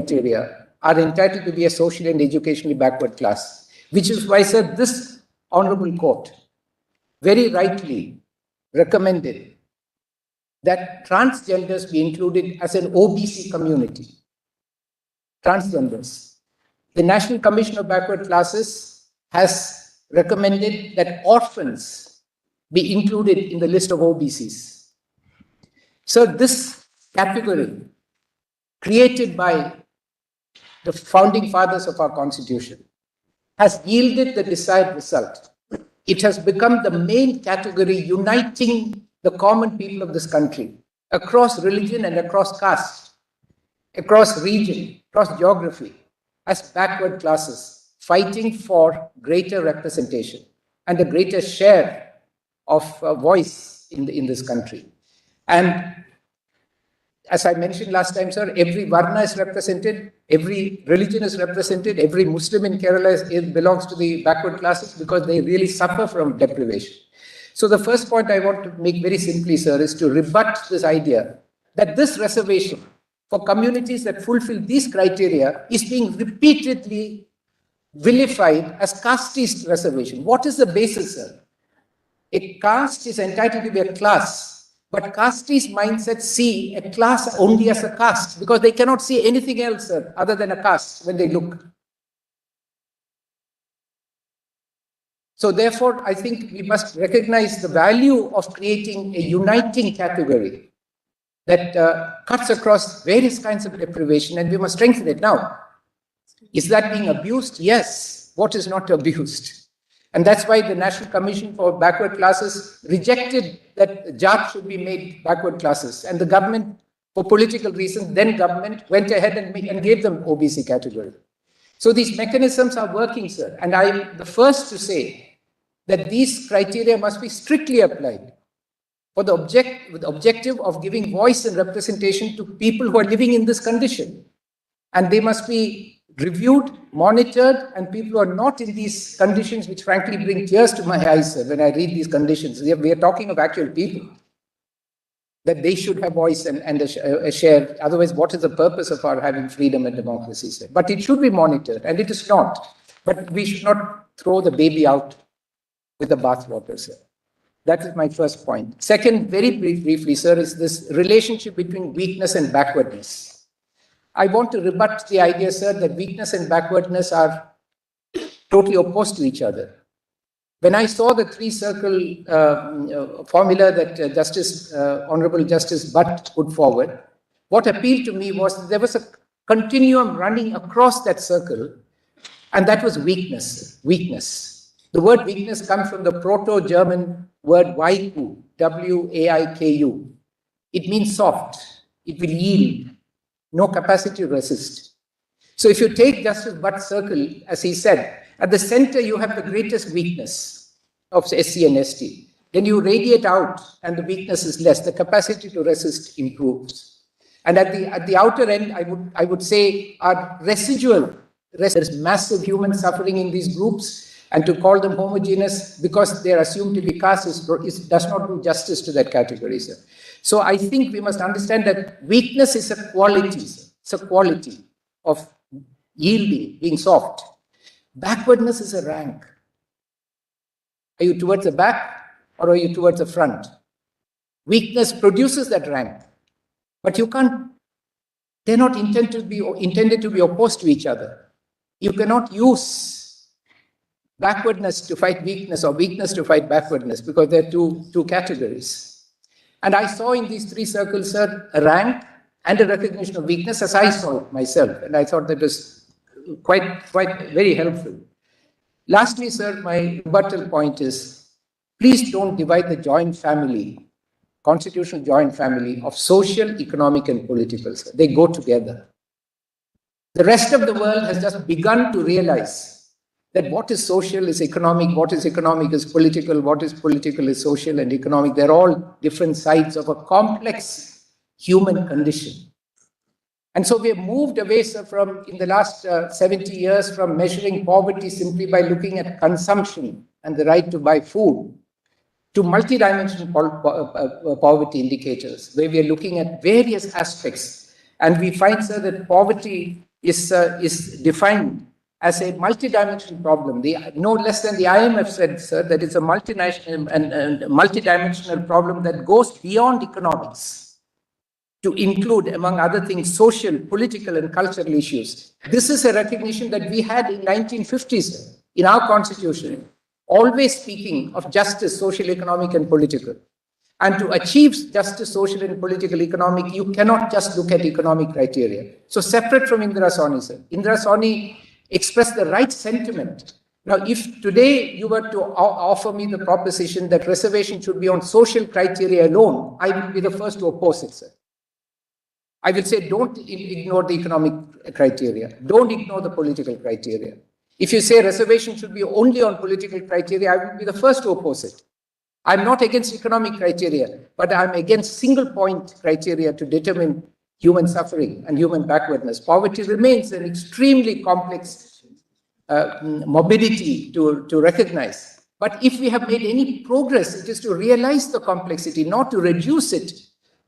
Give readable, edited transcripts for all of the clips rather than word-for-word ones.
criteria are entitled to be a socially and educationally backward class, which is why, sir, this Honorable Court very rightly recommended that transgenders be included as an OBC community. Transgenders. The National Commission of Backward Classes has recommended that orphans be included in the list of OBCs. So this category, created by the founding fathers of our Constitution, has yielded the desired result. It has become the main category uniting the common people of this country across religion and across caste, across region, across geography, as backward classes fighting for greater representation and a greater share of voice in this country. And as I mentioned last time, sir, every Varna is represented, every religion is represented, every Muslim in Kerala belongs to the backward classes because they really suffer from deprivation. So the first point I want to make very simply, sir, is to rebut this idea that this reservation for communities that fulfill these criteria is being repeatedly vilified as casteist reservation. What is the basis, sir? A caste is entitled to be a class, but casteist mindsets see a class only as a caste because they cannot see anything else, sir, other than a caste when they look. So therefore, I think we must recognize the value of creating a uniting category that cuts across various kinds of deprivation, and we must strengthen it. Now, is that being abused? Yes. What is not abused? And that's why the National Commission for Backward Classes rejected that JAT should be made backward classes. And the government, for political reasons, then government went ahead and gave them OBC category. So these mechanisms are working, sir. And I'm the first to say that these criteria must be strictly applied for the objective of giving voice and representation to people who are living in this condition. And they must be reviewed, monitored, and people who are not in these conditions, which frankly bring tears to my eyes, sir, when I read these conditions. We are talking of actual people, that they should have voice and a share. Otherwise, what is the purpose of our having freedom and democracy, sir? But it should be monitored, and it is not. But we should not throw the baby out with the bathwater, sir. That is my first point. Second, very briefly, sir, is this relationship between weakness and backwardness. I want to rebut the idea, sir, that weakness and backwardness are totally opposed to each other. When I saw the three-circle formula that Honorable Justice Butt put forward, what appealed to me was that there was a continuum running across that circle, and that was weakness. Weakness. The word weakness comes from the Proto-German word Weiku, W-A-I-K-U. It means soft. It will yield. No capacity to resist. So if you take Justice Butt's circle, as he said, at the center you have the greatest weakness of SC and ST. Then you radiate out and the weakness is less. The capacity to resist improves. And at the outer end, I would say our residual, there is massive human suffering in these groups. And to call them homogeneous because they are assumed to be caste does not do justice to that category, sir. So I think we must understand that weakness is a quality, sir. It's a quality of yielding, being soft. Backwardness is a rank. Are you towards the back or are you towards the front? Weakness produces that rank. But you can't, they're not intended to be opposed to each other. You cannot use backwardness to fight weakness or weakness to fight backwardness because they're two categories. And I saw in these three circles, sir, a rank and a recognition of weakness as I saw it myself. And I thought that was quite very helpful. Lastly, sir, my rebuttal point is, please don't divide the joint family, constitutional joint family of social, economic, and political, sir. They go together. The rest of the world has just begun to realize that what is social is economic, what is economic is political, what is political is social and economic. They're all different sides of a complex human condition. And so we have moved away, sir, from, in the last 70 years, from measuring poverty simply by looking at consumption and the right to buy food, to multidimensional poverty indicators, where we are looking at various aspects. And we find, sir, that poverty is defined as a multidimensional problem. No less than the IMF said, sir, that it's a multinational and multidimensional problem that goes beyond economics to include, among other things, social, political, and cultural issues. This is a recognition that we had in 1950s in our constitution, always speaking of justice, social, economic, and political. And to achieve justice, social, and political, economic, you cannot just look at economic criteria. So separate from Indira Sawhney, sir. Indira Sawhney expressed the right sentiment. Now, if today you were to offer me the proposition that reservation should be on social criteria alone, I will be the first to oppose it, sir. I will say, don't ignore the economic criteria. Don't ignore the political criteria. If you say reservation should be only on political criteria, I will be the first to oppose it. I'm not against economic criteria, but I'm against single point criteria to determine human suffering and human backwardness. Poverty remains an extremely complex morbidity to recognize. But if we have made any progress, it is to realize the complexity, not to reduce it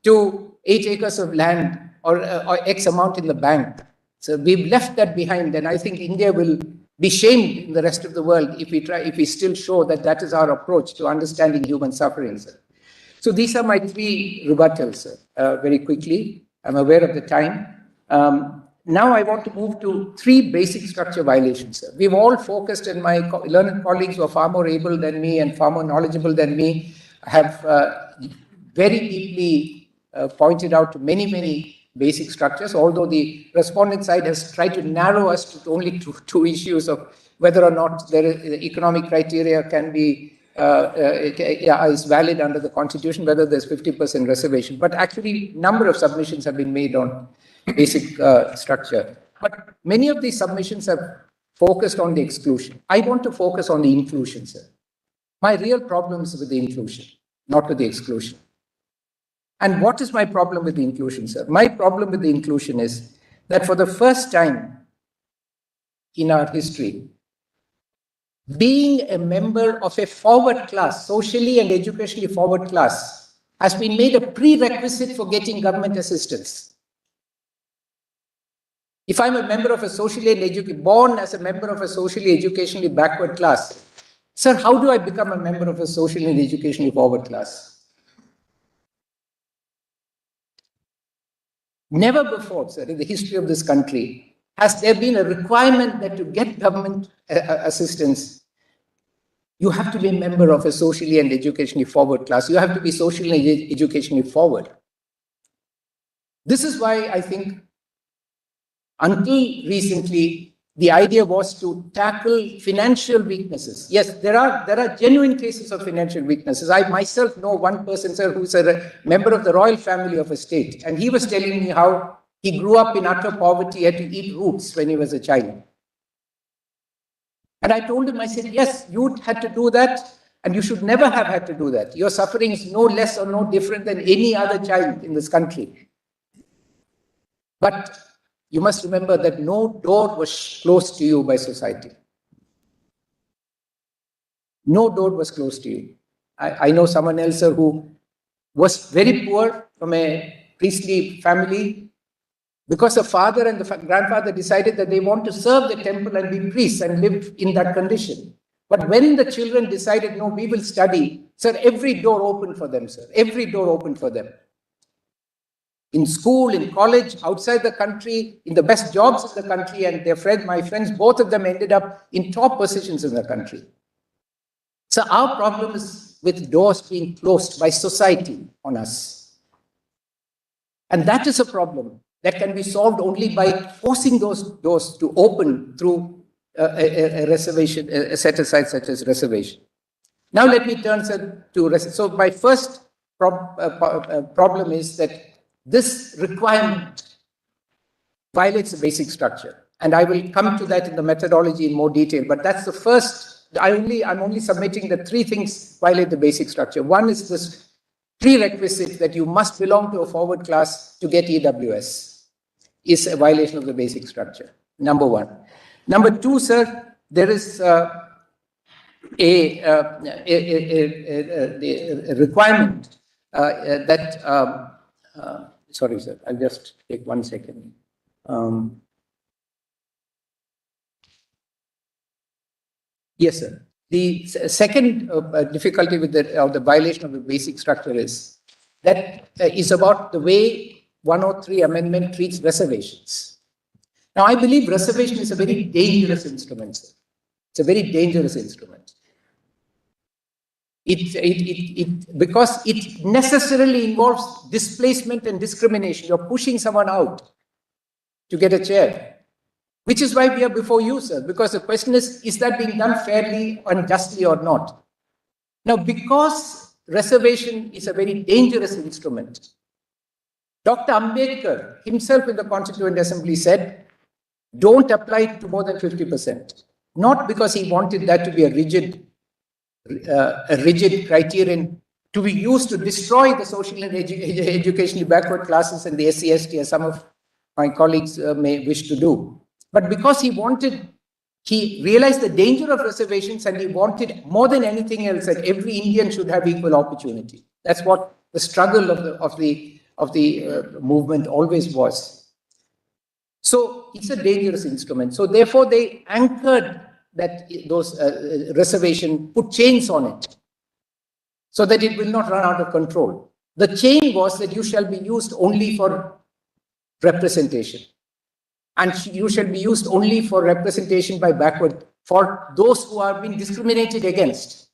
to 8 acres of land or X amount in the bank. So we've left that behind, and I think India will be shamed in the rest of the world if we still show that that is our approach to understanding human suffering, sir. So these are my 3 rebuttals, sir, very quickly. I'm aware of the time. Now I want to move to 3 basic structure violations, sir. We've all focused, and my learned colleagues who are far more able than me and far more knowledgeable than me have very deeply pointed out to many basic structures, although the respondent side has tried to narrow us to only two issues of whether or not economic criteria can be is valid under the Constitution, whether there's 50% reservation. But actually, number of submissions have been made on basic structure. But many of these submissions have focused on the exclusion. I want to focus on the inclusion, sir. My real problem is with the inclusion, not with the exclusion. And what is my problem with the inclusion, sir? My problem with the inclusion is that for the first time in our history, being a member of a forward class, socially and educationally forward class, has been made a prerequisite for getting government assistance. If I'm a member of a born as a member of a socially educationally backward class, sir, how do I become a member of a socially and educationally forward class? Never before, sir, in the history of this country, has there been a requirement that to get government assistance, you have to be a member of a socially and educationally forward class. You have to be socially and educationally forward. This is why I think until recently, the idea was to tackle financial weaknesses. Yes, there are genuine cases of financial weaknesses. I myself know one person, sir, who's a member of the royal family of a state, and he was telling me how he grew up in utter poverty, had to eat roots when he was a child. And I told him, I said, yes, you had to do that, and you should never have had to do that. Your suffering is no less or no different than any other child in this country. But you must remember that no door was closed to you by society. No door was closed to you. I know someone else who was very poor from a priestly family because the father and the grandfather decided that they want to serve the temple and be priests and live in that condition. But when the children decided, no, we will study, sir, every door opened for them, sir. Every door opened for them. In school, in college, outside the country, in the best jobs in the country, and my friends, both of them ended up in top positions in the country. So our problem is with doors being closed by society on us. And that is a problem that can be solved only by forcing those doors to open through a reservation, a set aside such as reservation. Now let me turn to, so my first problem is that this requirement violates the basic structure. And I will come to that in the methodology in more detail, but that's the first. I'm only submitting that 3 things violate the basic structure. One is this prerequisite that you must belong to a forward class to get EWS is a violation of the basic structure, number 1. Number 2, sir, there is a requirement that sorry, sir, I'll just take 1 second. Yes, sir. The second difficulty with the violation of the basic structure is that is about the way 103 amendment treats reservations. Now, I believe reservation is a very dangerous instrument, sir. It's a very dangerous instrument. Because it necessarily involves displacement and discrimination. You're pushing someone out to get a chair, which is why we are before you, sir, because the question is that being done fairly and justly or not? Now, because reservation is a very dangerous instrument, Dr. Ambedkar himself in the Constituent Assembly said, don't apply it to more than 50%. Not because he wanted that to be a rigid criterion to be used to destroy the social and educationally backward classes and the SC/ST, as some of my colleagues may wish to do. But because he realized the danger of reservations, and he wanted more than anything else that every Indian should have equal opportunity. That's what the struggle of the movement always was. So it's a dangerous instrument. So therefore, they anchored that those reservation, put chains on it, so that it will not run out of control. The chain was that you shall be used only for representation, and you shall be used only for representation by backward, for those who are being discriminated against.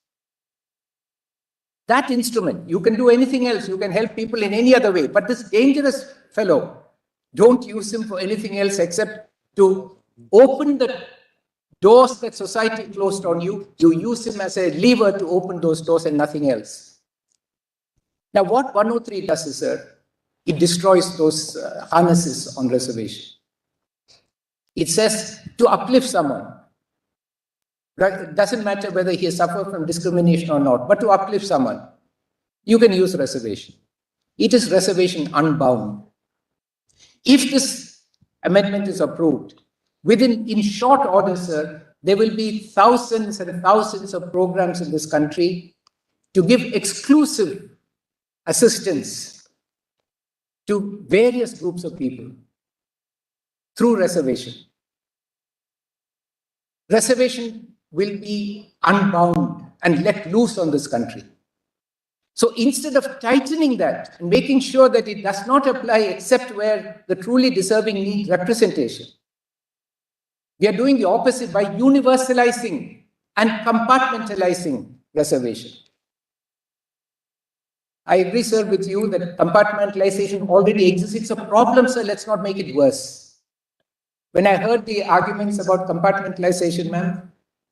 That instrument, you can do anything else, you can help people in any other way, but this dangerous fellow, don't use him for anything else except to open the doors that society closed on you. You use him as a lever to open those doors and nothing else. Now, what 103 does is, sir, it destroys those harnesses on reservation. It says to uplift someone. It doesn't matter whether he has suffered from discrimination or not, but to uplift someone, you can use reservation. It is reservation unbound. If this amendment is approved, in short order, sir, there will be thousands and thousands of programs in this country to give exclusive assistance to various groups of people through reservation. Reservation will be unbound and let loose on this country. So instead of tightening that and making sure that it does not apply except where the truly deserving need representation, we are doing the opposite by universalizing and compartmentalizing reservation. I agree, sir, with you that compartmentalization already exists. It's a problem, sir. Let's not make it worse. When I heard the arguments about compartmentalization, ma'am,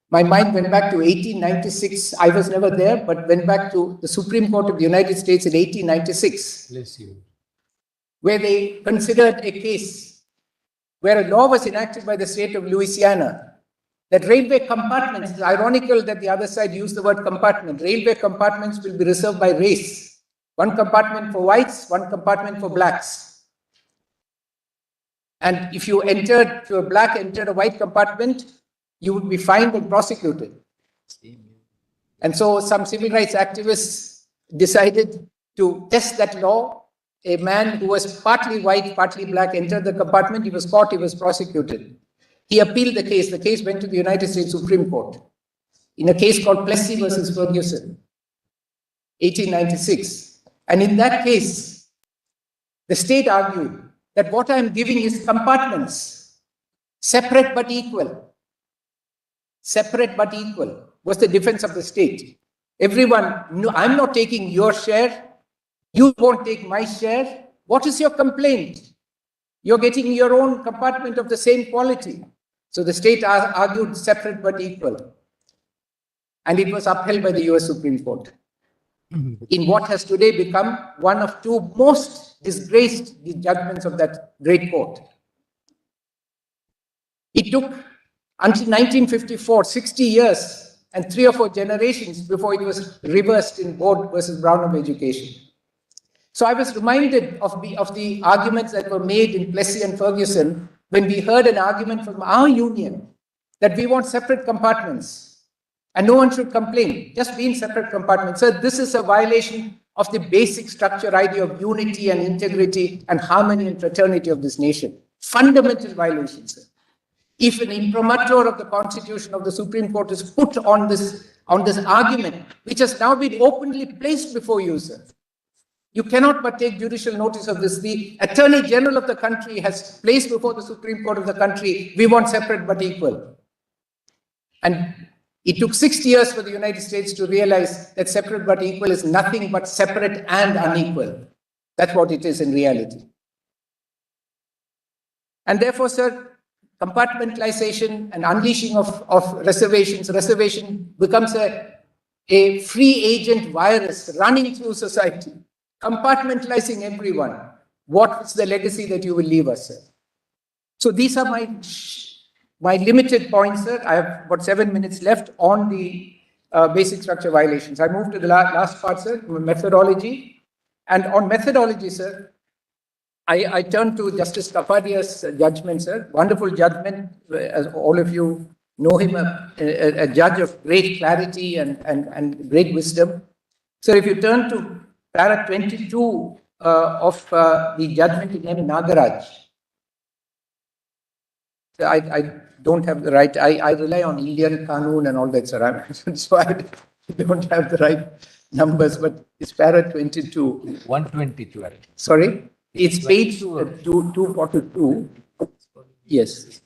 my mind went back to 1896. I was never there, but went back to the Supreme Court of the United States in 1896, Bless you, where they considered a case where a law was enacted by the state of Louisiana that railway compartments, it's ironical that the other side used the word compartment, railway compartments will be reserved by race. One compartment for whites, one compartment for blacks. And if a black entered a white compartment, you would be fined and prosecuted. And so some civil rights activists decided to test that law. A man who was partly white, partly black entered the compartment. He was caught, he was prosecuted. He appealed the case. The case went to the United States Supreme Court in a case called Plessy versus Ferguson, 1896. And in that case, the state argued that what I'm giving is compartments, separate but equal. Separate but equal was the defense of the state. Everyone, no, I'm not taking your share. You won't take my share. What is your complaint? You're getting your own compartment of the same quality. So the state argued separate but equal. And it was upheld by the US Supreme Court in what has today become one of two most disgraced judgments of that great court. It took until 1954, 60 years and 3 or 4 generations before it was reversed in Board versus Brown of Education. So I was reminded of the arguments that were made in Plessy and Ferguson when we heard an argument from our union that we want separate compartments and no one should complain, just be in separate compartments. So this is a violation of the basic structure idea of unity and integrity and harmony and fraternity of this nation. Fundamental violations, sir. if an imprimatur of the Constitution of the Supreme Court is put on this argument, which has now been openly placed before you, sir. You cannot but take judicial notice of this. The Attorney General of the country has placed before the Supreme Court of the country, we want separate but equal. And it took 60 years for the United States to realize that separate but equal is nothing but separate and unequal. That's what it is in reality. And therefore, sir, compartmentalization and unleashing of reservations, reservation becomes a free agent virus running through society, compartmentalizing everyone. What's the legacy that you will leave us, sir? So these are my limited points, sir. I have about 7 minutes left on the basic structure violations. I move to the last part, sir, methodology. And on methodology, sir, I turn to Justice Kapadia's judgment, sir. Wonderful judgment, as all of you know him, a judge of great clarity and great wisdom. So if you turn to para 22 of the judgment in M. Nagaraj, I don't have the right, I rely on Indian Qanun and all that, sir. So I don't have the right numbers, but it's para 22. 122. Sorry? It's page 242. Yes.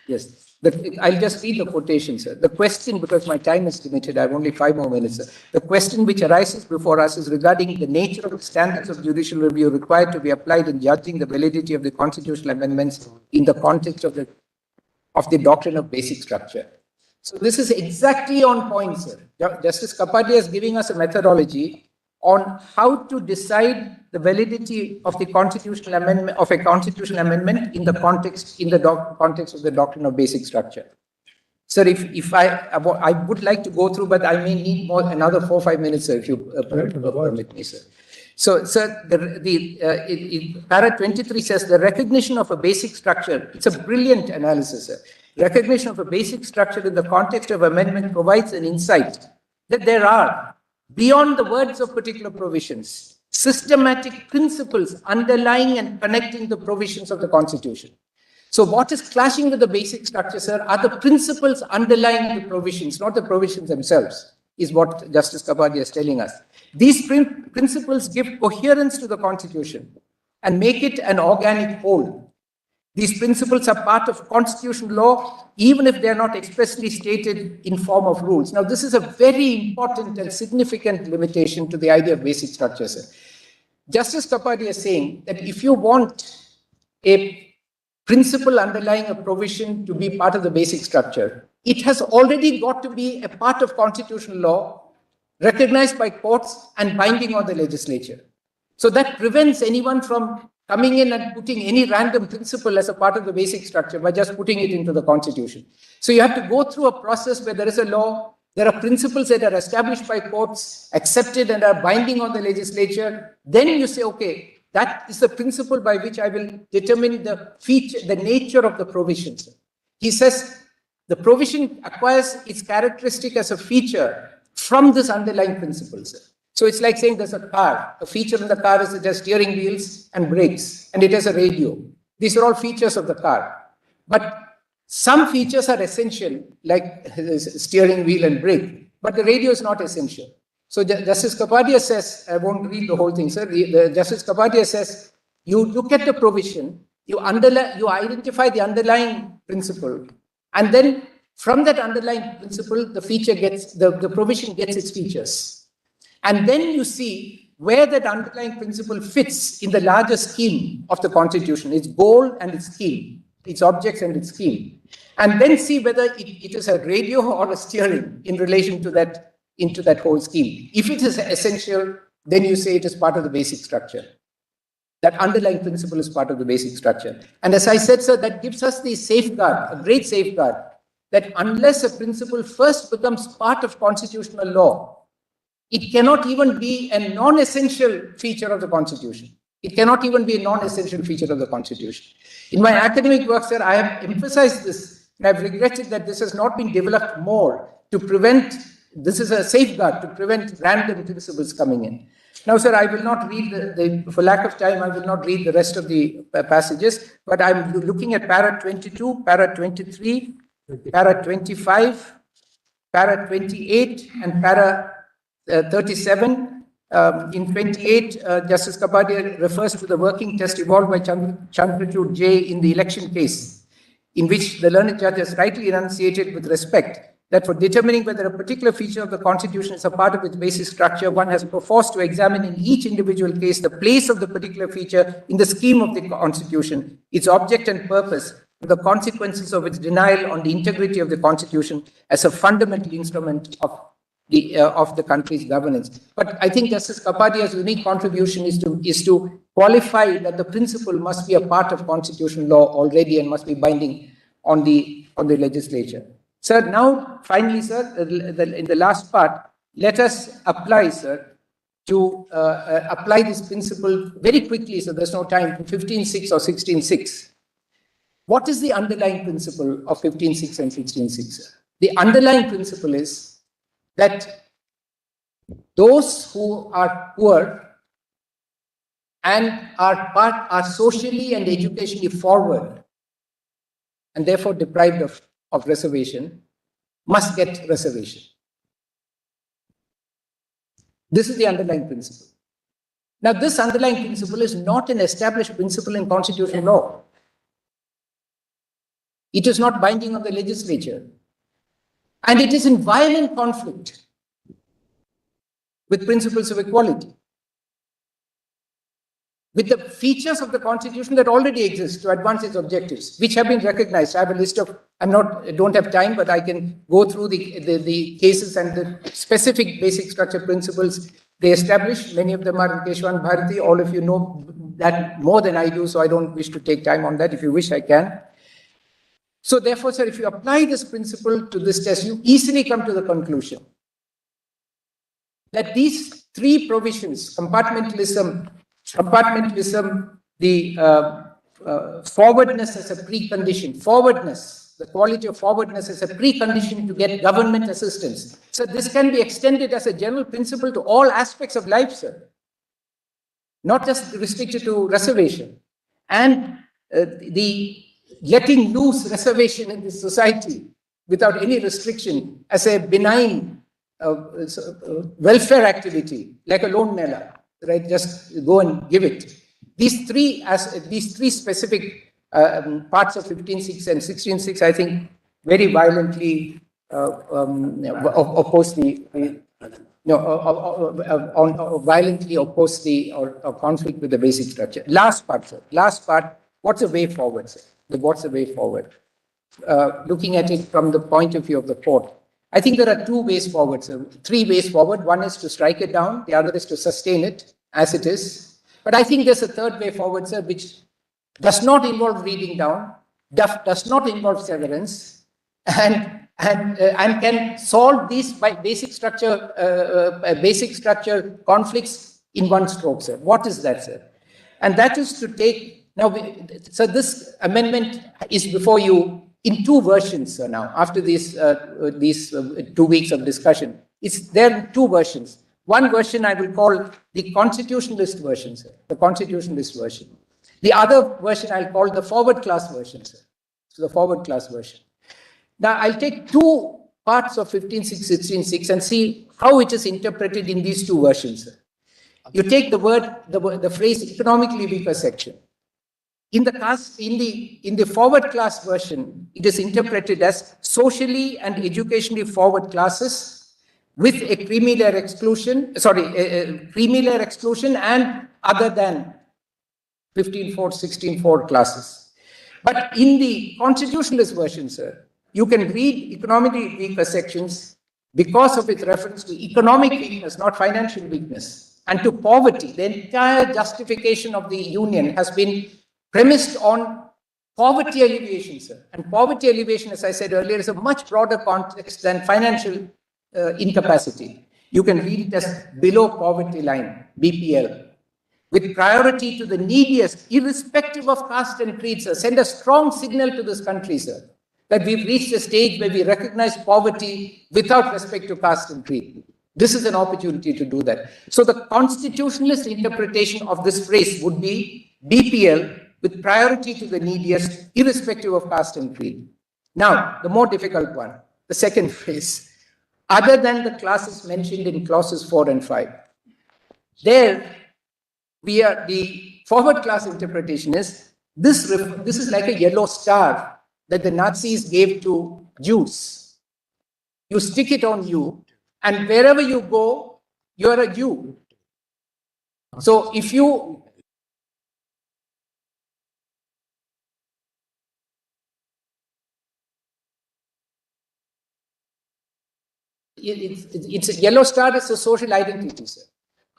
Yes. I'll just read the quotation, sir. The question, because my time is limited, I have only 5 more minutes, sir. The question which arises before us is regarding the nature of the standards of judicial review required to be applied in judging the validity of the constitutional amendments in the context of the doctrine of basic structure. So this is exactly on point, sir. Justice Kapadia is giving us a methodology on how to decide the validity of the constitutional amendment of a constitutional amendment in the context of the doctrine of basic structure. Sir, if I would like to go through, but I may need another 4 or 5 minutes, sir, if you permit me, sir. So, sir, para 23 says the recognition of a basic structure. It's a brilliant analysis, sir. Recognition of a basic structure in the context of amendment provides an insight that there are, beyond the words of particular provisions, systematic principles underlying and connecting the provisions of the Constitution. So what is clashing with the basic structure, sir, are the principles underlying the provisions, not the provisions themselves, is what Justice Kapadia is telling us. These principles give coherence to the Constitution and make it an organic whole. These principles are part of constitutional law, even if they are not expressly stated in form of rules. Now, this is a very important and significant limitation to the idea of basic structure, sir. Justice Kapadia is saying that if you want a principle underlying a provision to be part of the basic structure, it has already got to be a part of constitutional law, recognized by courts and binding on the legislature. So that prevents anyone from coming in and putting any random principle as a part of the basic structure by just putting it into the Constitution. So you have to go through a process where there is a law, there are principles that are established by courts, accepted and are binding on the legislature. Then you say, okay, that is the principle by which I will determine the nature of the provisions. He says the provision acquires its characteristic as a feature from this underlying principle, sir. So it's like saying there's a car. A feature in the car is it has steering wheels and brakes, and it has a radio. These are all features of the car. But some features are essential, like steering wheel and brake, but the radio is not essential. So Justice Kapadia says, I won't read the whole thing, sir. Justice Kapadia says, you look at the provision, you identify the underlying principle, and then from that underlying principle, the provision gets its features. And then you see where that underlying principle fits in the larger scheme of the Constitution, its goal and its scheme, its objects and its scheme. And then see whether it is a radio or a steering in relation to that whole scheme. If it is essential, then you say it is part of the basic structure. That underlying principle is part of the basic structure. And as I said, sir, that gives us the safeguard, a great safeguard, that unless a principle first becomes part of constitutional law, it cannot even be a non-essential feature of the Constitution. It cannot even be a non-essential feature of the Constitution. In my academic work, sir, I have emphasized this, and I've regretted that this has not been developed more to prevent, this is a safeguard to prevent random principles coming in. Now, sir, I will not read for lack of time, I will not read the rest of the passages, but I'm looking at para 22, para 23, para 25, para 28, and para 37. In 28, Justice Kapadia refers to the working test evolved by Chandrachud J in the election case, in which the learned judge has rightly enunciated with respect that for determining whether a particular feature of the Constitution is a part of its basic structure, one has perforce to examine in each individual case the place of the particular feature in the scheme of the Constitution, its object and purpose, and the consequences of its denial on the integrity of the Constitution as a fundamental instrument of the country's governance. But I think Justice Kapadia's unique contribution is to qualify that the principle must be a part of constitutional law already and must be binding on the legislature. Sir, now, finally, sir, in the last part, let us apply, sir, to apply this principle very quickly, so there's no time, to 15.6 or 16.6. What is the underlying principle of 15.6 and 16.6, sir? The underlying principle is that those who are poor and are socially and educationally forward and therefore deprived of reservation must get reservation. This is the underlying principle. Now, this underlying principle is not an established principle in constitutional law. It is not binding on the legislature. And it is in violent conflict with principles of equality, with the features of the Constitution that already exist to advance its objectives, which have been recognized. I have a list of, I don't have time, but I can go through the cases and the specific basic structure principles they establish. Many of them are in Keshwan Bharati. All of you know that more than I do, so I don't wish to take time on that. If you wish, I can. So therefore, sir, if you apply this principle to this test, you easily come to the conclusion that these three provisions, compartmentalism, the forwardness as a precondition, the quality of forwardness as a precondition to get government assistance. So this can be extended as a general principle to all aspects of life, sir, not just restricted to reservation. And the letting loose reservation in this society without any restriction as a benign welfare activity, like a loan mela, right? Just go and give it. These three specific parts of 15.6 and 16.6, I think, very violently oppose or conflict with the basic structure. Last part, sir. Last part. What's the way forward, sir? What's the way forward? Looking at it from the point of view of the court, I think there are two ways forward, sir. Three ways forward. One is to strike it down. The other is to sustain it as it is. But I think there's a third way forward, sir, which does not involve reading down, does not involve severance, and can solve these basic structure conflicts in one stroke, sir. What is that, sir? And that is to take now. So this amendment is before you in two versions, sir. Now, after these 2 weeks of discussion, there are two versions. One version I will call the constitutionalist version, sir. The constitutionalist version. The other version I'll call the forward class version, sir. So the forward class version. Now I'll take two parts of 15.6, 16.6 and see how it is interpreted in these two versions, sir. You take the phrase economically weaker section. In the forward class version, it is interpreted as socially and educationally forward classes with a creamy layer exclusion, and other than 15.4, 16.4 classes. But in the constitutionalist version, sir, you can read economically weaker sections because of its reference to economic weakness, not financial weakness, and to poverty. The entire justification of the union has been premised on poverty alleviation, sir. And poverty alleviation, as I said earlier, is a much broader context than financial incapacity. You can read it as below poverty line, BPL, with priority to the neediest, irrespective of caste and creed, sir. Send a strong signal to this country, sir, that we've reached a stage where we recognize poverty without respect to caste and creed. This is an opportunity to do that. So the constitutionalist interpretation of this phrase would be BPL with priority to the neediest, irrespective of caste and creed. Now, the more difficult one, the second phrase, other than the classes mentioned in clauses 4 and 5. There, the forward class interpretation is, this is like a yellow star that the Nazis gave to Jews. You stick it on you, and wherever you go, you're a Jew. So if you it's a yellow star is a social identity, sir.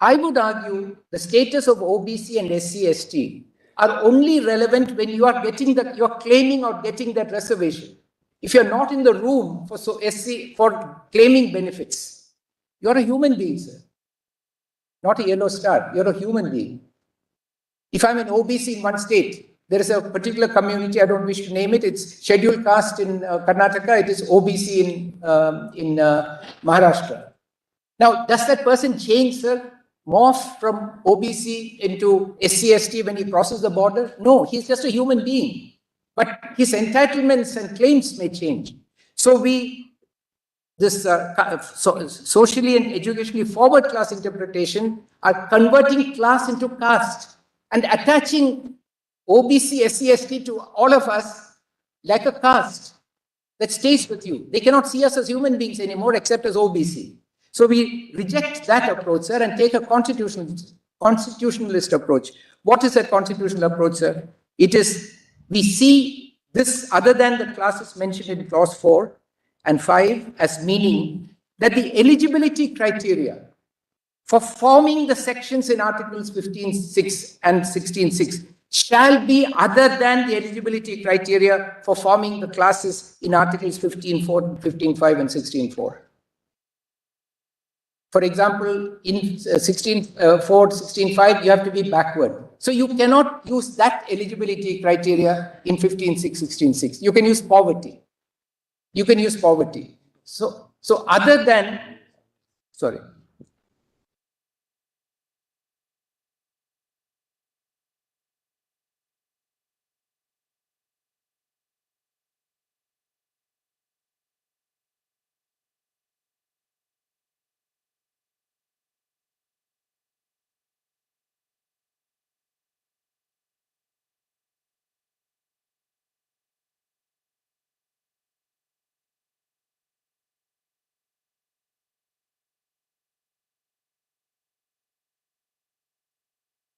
I would argue the status of OBC and SC/ST are only relevant when you are you're claiming or getting that reservation. If you're not in the room for for claiming benefits, you're a human being, sir. Not a yellow star. You're a human being. If I'm an OBC in one state, there is a particular community, I don't wish to name it, it's scheduled caste in Karnataka, it is OBC in Maharashtra. Now, does that person change, sir? Morph from OBC into SC/ST when he crosses the border? No, he's just a human being. But his entitlements and claims may change. So socially and educationally forward class interpretation are converting class into caste and attaching OBC, SC/ST to all of us like a caste that stays with you. They cannot see us as human beings anymore except as OBC. So we reject that approach, sir, and take a constitutionalist approach. What is that constitutional approach, sir? It is, we see this other than the classes mentioned in clause 4 and 5 as meaning that the eligibility criteria for forming the sections in Articles 15.6 and 16.6 shall be other than the eligibility criteria for forming the classes in Articles 15.4, 15.5 and 16.4. For example, in 16.4, 16.5, you have to be backward. So you cannot use that eligibility criteria in 15.6, 16.6. You can use poverty. You can use poverty. So other than, sorry.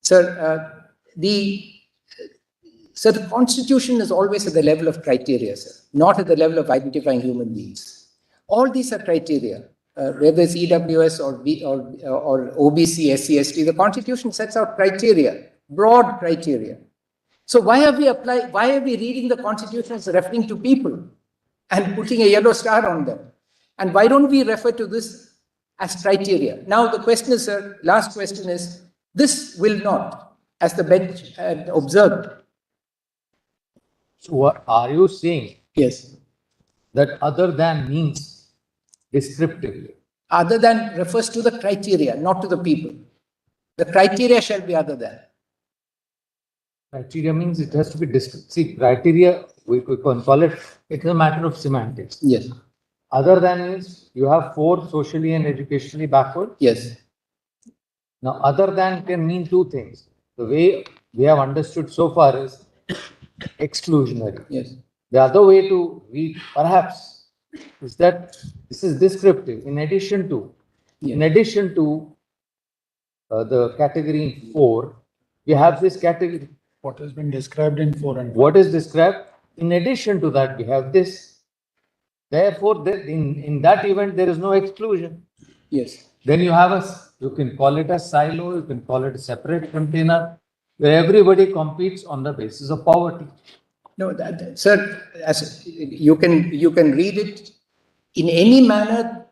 Sir, the Constitution is always at the level of criteria, sir, not at the level of identifying human beings. All these are criteria, whether it's EWS or OBC, SC/ST. The Constitution sets out criteria, broad criteria. So why are we reading the Constitution as referring to people and putting a yellow star on them? And why don't we refer to this as criteria? Now the question is, sir, last question is, this will not, as the bench had observed. So what are you saying? Yes. That other than means descriptively. Other than refers to the criteria, not to the people. The criteria shall be other than. Criteria means it has to be descriptive. See, criteria, we can call it, it's a matter of semantics. Yes. Other than means you have 4 socially and educationally backward. Yes. Now, other than can mean 2 things. The way we have understood so far is exclusionary. Yes. The other way to read, perhaps, is that this is descriptive. In addition to the category 4, we have this category. What has been described in 4 and 5. What is described? In addition to that, we have this. Therefore, in that event, there is no exclusion. Yes. Then you have you can call it a silo, you can call it a separate container, where everybody competes on the basis of poverty. No, sir, as you can read it in any manner.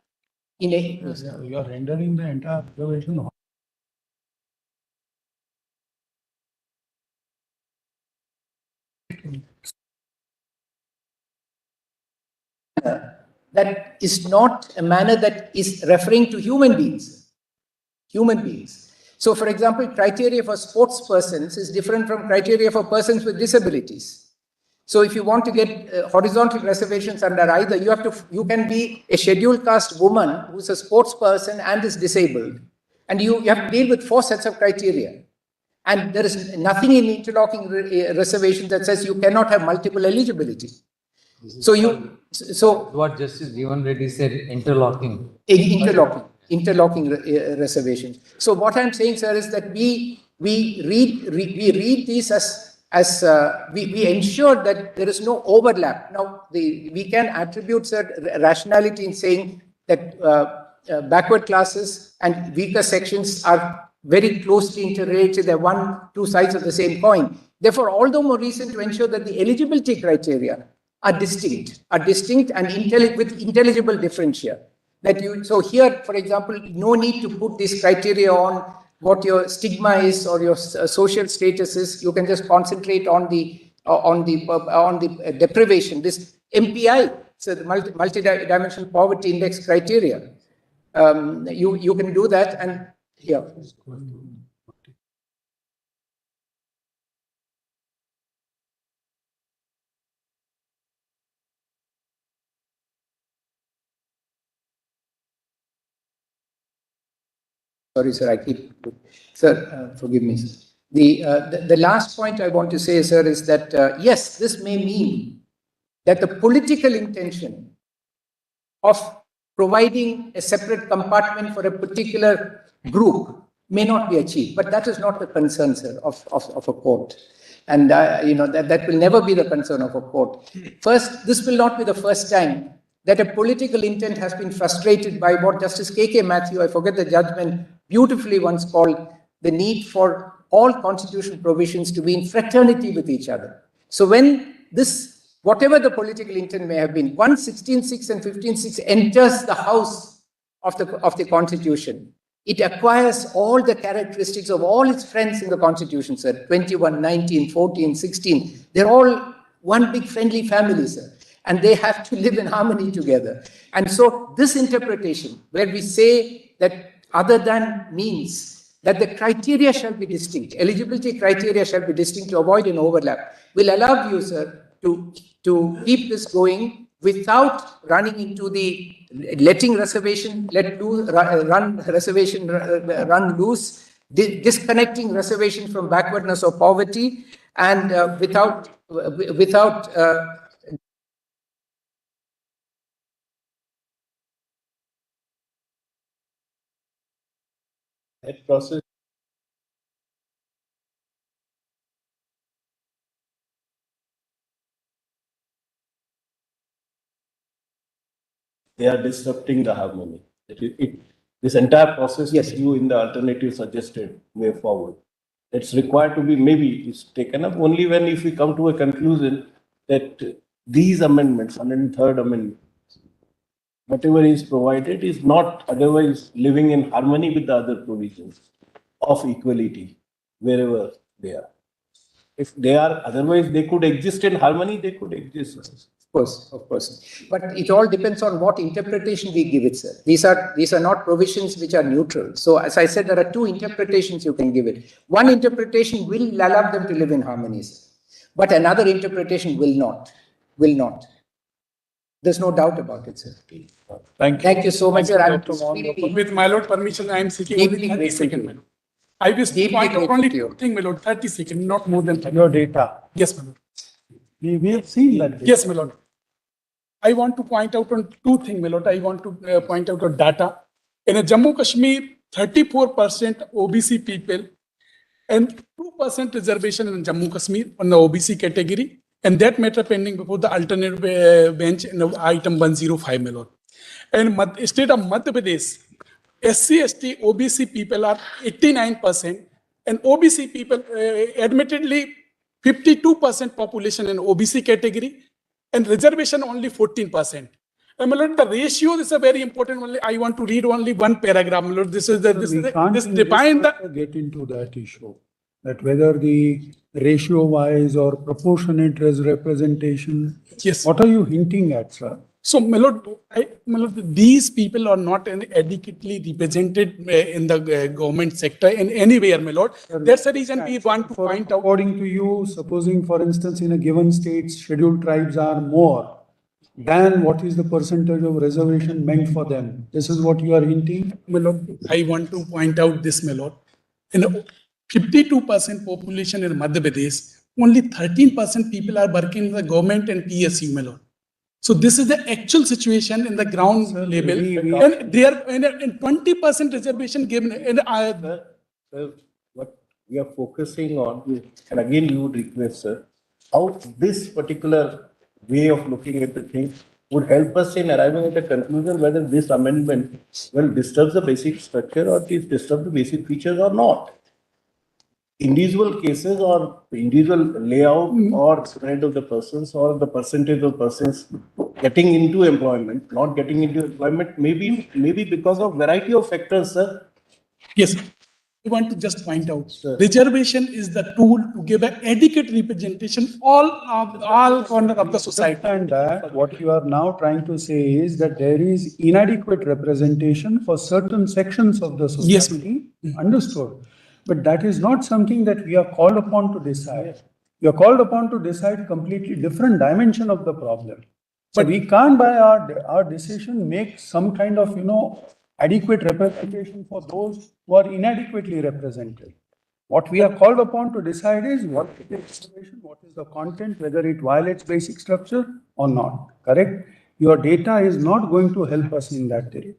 You are rendering the entire observation. that is not a manner that is referring to human beings. Human beings. So, for example, criteria for sports persons is different from criteria for persons with disabilities. So, if you want to get horizontal reservations under either, you can be a scheduled caste woman who's a sports person and is disabled, and you have to deal with 4 sets of criteria. And there is nothing in interlocking reservation that says you cannot have multiple eligibility. So what Justice Jeevan Reddy said, interlocking reservations. So what I'm saying, sir, is that we read these as we ensure that there is no overlap. Now, we can attribute rationality in saying that backward classes and weaker sections are very closely interrelated. They're two sides of the same coin. Therefore, all the more reason to ensure that the eligibility criteria are distinct and with intelligible differentia. So here, for example, no need to put this criteria on what your stigma is or your social status is. You can just concentrate on the deprivation. This MPI, so the multi-dimensional poverty index criteria. You can do that, and here. Sorry, sir, forgive me, sir. The last point I want to say, sir, is that, yes, this may mean that the political intention of providing a separate compartment for a particular group may not be achieved, but that is not the concern, sir, of a court. And, that will never be the concern of a court. First, this will not be the first time that a political intent has been frustrated by what Justice K.K. Matthew, I forget the judgment, beautifully once called the need for all constitutional provisions to be in fraternity with each other. So when this, whatever the political intent may have been, once 16.6 and 15.6 enters the house of the Constitution, it acquires all the characteristics of all its friends in the Constitution, sir. 21, 19, 14, 16. They're all one big friendly family, sir. And they have to live in harmony together. And so this interpretation, where we say that other than means that the criteria shall be distinct, eligibility criteria shall be distinct to avoid an overlap, will allow you, sir, to keep this going without running into the letting reservation run loose, disconnecting reservation from backwardness or poverty, and without that process. They are disrupting the harmony. This entire process, yes, you in the alternative suggested way forward, it's required to be maybe is taken up only when if we come to a conclusion that these amendments, 103rd amendment, whatever is provided is not otherwise living in harmony with the other provisions of equality wherever they are. If they are otherwise, they could exist in harmony, they could exist. Of course. But it all depends on what interpretation we give it, sir. These are not provisions which are neutral. So as I said, there are two interpretations you can give it. One interpretation will allow them to live in harmony, sir. But another interpretation will not. There's no doubt about it, sir. Thank you so much, sir. With my lord permission, I am seeking only 30 seconds, my lord. I will point out only two things, my lord, 30 seconds, not more than 30. Your data. Yes, my lord. We have seen that data. Yes, my lord. I want to point out on two things, my lord. I want to point out on data. In Jammu Kashmir, 34% OBC people and 2% reservation in Jammu Kashmir on the OBC category. And that matter pending before the alternate bench in item 105, my lord. And state of Madhya Pradesh, SC, ST, OBC people are 89%, and OBC people, admittedly, 52% population in OBC category, and reservation only 14%. And my lord, the ratio is a very important one. I want to read only one paragraph, my lord. This is the, this define the. Get into that issue. that whether the ratio-wise or proportionate representation. Yes. What are you hinting at, sir? So, my lord, these people are not adequately represented in the government sector in anywhere, my lord. That's the reason we want to point out. According to you, supposing, for instance, in a given state, scheduled tribes are more than what is the percentage of reservation meant for them. This is what you are hinting? My lord, I want to point out this, my lord. In 52% population in Madhya Pradesh, only 13% people are working in the government and PSU, my lord. So this is the actual situation in the ground level. And they are in 20% reservation given. And Sir, what we are focusing on, and again, you would request, sir, how this particular way of looking at the thing would help us in arriving at a conclusion whether this amendment will disturb the basic structure or it disturb the basic features or not. Individual cases or individual layout or spread of the persons or the percentage of persons getting into employment, not getting into employment, maybe because of variety of factors, sir. yes, I want to just point out, reservation is the tool to give an adequate representation all corner of the society. And what you are now trying to say is that there is inadequate representation for certain sections of the Yes, society. Understood. But that is not something that we are called upon to decide. We are called upon to decide completely different dimension of the problem. So we can't by our decision make some kind of, adequate representation for those who are inadequately represented. What we are called upon to decide is what is the information, what is the content, whether it violates basic structure or not. Correct? Your data is not going to help us in that direction.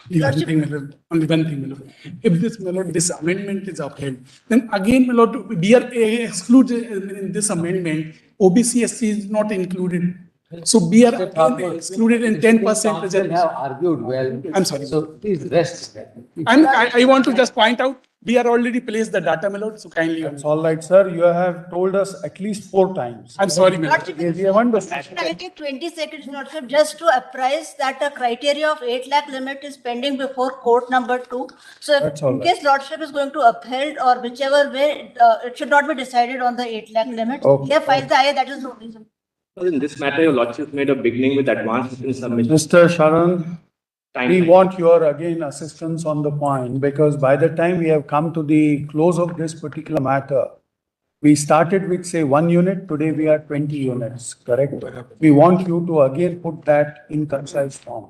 Only one thing, my lord. If this amendment is upheld, then again, my lord, we are excluded in this amendment. OBC SC is not included. So we are excluded in 10% Council reservation. have argued well. I'm sorry. So please rest. And I want to just point out, we are already placed the data, my lord, so kindly. That's all right, sir. You have told us at least 4 times. I'm sorry, my lord. We have understood. I'll take 20 seconds, Lord Sir, just to apprise that the criteria of 8 lakh limit is pending before court number 2. So That's if all in right. case Lordship is going to upheld or whichever way, it should not be decided on the 8 lakh limit. Okay. They have filed the IA, that is the reason. In this matter, your lordship made a beginning with advanced written submission. Mr. Sharan, we Timeline. want your again assistance on the point because by the time we have come to the close of this particular matter, we started with say 1 unit, today we are 20 units, correct? We want you to again put that in concise form.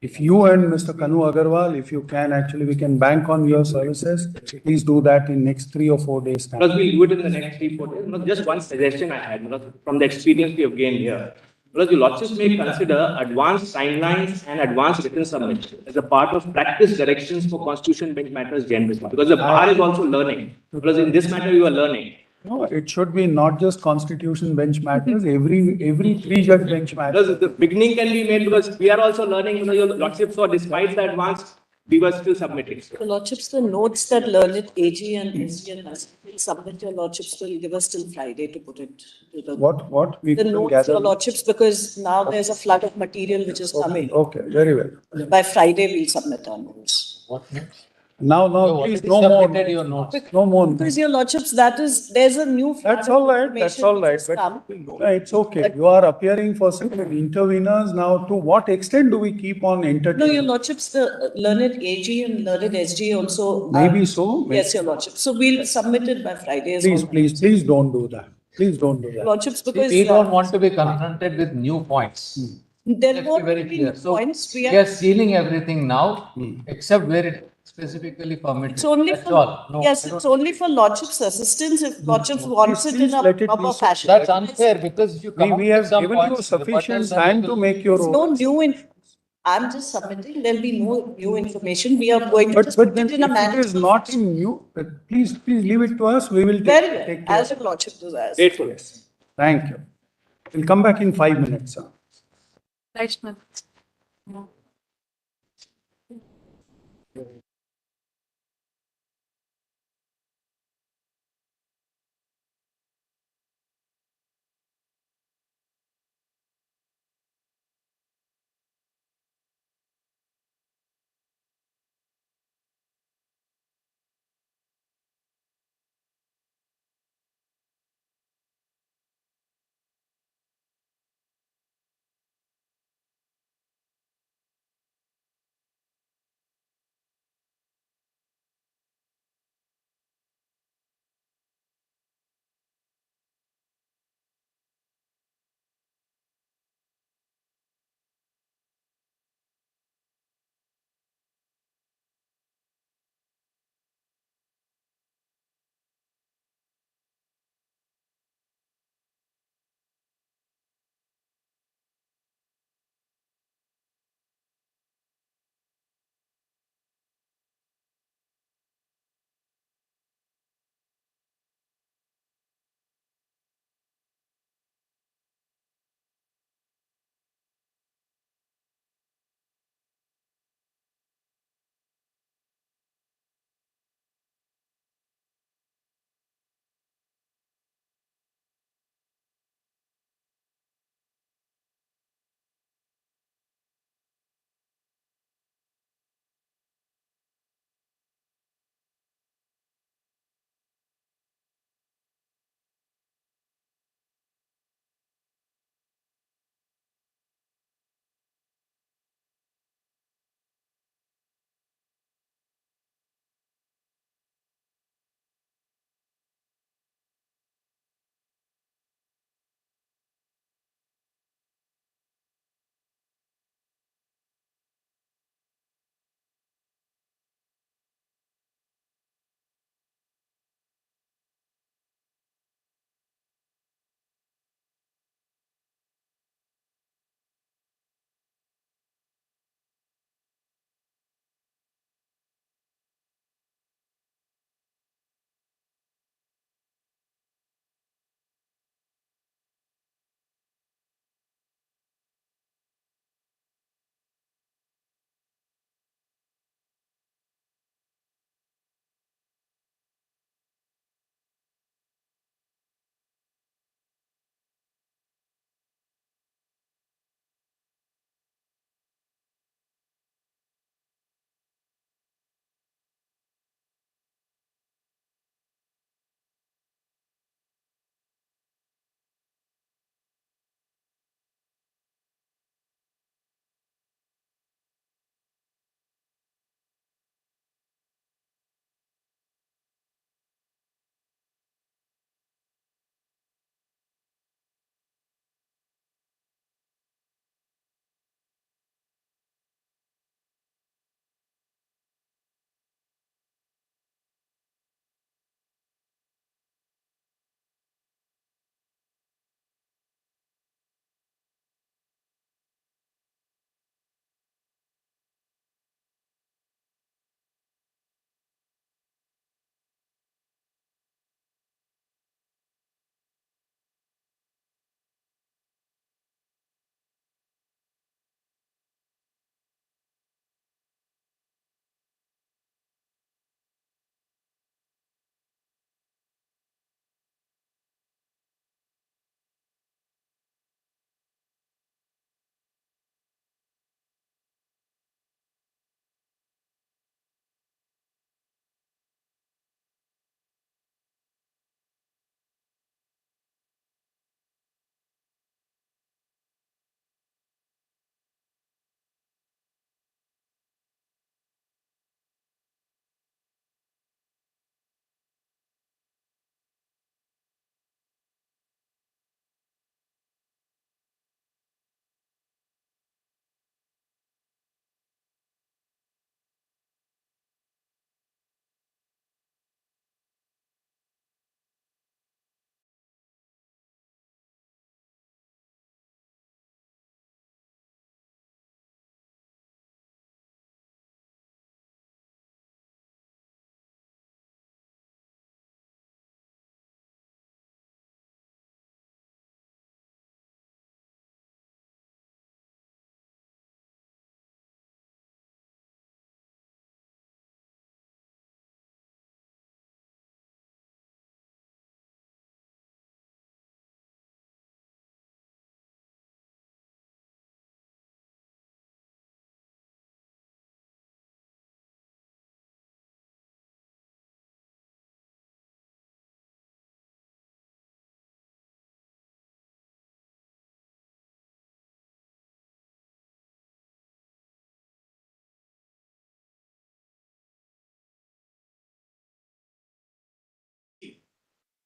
If you and Mr. Kanu Agarwal, if you can actually, we can bank on your services, please do that in next 3 or 4 days time. Because we'll do it in the next 3-4 days. Not just one suggestion I had, from the experience we have gained here. Because your lordships may consider advanced timelines and advanced written submission as a part of practice directions for constitution bench matters generally. Because the bar is also learning. Because in this matter, you are learning. No, it should be not just constitution bench matters, every 3-judge bench matters. Because the beginning can be made because we are also learning, your lordships, so despite the advance, we were still submitting. Your Lordships, the notes that learned AG and SG and submit your Lordships will give us till Friday to put it to the. What? We The couldn't notes, gather. your Lordships, because now there's a flood of material which is coming. Okay, very well. By Friday, we'll submit our notes. What next? Now, please, no more. Submitted your notes. No more. Because your Lordships, there's a new. flood That's of all right, that's information all which right. has come. But it's okay. You are appearing for certain interveners. Now, to what extent do we keep on No, your entertaining? Lordships, the learned AG and learned SG also. Maybe so. Yes, your Lordships. So we'll submit it by Friday as Please, well. please don't do that. Please don't do that. Lordships, because. We don't want to be confronted with new points. There Let's be won't very be clear. So points. we are sealing everything now, except where it specifically permitted. It's only That's for, all. No, yes, it's only for Lordship's assistance if Lordship's wants it in please a let it be proper so. fashion. That's unfair because if you come up We with have some given you points, sufficient rebuttals time and to make your There's own. no new, I'm just submitting, there'll be no new information. We are going to But just put then it in a if it manner. is not in you, please leave it to us. We will Very well, take care. as your Lordship desires. Grateful. Thank you. We'll come back in 5 minutes, sir. Right,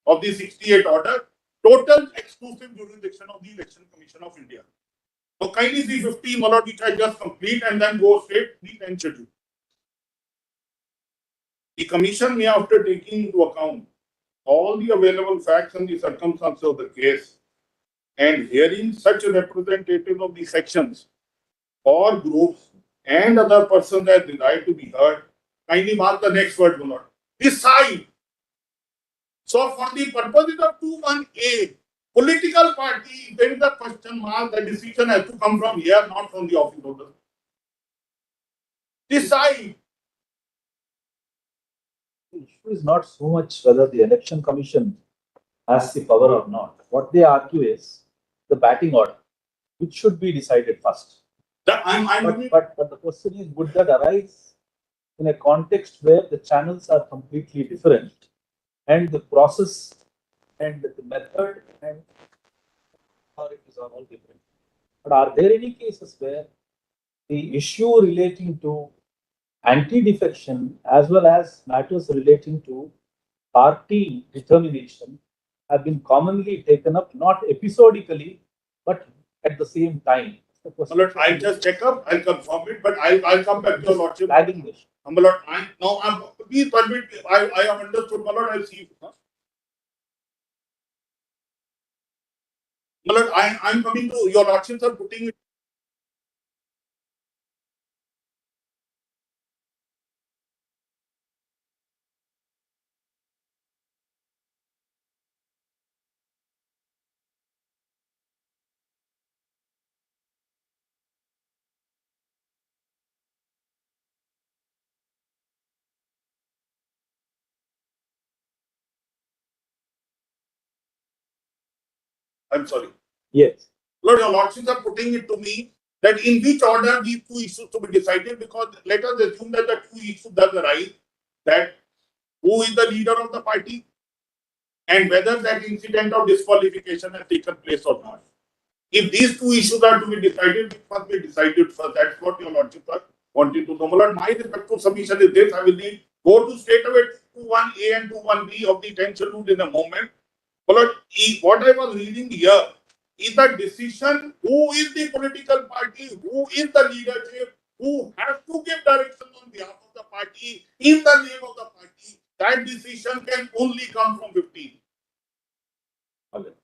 of the 68 order, total exclusive jurisdiction of the Election Commission of India. So kindly see 15, my lord, which I just complete and then go straight to the 10th schedule. The commission may, after taking into account all the available facts and the circumstances of the case and hearing such representatives of the sections or groups and other persons that desire to be heard, kindly mark the next word, my lord. Decide. So for the purposes of 21A, political party, there is a question mark, the decision has to come from here, not from the office holder. Decide. The issue is not so much whether the election commission has the power or not. What they argue is the batting order, which should be decided first. But the question is, would that arise in a context where the channels are completely different and the process and the method and authorities are all different? But are there any cases where the issue relating to anti-defection as well as matters relating to party determination have been commonly taken up, not episodically, but at the same time? I'll just check up, I'll confirm it, but I'll come back to your lordship. Flagging this. My lord, please permit, I have understood, my lord, I'll see. My lord, I'm coming to your lordships are putting it. I'm sorry. Yes. Lord, your lordships are putting it to me that in which order these two issues to be decided, because let us assume that the two issues does arise, that who is the leader of the party and whether that incident of disqualification has taken place or not. If these two issues are to be decided, it must be decided first. That's what your lordships are wanting to know. My lord, my respectful submission is this. I will go to straight away to 1A and to 1B of the 10th schedule in a moment. But what I was reading here is the decision, who is the political party, who is the leadership, who has to give direction on behalf of the party, in the name of the party. That decision can only come from 15.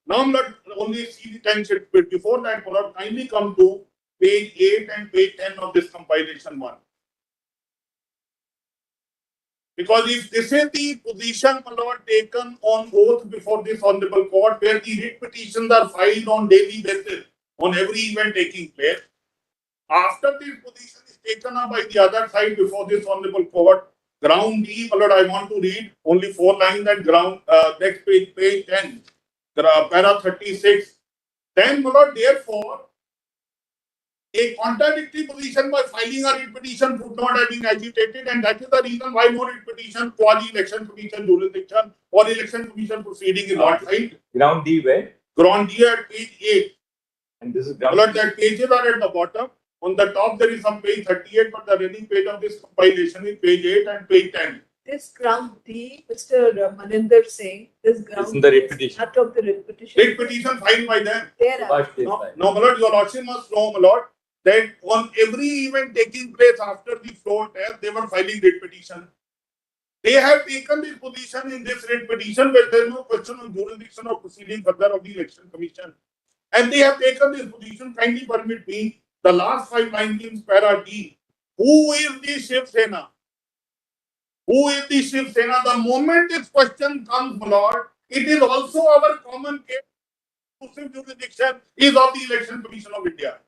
Now I'm not only see the 10 schedule, but before that, kindly come to page 8 and page 10 of this compilation 1. Because if this is the position, my lord, taken on oath before this honorable court, where the writ petitions are filed on daily basis on every event taking place, after this position is taken up by the other side before this honorable court, ground D, my lord, I want to read only 4 lines and ground next page, page 10, para 36. Then, my lord, therefore, a contradictory position by filing a writ petition would not have been agitated, and that is the reason why no writ petition, quasi-election commission jurisdiction or election commission proceeding is not filed. Ground D where? Ground D at page 8. And this is Well, that pages are at the bottom. On the top there is some page 38, but the running page of this compilation is page 8 and page 10. This ground D, Mr. Maninder saying, this ground in the writ is petition. part of the writ petition. Writ petition filed by them. There are. No, my lord, your lordship must know, my lord, that on every event taking place after the floor test, they were filing writ petition. They have taken this position in this writ petition where there is no question on jurisdiction or proceeding further of the election commission. And they have taken this position. Kindly permit me, the last 5 lines in para D. Who is the Shiv Sena? Who is the Shiv Sena? The moment this question comes, my lord, it is also our common case. Exclusive jurisdiction is of the Election Commission of India.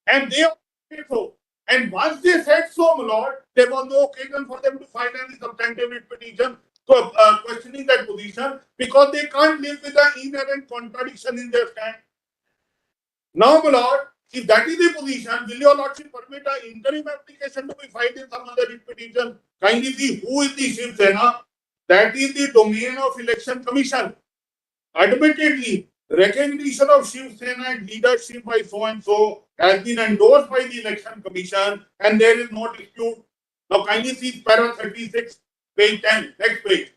And they said so. And once they said so, my lord, there was no occasion for them to file any substantive writ petition questioning that position, because they can't live with the inherent contradiction in their stand. Now, my lord, if that is the position, will your lordship permit an interim application to be filed in some other writ petition? Kindly see who is the Shiv Sena. That is the domain of Election Commission. Admittedly, recognition of Shiv Sena and leadership by so and so has been endorsed by the Election Commission, and there is no dispute. Now, kindly see para 36, page 10, next page.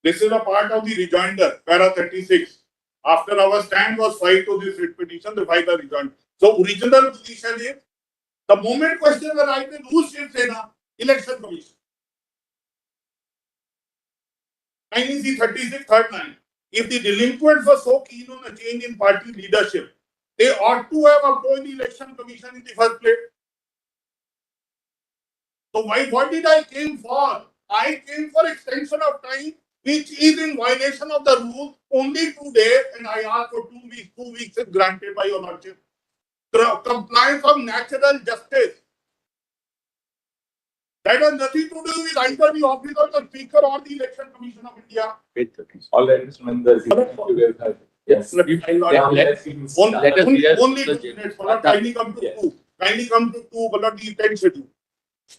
This is a part of the rejoinder, para 36. After our stand was filed to this writ petition, the file rejoined. So original position is, the moment question arises, who should say na? Election Commission. NIC 36, third line. If the delinquents were so keen on a change in party leadership, they ought to have approached the election commission in the first place. So what did I came for? I came for extension of time, which is in violation of the rule only 2 days, and I asked for 2 weeks. 2 weeks is granted by your lordship. Compliance of natural justice. That has nothing to do with either the office of the Speaker or the Election Commission of India. All right, Mr. Maninder. Yes. Only 2 minutes. Kindly come to 2. Kindly come to 2, but the 10 schedule.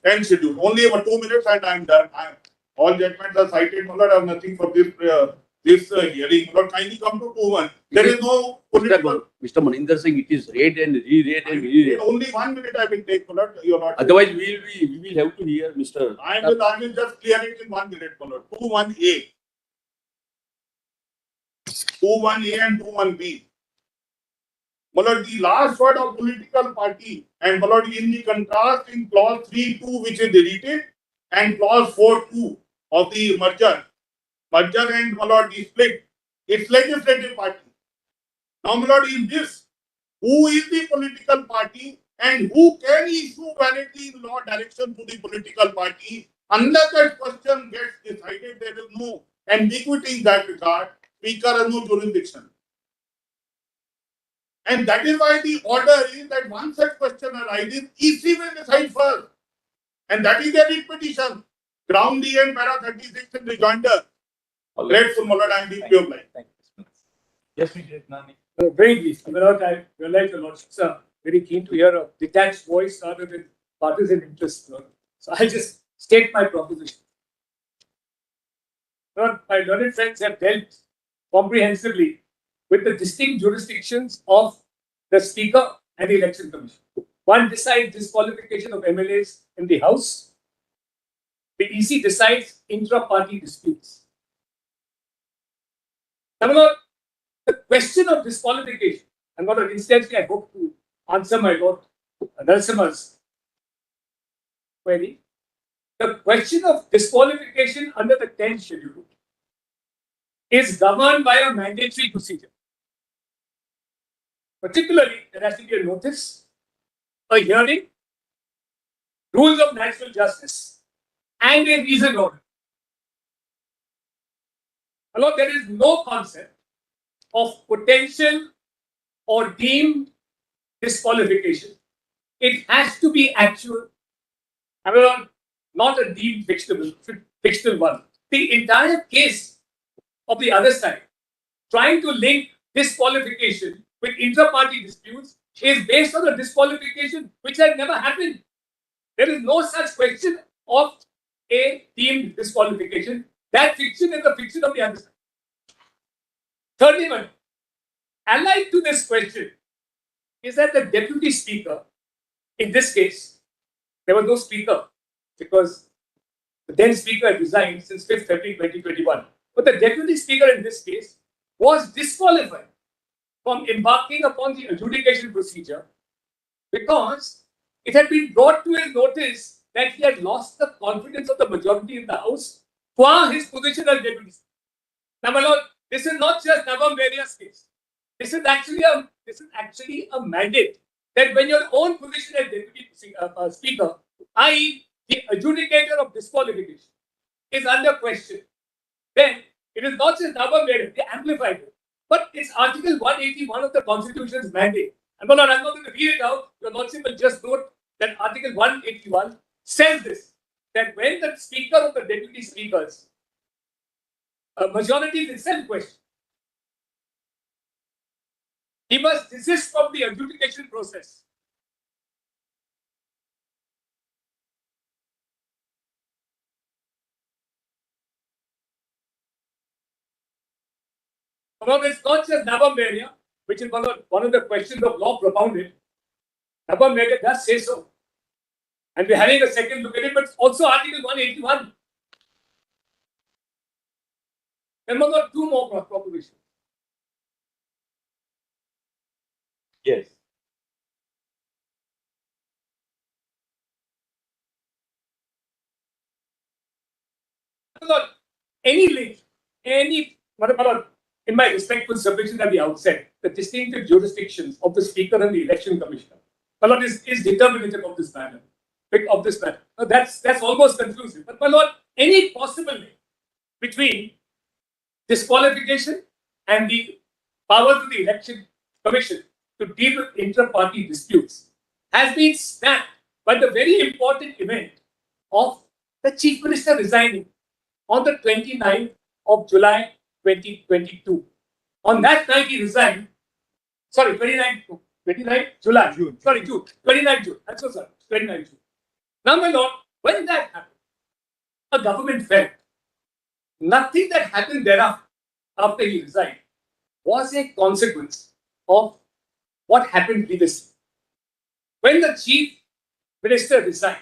10 schedule. Only about 2 minutes and I'm done. All judgments are cited. I have nothing for this hearing. But kindly come to 2-1. There is no political. Mr. Maninder Singh, it is read and re-read and re-read. Only 1 minute I will take. Your lordship. Otherwise, we will have to hear Mr. I will just clear it in 1 minute. 2-1A. 2-1A and 2-1B. The last word of political party and in the contrast in clause 3.2 which is deleted and clause 4.2 of the merger and the split, it's legislative party. Now in this, who is the political party and who can issue validly in law direction to the political party? Unless that question gets decided, there is no ambiguity in that regard. Speaker has no jurisdiction. And that is why the order is that once such question arises, EC will decide first. And that is their writ petition. Ground D and para 36 in rejoinder. Grateful, my lord, I am deeply obliged. Thank you. Yes, we did, Nani. Very brief. My lord, I realize your lordships are very keen to hear a detached voice rather than partisan interest. So I'll just state my proposition. Lord, my learned friends have dealt comprehensively with the distinct jurisdictions of the Speaker and the Election Commission. One decides disqualification of MLAs in the House. The EC decides intra-party disputes. Now, Lord, the question of disqualification, and what instance I hope to answer my Lord Narasimha's query. The question of disqualification under the 10th schedule is governed by a mandatory procedure. Particularly, there has to be a notice, a hearing, rules of natural justice, and a reasoned order. Although there is no concept of potential or deemed disqualification, it has to be actual, not a deemed fictional one. The entire case of the other side, trying to link disqualification with intra-party disputes, is based on a disqualification which has never happened. There is no such question of a deemed disqualification. That fiction is the fiction of the other side. Thirdly, allied to this question is that the Deputy Speaker, in this case, there was no Speaker because the then Speaker had resigned since 5th February 2021. But the Deputy Speaker in this case was disqualified from embarking upon the adjudication procedure because it had been brought to his notice that he had lost the confidence of the majority in the House for his position as Deputy Speaker. Now, my lord, this is not just Navam Varia's case. This is actually a mandate that when your own position as Deputy Speaker, i.e. the adjudicator of disqualification, is under question, then it is not just Navam Varia, they amplified it. But it's Article 181 of the Constitution's mandate. And I'm not going to read it out. Your Lordship will just note that Article 181 says this, that when the Speaker of the Deputy Speakers, a majority is itself question, he must desist from the adjudication process. Well, it's not just Navam Varia, which is one of the questions of law propounded. Navam Varia does say so. And we're having a second look at it, but also Article 181. Then my lord, two more propositions. Yes. My lord, any link, my lord, in my respectful submission at the outset, the distinctive jurisdictions of the Speaker and the Election Commissioner, my lord, is determinative of this matter. That's almost conclusive. But my lord, any possible link between disqualification and the powers of the Election Commission to deal with inter-party disputes has been snapped by the very important event of the Chief Minister resigning on the 29th of July 2022. On that night he resigned, 29th July, June. 29th June. I'm so sorry, 29th June. Now, my lord, when that happened, a government fell. Nothing that happened thereafter, after he resigned, was a consequence of what happened previously. When the Chief Minister resigned,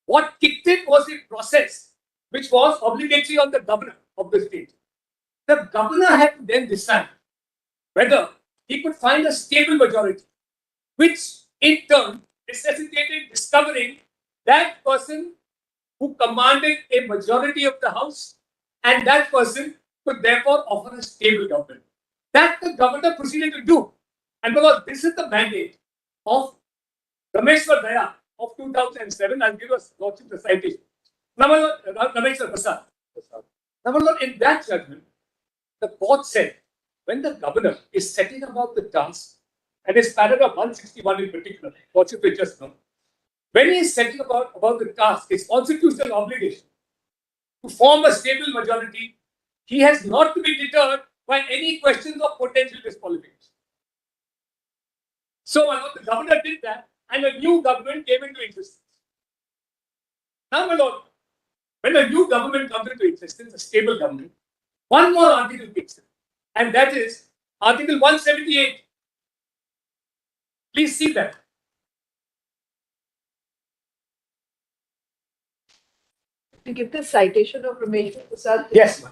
what kicked in was a process which was obligatory on the governor of the state. The governor had to then decide whether he could find a stable majority, which in turn necessitated discovering that person who commanded a majority of the House, and that person could therefore offer a stable government. That the governor proceeded to do. And because this is the mandate of Rameshwar Daya of 2007, I'll give us the citation. Rameshwar Prasad. In that judgment, the court said, when the governor is setting about the task, and it's paragraph 161 in particular, what you just know, when he is setting about the task, his constitutional obligation to form a stable majority, he has not to be deterred by any questions of potential disqualification. So the governor did that, and a new government came into existence. Now, my lord, when a new government comes into existence, a stable government, one more article kicks in, and that is Article 178. Please see that. To give the citation of Rameshwar Prasad. Yes.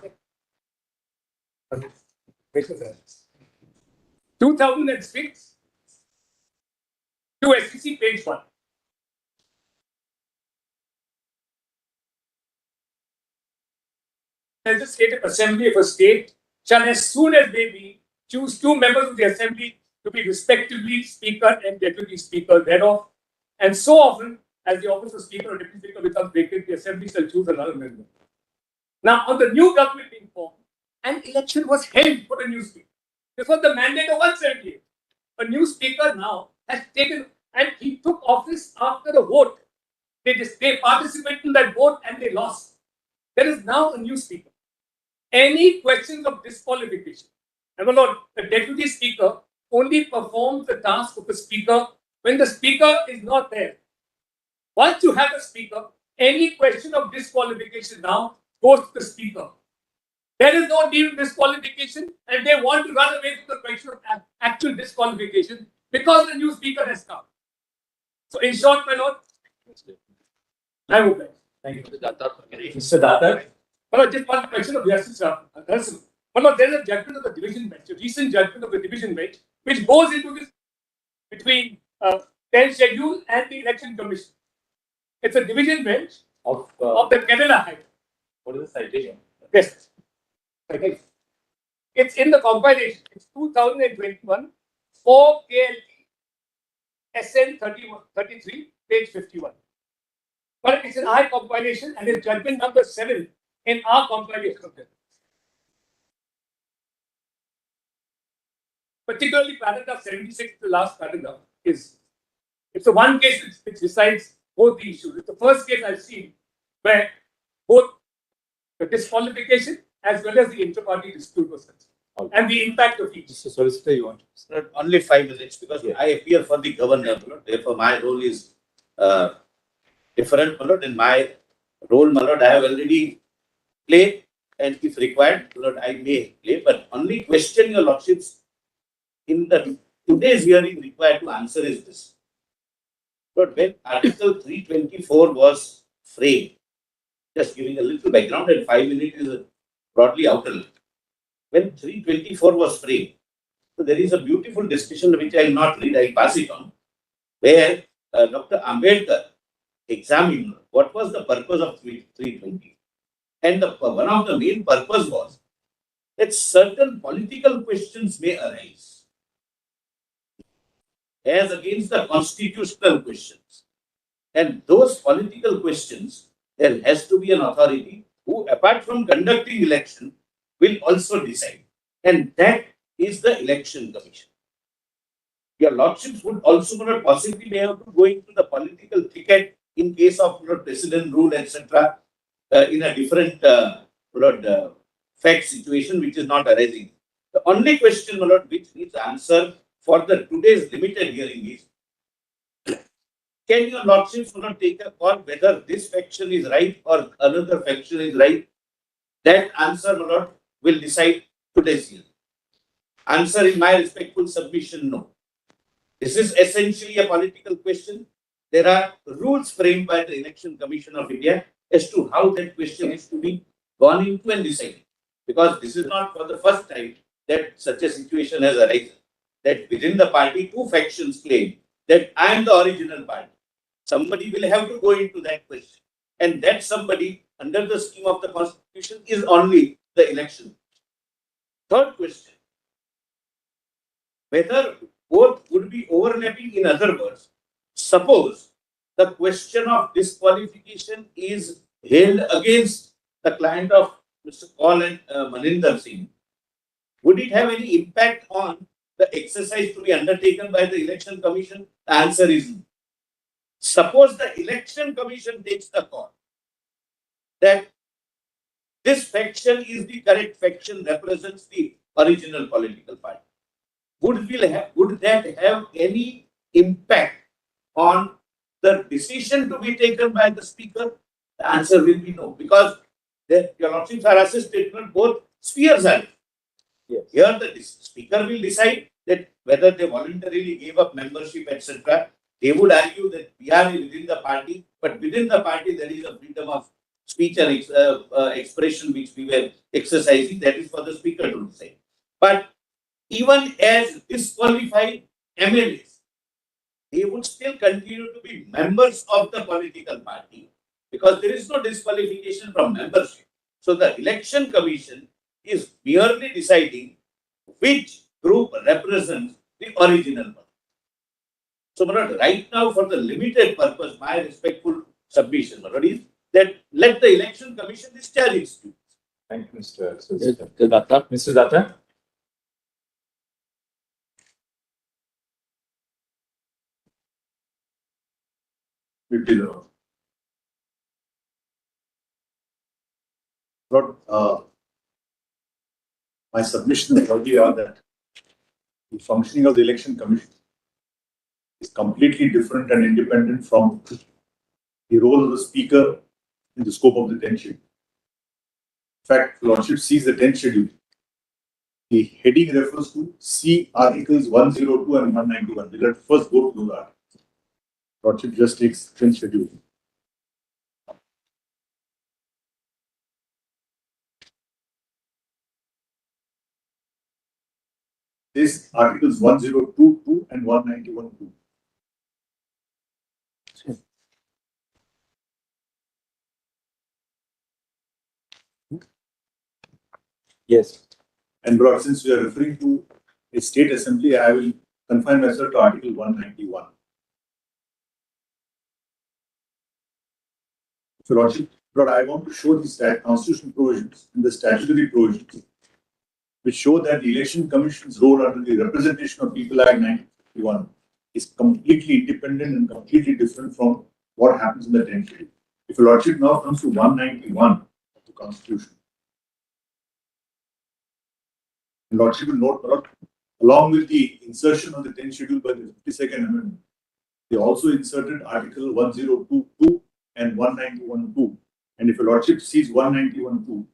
2006 to SEC page 1. Legislative Assembly of a state shall, as soon as they be, choose two members of the Assembly to be respectively Speaker and Deputy Speaker thereof, and so often as the office of Speaker or Deputy Speaker becomes vacant, the Assembly shall choose another member. Now, on the new government being formed, an election was held for a new Speaker. This was the mandate of 178. A new Speaker now has taken, and he took office after a vote. They participated in that vote and they lost. There is now a new Speaker. Any questions of disqualification, and my lord, the Deputy Speaker only performs the task of the Speaker when the Speaker is not there. Once you have a Speaker, any question of disqualification now goes to the Speaker. There is no need of disqualification, and they want to run away from the question of actual disqualification because the new Speaker has come. So, in short, my lord, I will pay. Thank you, Mr. Datar. Well, just one question of Justice Harrison. Well, there is a judgment of the division bench, a recent judgment of the division bench, which goes into this between 10th schedule and the Election Commission. It's a division bench of the Kerala High Court. What is the citation? Yes. Okay. It's in the compilation. It's 2021 4 KLT SN 33, page 51. But it's an I compilation and it's judgment number 7 in our compilation of them. Particularly paragraph 76, the last paragraph, it's the one case which decides both the issues. It's the first case I've seen where both the disqualification as well as the inter-party dispute was concerned, and the impact of each. Mr. Solicitor, you want? Sir, only 5 minutes because I appear for the governor. Therefore, my role is different. In my role, I have already played, and if required, I may play. But only question your lordships in the today's hearing required to answer is this. But when Article 324 was framed, just giving a little background, and 5 minutes is broadly outer limit. When 324 was framed, so there is a beautiful discussion which I will not read, I will pass it on, where Dr. Ambedkar examined what was the purpose of 320. And one of the main purpose was that certain political questions may arise as against the constitutional questions. And those political questions, there has to be an authority who, apart from conducting election, will also decide. And that is the Election Commission. Your lordships would also not possibly be able to go into the political thicket in case of president rule, etc., in a different fact situation which is not arising. The only question, my lord, which needs answer for the today's limited hearing is, can your lordships not take a call whether this faction is right or another faction is right? That answer, my lord, will decide today's hearing. Answer in my respectful submission, no. This is essentially a political question. There are rules framed by the Election Commission of India as to how that question is to be gone into and decided. Because this is not for the first time that such a situation has arisen. That within the party, two factions claim that I am the original party. Somebody will have to go into that question. And that somebody, under the scheme of the Constitution, is only the election. Third question, whether both would be overlapping. In other words, suppose the question of disqualification is held against the client of Mr. Kaul and Maninder Singh, would it have any impact on the exercise to be undertaken by the Election Commission? The answer is no. Suppose the Election Commission takes the call that this faction is the correct faction, represents the original political party. Would that have any impact on the decision to be taken by the speaker? The answer will be no, because your lordships are assisted on both spheres. Yes. Here the speaker will decide that whether they voluntarily gave up membership, etc. They would argue that we are within the party, but within the party there is a freedom of speech and expression which we were exercising. That is for the speaker to decide. But even as disqualified MLAs, they would still continue to be members of the political party because there is no disqualification from membership. So the Election Commission is merely deciding which group represents the original one. So, right now, for the limited purpose, my respectful submission is that let the Election Commission discharge its duties. Thank you, Mr. Datta. Mr. Datta. My submission is already are that the functioning of the Election Commission is completely different and independent from the role of the Speaker in the scope of the 10th schedule. In fact, Lordship sees the 10th schedule. The heading refers to C Articles 102 and 191. We'll have to first go to those articles. Lordship just takes 10th schedule. This Articles 102.2 and 191.2. Yes. And bro, since we are referring to a state assembly, I will confine myself to Article 191. So, Lordship, but I want to show these constitutional provisions and the statutory provisions which show that the Election Commission's role under the Representation of People Act 1951 is completely independent and completely different from what happens in the 10th schedule. If your Lordship now comes to 191 of the Constitution, Lordship will note, along with the insertion of the 10th schedule by the 52nd Amendment, they also inserted Article 102.2 and 191.2. And if a Lordship sees 191.2,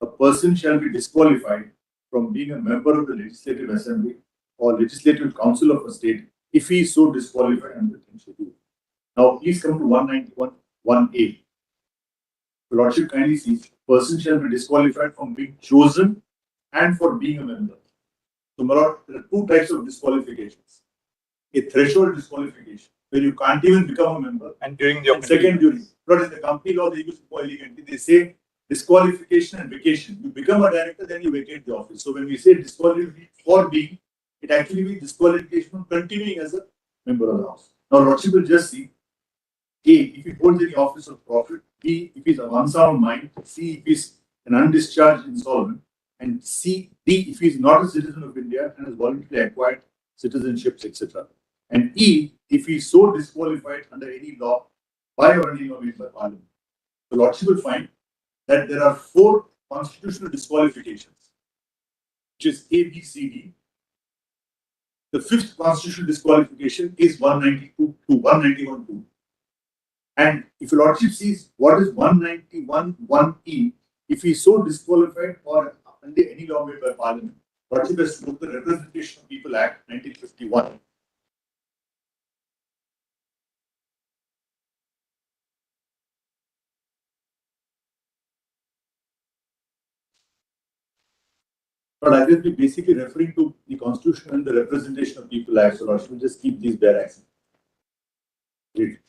a person shall be disqualified from being a member of the Legislative Assembly or Legislative Council of a state if he is so disqualified under the 10th schedule. Now, please come to 191.1a. Your Lordship kindly sees, person shall be disqualified from being chosen and for being a member. So, my Lord, there are two types of disqualifications. A threshold disqualification, where you can't even become a member. And during the Second, during. But in the company law, they use more elegantly. They say disqualification and vacation. You become a director, then you vacate the office. So when we say disqualification for being, it actually means disqualification from continuing as a member of the house. Now, Lordship will just see A, if he holds any office of profit, B, if he's of unsound mind, C, if he's an undischarged insolvent, and D, if he's not a citizen of India and has voluntarily acquired citizenships, etc. And E, if he's so disqualified under any law by or any law made by Parliament. The Lordship will find that there are 4 constitutional disqualifications, which is A, B, C, D. The 5th constitutional disqualification is 191(2). And if your Lordship sees what is 191(1)(e), if he is so disqualified or under any law made by Parliament, Lordship has to look at the Representation of People Act 1951. But I will be basically referring to the Constitution and the Representation of People Act, so Lordship will just keep these bare accents. Great.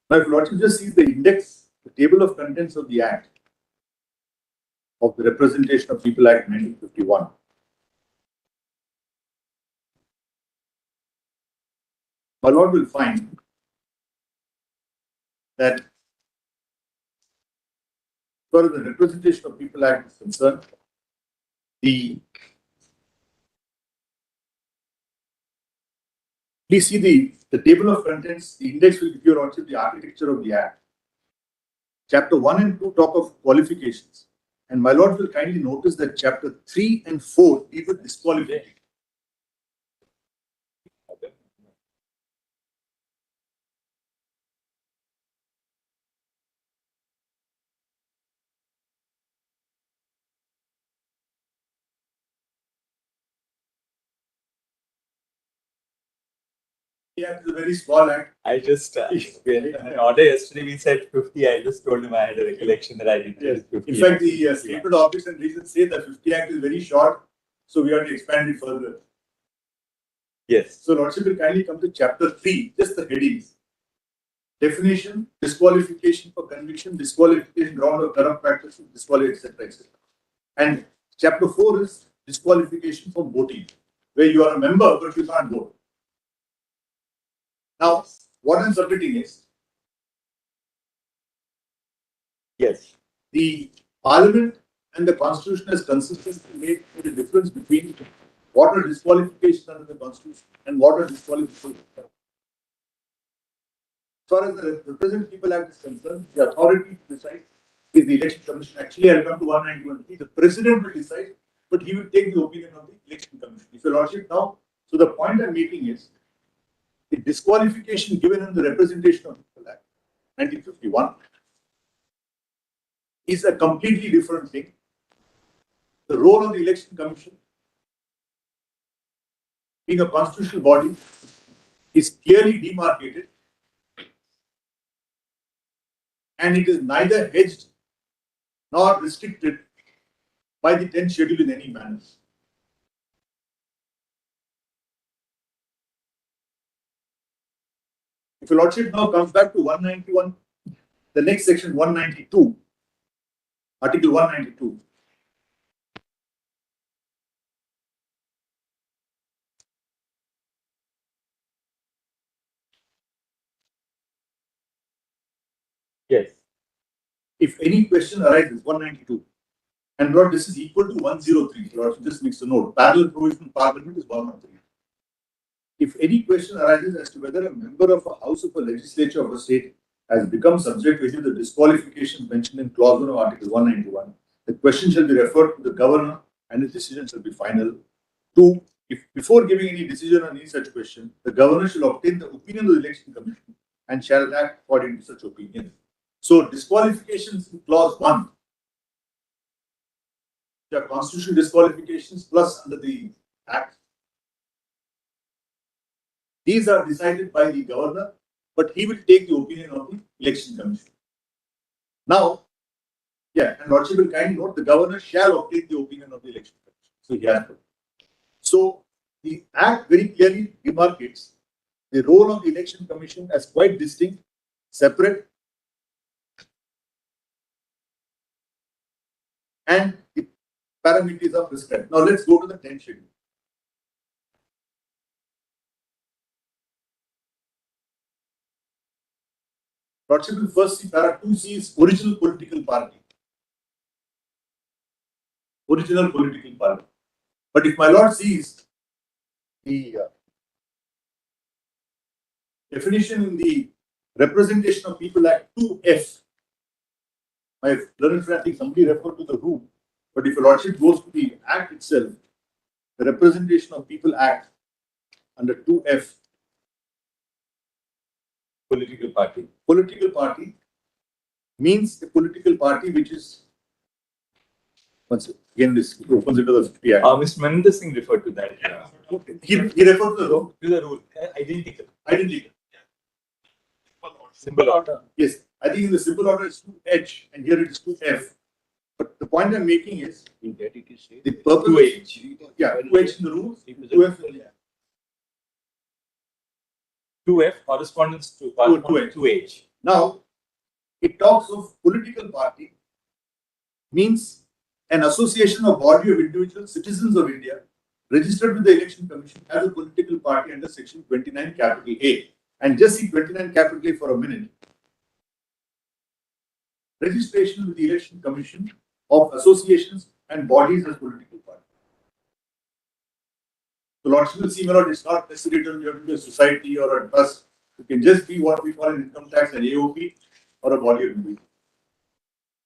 Now, if Lordship just sees the index, the table of contents of the Act, of the Representation of People Act 1951. My Lord will find that as far as the Representation of People Act is concerned, please see the table of contents, the index will give you also the architecture of the Act. Chapter 1 and 2 talk of qualifications. And my Lord will kindly notice that chapter 3 and 4 deal with disqualification. Yeah, it's a very small act. I just, in an order yesterday, we said 50. I just told him I had a recollection that I did. Yes. 50. In fact, the statement of office and reasons say that 50 Act is very short, so we have to expand it further. Yes. So, Lordship will kindly come to chapter 3, just the headings. Definition, disqualification for conviction, disqualification, ground of corrupt practices, disqualification, etc., etc. And chapter 4 is disqualification for voting, where you are a member but you can't vote. Now, what I'm submitting is, yes, the Parliament and the Constitution has consistently made the difference between what are disqualifications under the Constitution and what are disqualifications. As far as the Representative People Act is concerned, the authority to decide is the Election Commission. Actually, I'll come to 191. The President will decide, but he will take the opinion of the Election Commission. If your Lordship now, so the point I'm making is, the disqualification given in the Representation of People Act 1951 is a completely different thing. The role of the Election Commission, being a constitutional body, is clearly demarcated, and it is neither hedged nor restricted by the 10th schedule in any manner. If your Lordship now comes back to 191, the next section 192, Article 192. yes. If any question arises, 192. And Lord, this is equal to 103. Lord, this makes a note. Parallel provision Parliament is 113. If any question arises as to whether a member of a house of a legislature of a state has become subject to any of the disqualifications mentioned in clause 1 of Article 191, the question shall be referred to the governor and his decision shall be final. 2. If before giving any decision on any such question, the governor shall obtain the opinion of the Election Commission and shall act according to such opinion. So, disqualifications in clause 1, which are constitutional disqualifications plus under the Act. These are decided by the governor, but he will take the opinion of the Election Commission. Now, Yeah, and Lordship will kindly note the governor shall obtain the opinion of the election commission. So he has to. So the Act very clearly demarcates the role of the election commission as quite distinct, separate, and the parameters are prescribed. Now let's go to the 10th schedule. Lordship will first see para 2C is original political party. Original political party. But if my lord sees the definition in the Representation of People Act 2F, my learned friend, I think somebody referred to the room, but if your lordship goes to the Act itself, the Representation of People Act under 2F, political party. Political party means a political party which is, once again, this opens into the 50 Act. Mr. Maninder Singh referred to that. He referred to the rule. To the rule. Identical. Identical. Simple order. Yes, I think in the simple order it's 2H and here it is 2F. But the point I'm making is the purpose. 2H. Yeah, 2H in the rules, 2F. 2F corresponds to 2H. Now, it talks of political party means an association or body of individual citizens of India registered with the Election Commission as a political party under section 29 capital A. And just see 29 capital A for a minute. Registration with the Election Commission of associations and bodies as political parties. So Lordship will see, my lord, it's not necessary to you have to be a society or a trust. It can just be what we call an income tax, an AOP, or a body of individuals.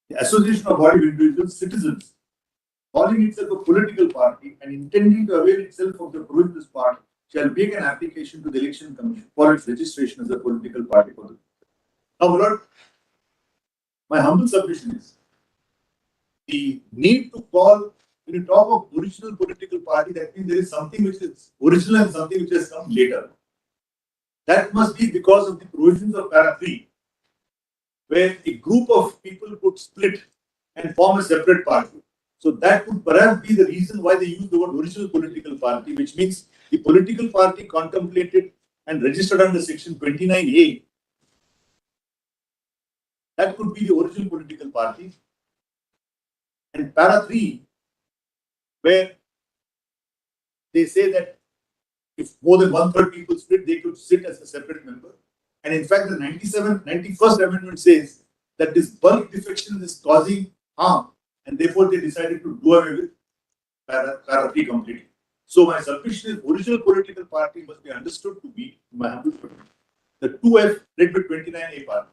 The association of body of individuals, citizens, calling itself a political party and intending to avail itself of the provisions of this part, shall make an application to the Election Commission for its registration as a political party. Now, my lord, my humble submission is the need to call, when you talk of original political party, that means there is something which is original and something which has come later. That must be because of the provisions of para 3, where a group of people could split and form a separate party. So that could perhaps be the reason why they use the word original political party, which means the political party contemplated and registered under section 29A. That could be the original political party. And para 3, where they say that if more than 1/3 people split, they could sit as a separate member. And in fact, the 91st Amendment says that this bulk defection is causing harm, and therefore they decided to do away with para 3 completely. So my submission is original political party must be understood to be, my humble opinion, the 2F read with 29A party.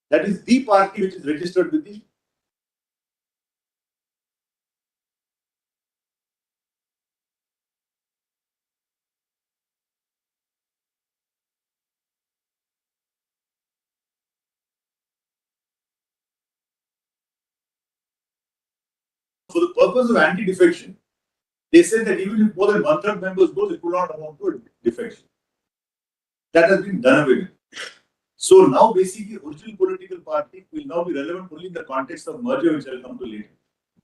That is the party which is registered with the for the purpose of anti-defection. They said that even if more than 1/3 members go, it will not amount to a defection. That has been done away with. So now basically original political party will now be relevant only in the context of merger, which I will come to later.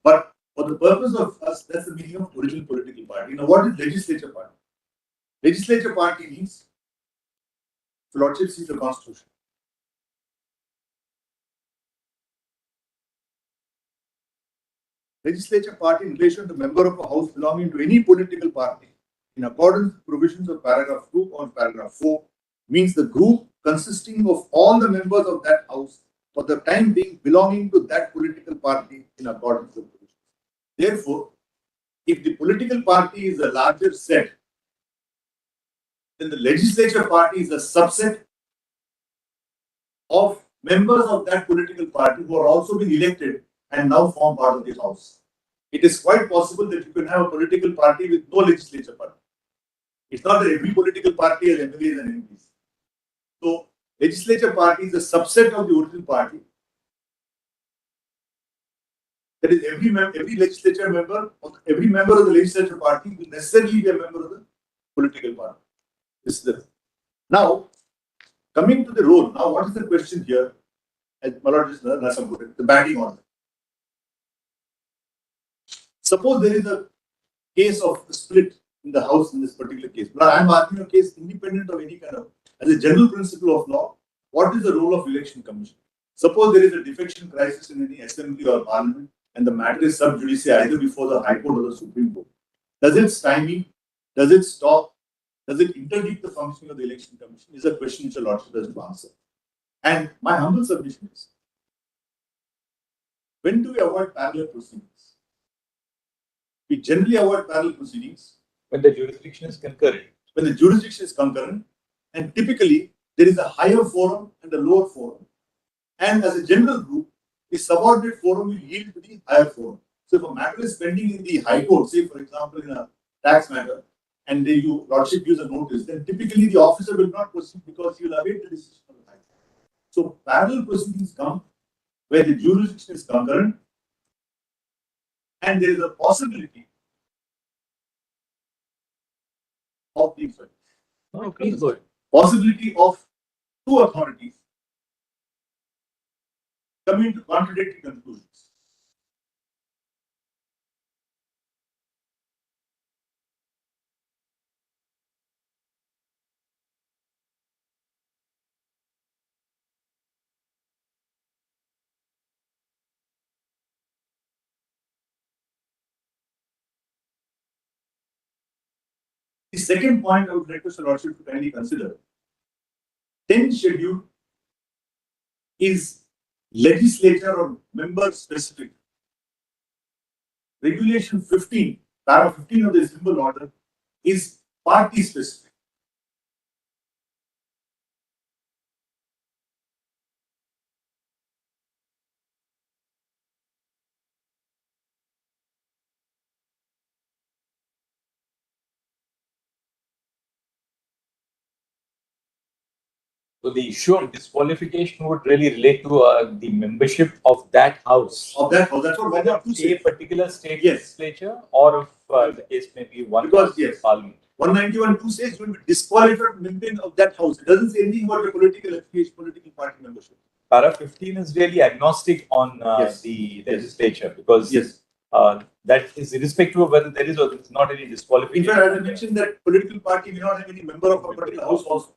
But for the purpose of us, that's the meaning of original political party. Now what is legislature party? Legislature party means, Lordship sees the constitution. Legislature party in relation to member of a house belonging to any political party in accordance with provisions of paragraph 2 or paragraph 4 means the group consisting of all the members of that house for the time being belonging to that political party in accordance with provisions. Therefore, if the political party is a larger set, then the legislature party is a subset of members of that political party who are also being elected and now form part of the house. It is quite possible that you can have a political party with no legislature party. It's not that every political party has MLAs and MPs. So, legislature party is a subset of the original party. That is, every legislature member, or every member of the legislature party will necessarily be a member of the political party. This is the. Now, Coming to the role, now what is the question here? As Malad just put it, the batting order. Suppose there is a case of split in the house in this particular case. But I am arguing a case independent of any kind of, as a general principle of law, what is the role of election commission? Suppose there is a defection crisis in any assembly or parliament and the matter is sub judice either before the High Court or the Supreme Court. Does it stymie? Does it stop? Does it interdict the functioning of the election commission? Is a question which a lordship has to answer. And my humble submission is, when do we avoid parallel proceedings? We generally avoid parallel proceedings when the jurisdiction is concurrent. When the jurisdiction is concurrent, and typically there is a higher forum and a lower forum. And as a general group, the subordinate forum will yield to the higher forum. So if a matter is pending in the High Court, say for example in a tax matter, and you lordship gives a notice, then typically the officer will not proceed because he will await the decision of the High Court. So parallel proceedings come where the jurisdiction is concurrent, and there is a possibility of the possibility of two authorities coming to contradictory conclusions. The second point I would request the lordship to kindly consider, 10th schedule is legislature or member specific. Regulation 15, para 15 of the symbol order is party specific. So the issue of disqualification would really relate to the membership of that house. Of that house, that's what why there are two a particular state legislature, or if the case may be one because yes, parliament. 191(2) says you will be disqualified member of that house. It doesn't say anything about the political affiliation, political party membership. Para 15 is really agnostic on the legislature because that is irrespective of whether there is or there is not any disqualification. In fact, as I mentioned, that political party may not have any member of a particular house also,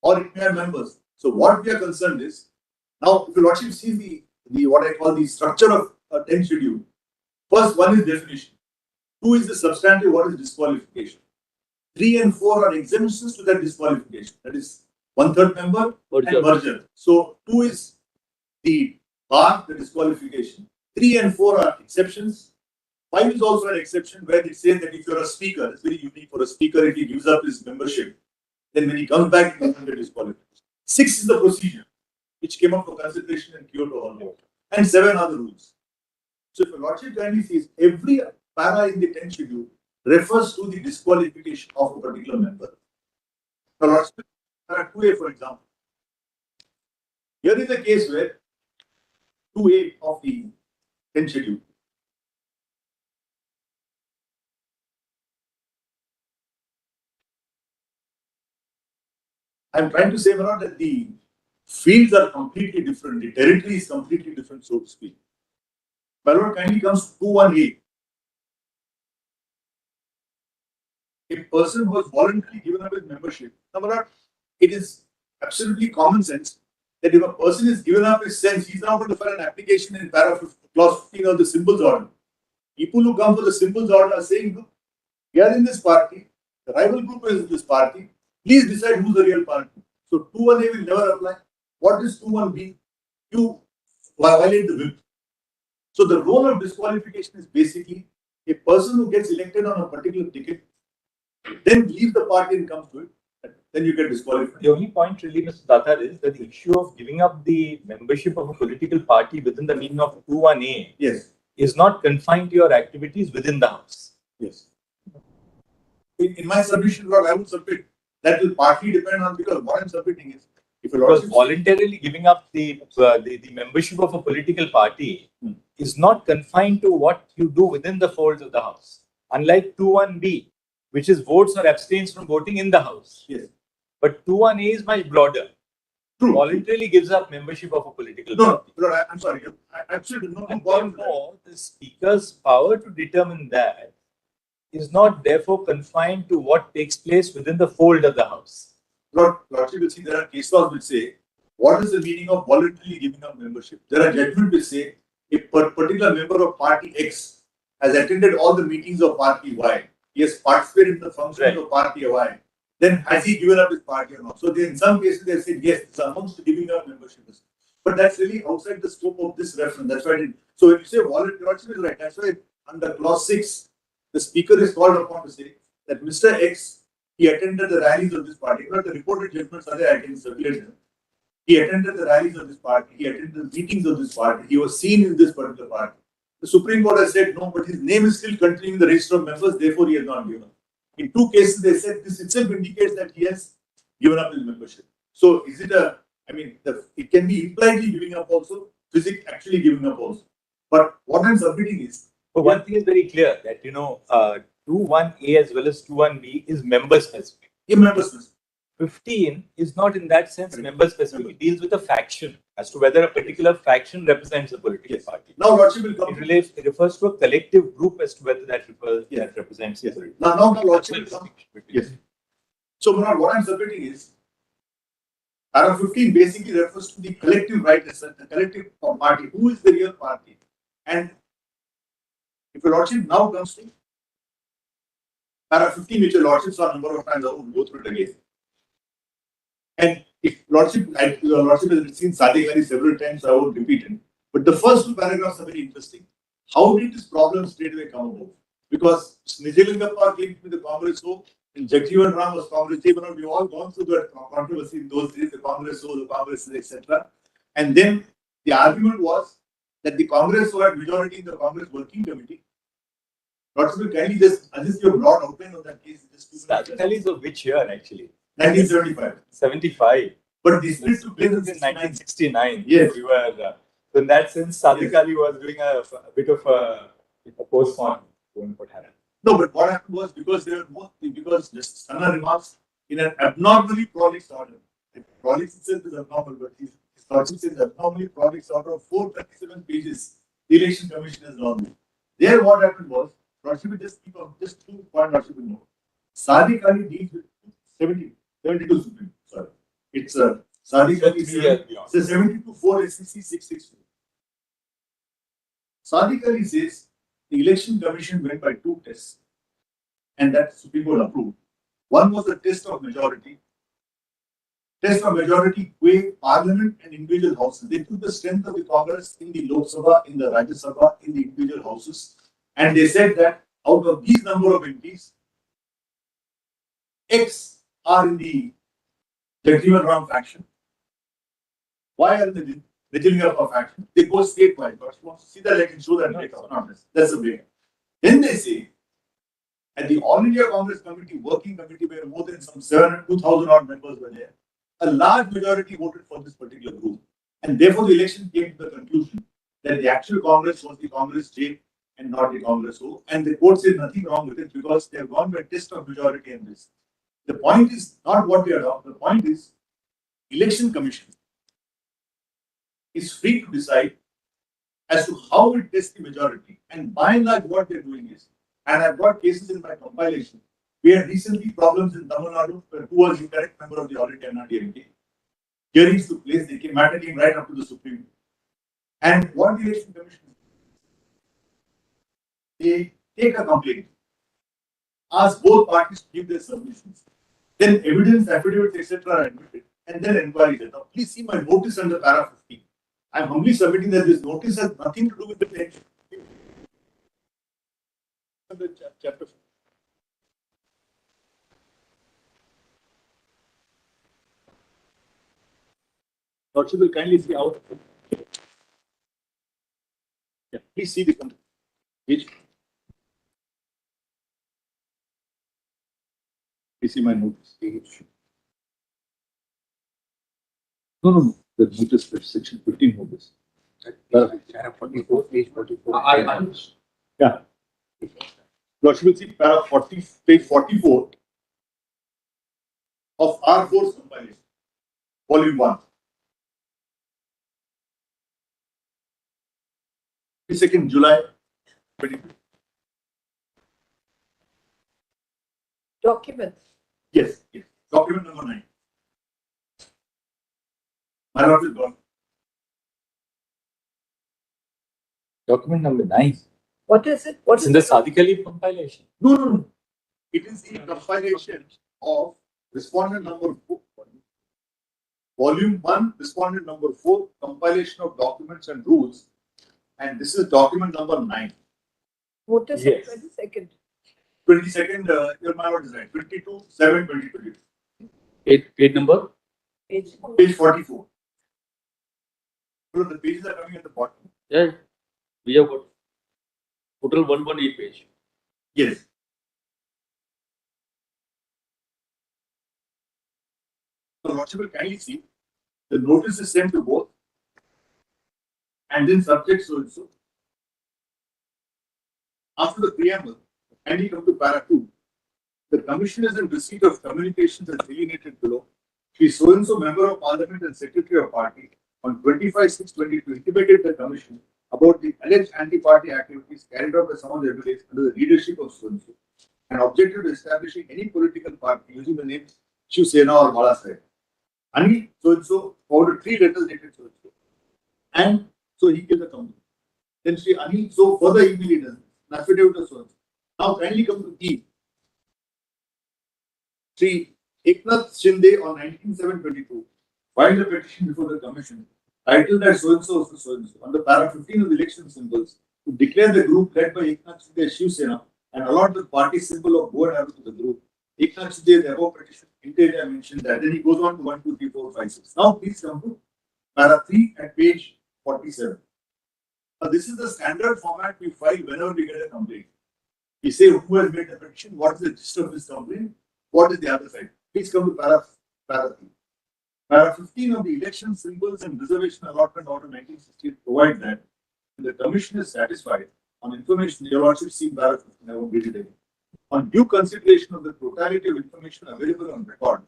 or it may have members. So what we are concerned is, now if your lordship sees the what I call the structure of a 10th schedule, first one is definition, 2 is the substantive, what is disqualification, 3 and 4 are exemptions to that disqualification, that is 1/3 member and merger. So 2 is the bar, the disqualification, 3 and 4 are exceptions, 5 is also an exception where it says that if you're a speaker, it's very unique for a speaker, if he gives up his membership, then when he comes back, he doesn't get disqualified. 6 is the procedure, which came up for consideration in Kyoto almost. And 7 are the rules. So if a lordship kindly sees, every para in the 10th schedule refers to the disqualification of a particular member. The lordship, para 2A, for example. Here is a case where 2A of the 10th schedule. I'm trying to say, Manoj, that the fields are completely different. The territory is completely different, so to speak. Manoj kindly comes to 2(1)(a). A person who has voluntarily given up his membership. Now, Manoj, it is absolutely common sense that if a person is given up his sense, he's now going to file an application in clause 15 of the symbols order. People who come for the symbols order are saying, look, we are in this party, the rival group is in this party. Please decide who's the real party. So 2(1)(a) will never apply. What is 2(1)(b)? You violate the whip. So the role of disqualification is basically a person who gets elected on a particular ticket, then leaves the party and comes to it, then you get disqualified. The only point really, Mr. Datar, is that the issue of giving up the membership of a political party within the meaning of 2(1)(a) is not confined to your activities within the house. Yes. In my submission, Lord, I would submit that will partly depend on, because what I'm submitting is, if because voluntarily giving up the membership of a political party is not confined to what you do within the folds of the house. Unlike 2(1)(b), which is votes or abstains from voting in the house. Yes. But 2(1)(a) is much broader. voluntarily gives up membership of a political party. No, I'm sorry. I absolutely no. And therefore, the speaker's power to determine that is not therefore confined to what takes place within the fold of the house. Lordship will see there are case laws which say, what is the meaning of voluntarily giving up membership? There are judgments which say, if a particular member of party X has attended all the meetings of party Y, he has participated in the functions of party Y, then has he given up his party or not? So in some cases they said, yes, it's amongst giving up membership. But that's really outside the scope of this reference. That's why so when you say voluntary, Lordship is right. That's why under clause 6, the speaker is called upon to say that Mr. X, he attended the rallies of this party. Not the reported judgments are there, I can circulate them. He attended the rallies of this party. He attended the meetings of this party. He was seen in this particular party. The Supreme Court has said no, but his name is still continuing in the register of members, therefore he has not given up. In 2 cases, they said this itself indicates that he has given up his membership. So is it it can be impliedly giving up also, physically actually giving up also. But what I'm submitting is, but one thing is very clear that 2(1)A as well as 2(1)B is member specific. Yeah, member specific. 15 is not in that sense member specific. It deals with a faction as to whether a particular faction represents a political party. Now, Lordship will come. It refers to a collective group as to whether that represents a political party. Now, Lordship will come. Yes. So, what I'm submitting is, paragraph 15 basically refers to the collective right, the collective party. Who is the real party? And if your Lordship now comes to paragraph 15, which your Lordship saw a number of times, I will go through it again. And if your Lordship has seen Sadiq Ali several times, I won't repeat it. But the first 2 paragraphs are very interesting. How did this problem straight away come about? Because Nijalingappa came to the Congress so, and Jagjeevan Ram was Congress chief, we've all gone through that controversy in those days, the Congress so, the Congress, etc. And then the argument was that the Congress who had majority in the Congress Working Committee. Lordship, can you just give a broad outline of that case? Sadiq Ali is of which year actually? 1975. 75. But this took place in 1969. Yes. We were, so in that sense, Sadiq Ali was doing a bit of a post-mortem on what happened. No, but what happened was because Justice Khanna remarks in an abnormally prolix order. The prolix itself is abnormal, but his Lordship says abnormally prolix order of 437 pages. The Election Commission has drawn. There, what happened was, Lordship will just keep on just 2 points. Lordship will know. Sadiq Ali deals with 72 Supreme. Sorry, it's Sadiq Ali says 72-4 SCC 664. Sadiq Ali says the Election Commission went by 2 tests, and that Supreme Court approved. One was the test of majority. Test of majority way Parliament and individual houses. They took the strength of the Congress in the Lok Sabha, in the Rajya Sabha, in the individual houses, and they said that out of these number of MPs, X are in the Jagjeevan Ram faction. Y are in the Nijalingappa faction. They go statewide. But you want to see that, I can show that later. That's the break. Then they say, at the All India Congress Committee, Working Committee, where more than some 2,000 odd members were there, a large majority voted for this particular group. And therefore, the election came to the conclusion that the actual Congress was the Congress J and not the Congress O. And the court said nothing wrong with it because they have gone by test of majority in this. The point is not what we adopt. The point is, Election Commission is free to decide as to how it tests the majority. And by and large, what they're doing is, and I've got cases in my compilation. We had recently problems in Tamil Nadu where who was the correct member of the All India NIC. Hearings took place, they came right up to the Supreme Court. And what the Election Commission does, they take a complaint, ask both parties to give their submissions. Then evidence, affidavits, etc. are admitted, and then inquiry. Now, please see my notice under paragraph 15. I am humbly submitting that this notice has nothing to do with the election. Chapter. Lordship will kindly see out. Yeah, please see the page. Please see my notice. No. The notice section 15 notice. 44, page 44. Yeah. Lordship will see paragraph 40, page 44 of R4's compilation, volume 1. 22nd July 22. Document. Yes, yes. Document number 9. My lord is gone. Document number 9. What is it? What It's is in the it? Sadiq Ali compilation. No, no, no. It is the compilation of respondent number 4. Volume 1, respondent number 4, compilation of documents and rules. And this is document number 9. What is Yes. it? 22nd. 22nd, your my lord is right. 22/7/2022. Page number? Page. Page 44. So the pages are coming at the bottom. Yeah. We have got total 118 page. Yes. So Lordship will kindly see the notice is sent to both and then subject so and so. After the preamble, kindly come to para 2. The commission is in receipt of communications as delineated below. She is so and so member of parliament and secretary of party on 25/6/22 intimated the commission about the alleged anti-party activities carried out by some of the MLAs under the leadership of so and so, and objected to establishing any political party using the names Shiv Sena or Bala Sahib. Ani so and so forwarded 3 letters dated so and so, and so he gives a comment. Then Sri Ani so further email does an affidavit of so and so. Now kindly come to E. Sri Eknath Shinde on 19/7/22 filed a petition before the commission titled as so and so on the para 15 of the election symbols to declare the group led by Eknath Shinde as Shiv Sena and allot the party symbol of bow and arrow to the group. Eknath Shinde, the above petition, interior mentioned that. Then he goes on to 1, 2, 3, 4, 5, 6. Now please come to para 3 at page 47. Now this is the standard format we file whenever we get a complaint. We say who has made the petition, what is the gist of this complaint, what is the other side. Please come to para 3. Para 15 of the election symbols and reservation allotment order 1968 provide that when the commission is satisfied on information, your lordship see para 15, I won't read it again. On due consideration of the totality of information available on record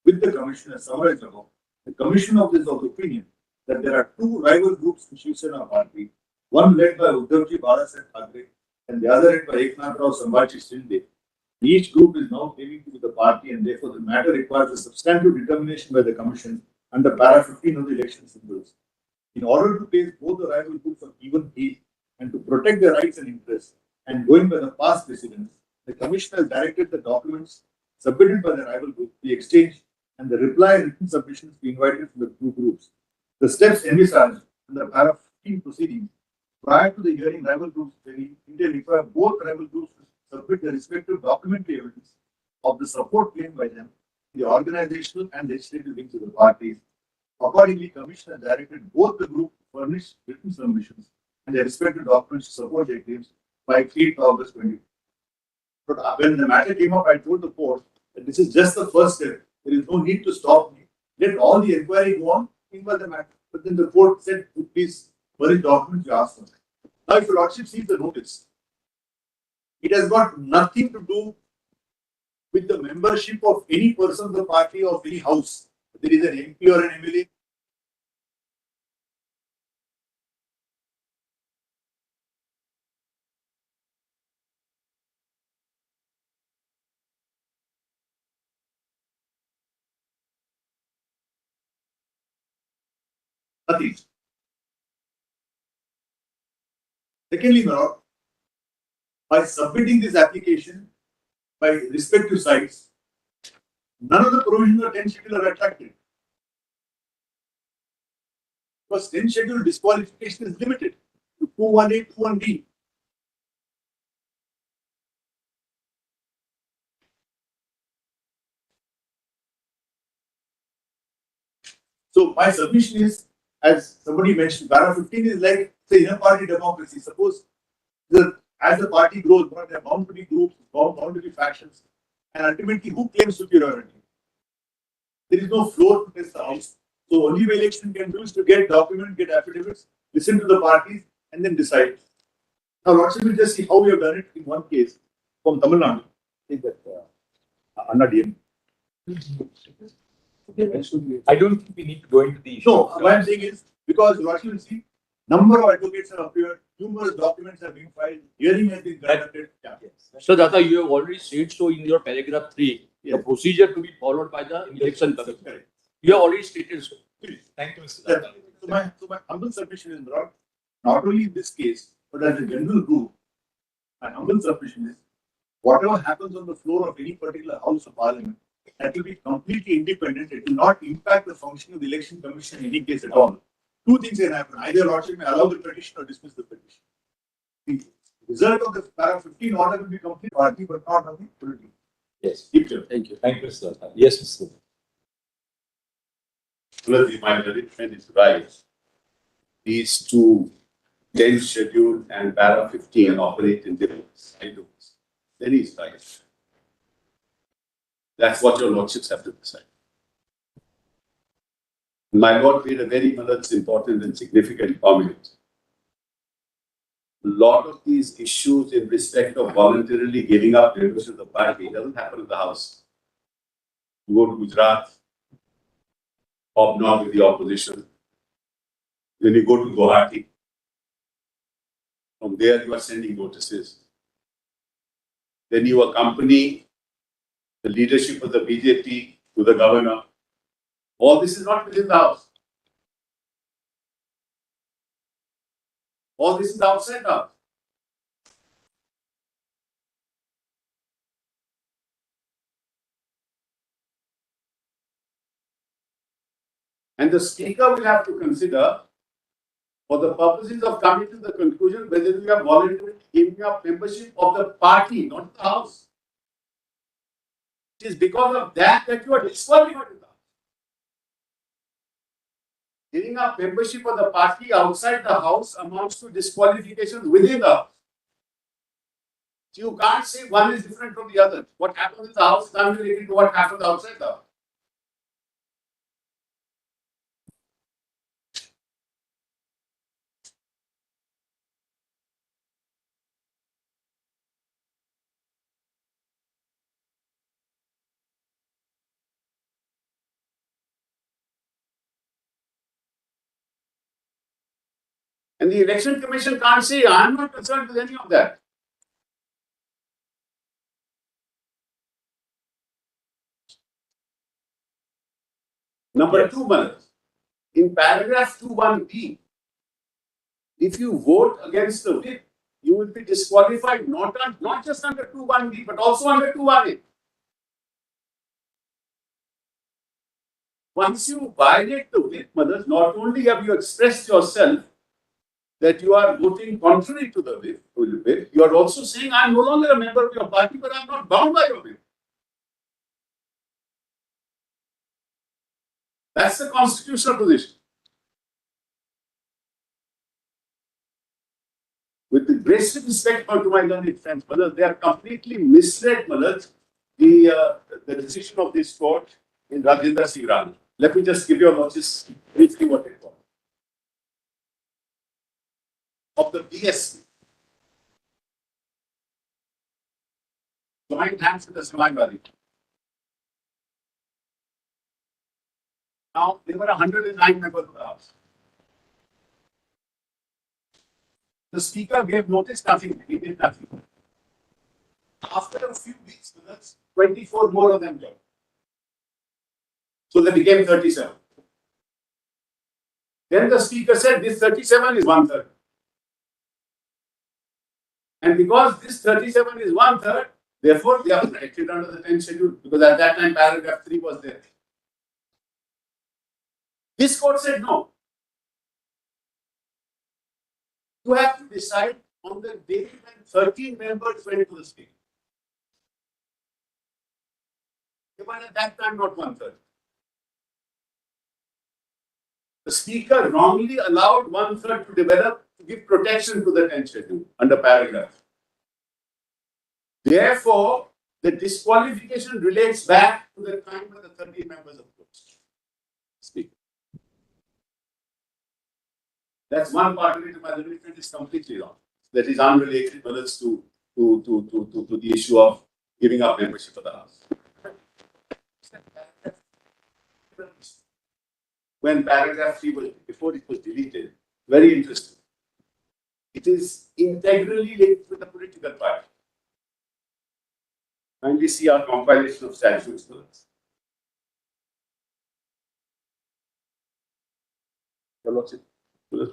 with the commission as summarized above, the commission of this of opinion that there are 2 rival groups in Shiv Sena party, one led by Uddhavji Balasaheb Thackeray and the other led by Eknath Rao Sambhaji Shinde. Each group is now claiming to be the party, and therefore the matter requires a substantive determination by the commission under para 15 of the election symbols. In order to place both the rival groups on even keel and to protect their rights and interests, and going by the past precedents, the commission has directed the documents submitted by the rival group be exchanged and the reply and written submissions be invited from the 2 groups. The steps envisaged under para 15 proceedings prior to the hearing rival groups they require both rival groups to submit the respective documentary evidence of the support claimed by them, the organizational and legislative wings of the parties. Accordingly, Commission has directed both the group to furnish written submissions and their respective documents to support their claims by 8th August 2020. But when the matter came up, I told the court that this is just the first step. There is no need to stop me. Let all the inquiry go on, inquire the matter. But then the court said, please furnish documents you asked for. Now, if your lordship sees the notice, it has got nothing to do with the membership of any person of the party or of any house. There is an MP or an MLA. Nothing. Secondly, my lord, by submitting this application by respective sites, none of the provisions of 10th schedule are attracted. Because 10th schedule disqualification is limited to 218, 21B. So my submission is, as somebody mentioned, para 15 is like the inner party democracy. Suppose as the party grows, there are bound to be groups, bound to be factions, and ultimately, who claims superiority? There is no floor to test the house. So only way election can do is to get documents, get affidavits, listen to the parties, and then decide. Now, Lordship will just see how we have done it in one case from Tamil Nadu. Take that Anna DM. I don't think we need to go into the issue. No, what I'm saying is, because Lordship will see, number of advocates have appeared, numerous documents are being filed, hearing has been conducted. So Datta, you have already said so in your paragraph 3, the procedure to be followed by the election commission. You have already stated so. Thank you, Mr. Datta. So my humble submission is not only in this case, but as a general rule, my humble submission is whatever happens on the floor of any particular house of parliament, that will be completely independent. It will not impact the functioning of the election commission in any case at all. Two things can happen. Either Lordship may allow the petition or dismiss the petition. The result of the paragraph 15 order will be complete party, but not of the political. Yes. Keep clear. Thank you. Thank you, Mr. Datta. Yes, Mr. My friend is right. These two 10 schedule and para 15 operate in different silos. Then he's right. That's what your lordships have to decide. My lord made a very important and significant comment. A lot of these issues in respect of voluntarily giving up membership of the party doesn't happen in the house. You go to Gujarat, hobnob with the opposition. Then you go to Guwahati. From there, you are sending notices. Then you accompany the leadership of the BJP to the governor. All this is not within the house. All this is outside the house. And the speaker will have to consider, for the purposes of coming to the conclusion, whether you are voluntarily giving up membership of the party, not the house. It is because of that you are disqualified. Giving up membership of the party outside the house amounts to disqualification within the house. So you can't say one is different from the other. What happens in the house is unrelated to what happens outside the house. And the election commission can't say, I'm not concerned with any of that. Number 2, Manoj, in paragraph 21B, if you vote against the whip, you will be disqualified not just under 21B, but also under 21A. Once you violate the whip, Manoj, not only have you expressed yourself that you are voting contrary to the whip, you are also saying, I'm no longer a member of your party, but I'm not bound by your whip. That's the constitutional position. With the greatest respect to my learned friends, Manoj, they are completely misled, Manoj, the decision of this court in Rajendra Singh. Let me just give you a notice briefly what it was. Of the BSP. Joint hands with the Samajwadi. Now, there were 109 members of the House. The Speaker gave notice, nothing. He did nothing. After a few weeks, 24 more of them joined. So they became 37. Then the Speaker said, this 37 is 1/3. And because this 37 is 1/3, therefore they are protected under the 10th schedule, because at that time paragraph 3 was there. This court said no. You have to decide on the day when 13 members went to the Speaker. They were at that time not 1/3. The Speaker wrongly allowed 1/3 to develop to give protection to the 10th schedule under paragraph. Therefore, the disqualification relates back to the time when the 13 members of the Speaker. That's one part of it. My argument is completely wrong. That is unrelated to the issue of giving up membership of the House. When paragraph 3 was, before it was deleted, very interesting. it is integrally linked with the political party. And we see our compilation of statutes for this.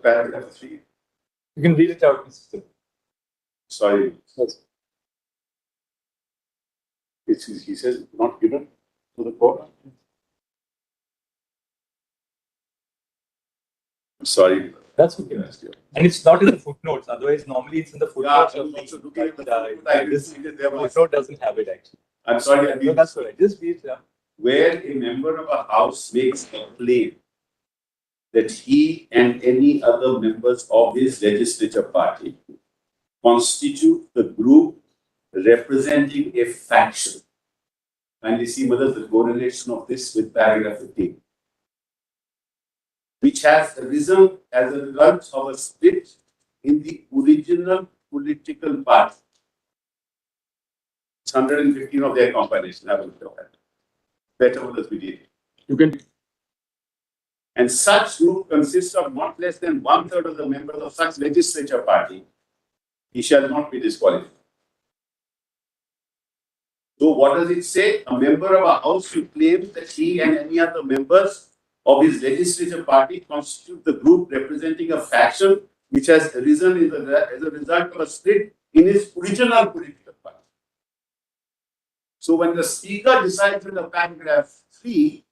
Paragraph 3. You can read it out, Mr. Sorry. He says not given to the court. I'm sorry. That's okay. And it's not in the footnotes. Otherwise, normally it's in the footnotes. Yeah, This footnote doesn't have it actually. I'm sorry. No, that's all right. Just read it. Where a member of a house makes a claim that he and any other members of his legislature party constitute the group representing a faction. And you see whether the correlation of this with paragraph 15, which has arisen as a result of a split in the original political party. It's 115 of their compilation. Have a look at that. Better what we did. You can. And such group consists of not less than 1/3 of the members of such legislature party. He shall not be disqualified. So what does it say? A member of a house who claims that he and any other members of his legislature party constitute the group representing a faction which has arisen as a result of a split in his original political party. So when the speaker decides in the paragraph 3,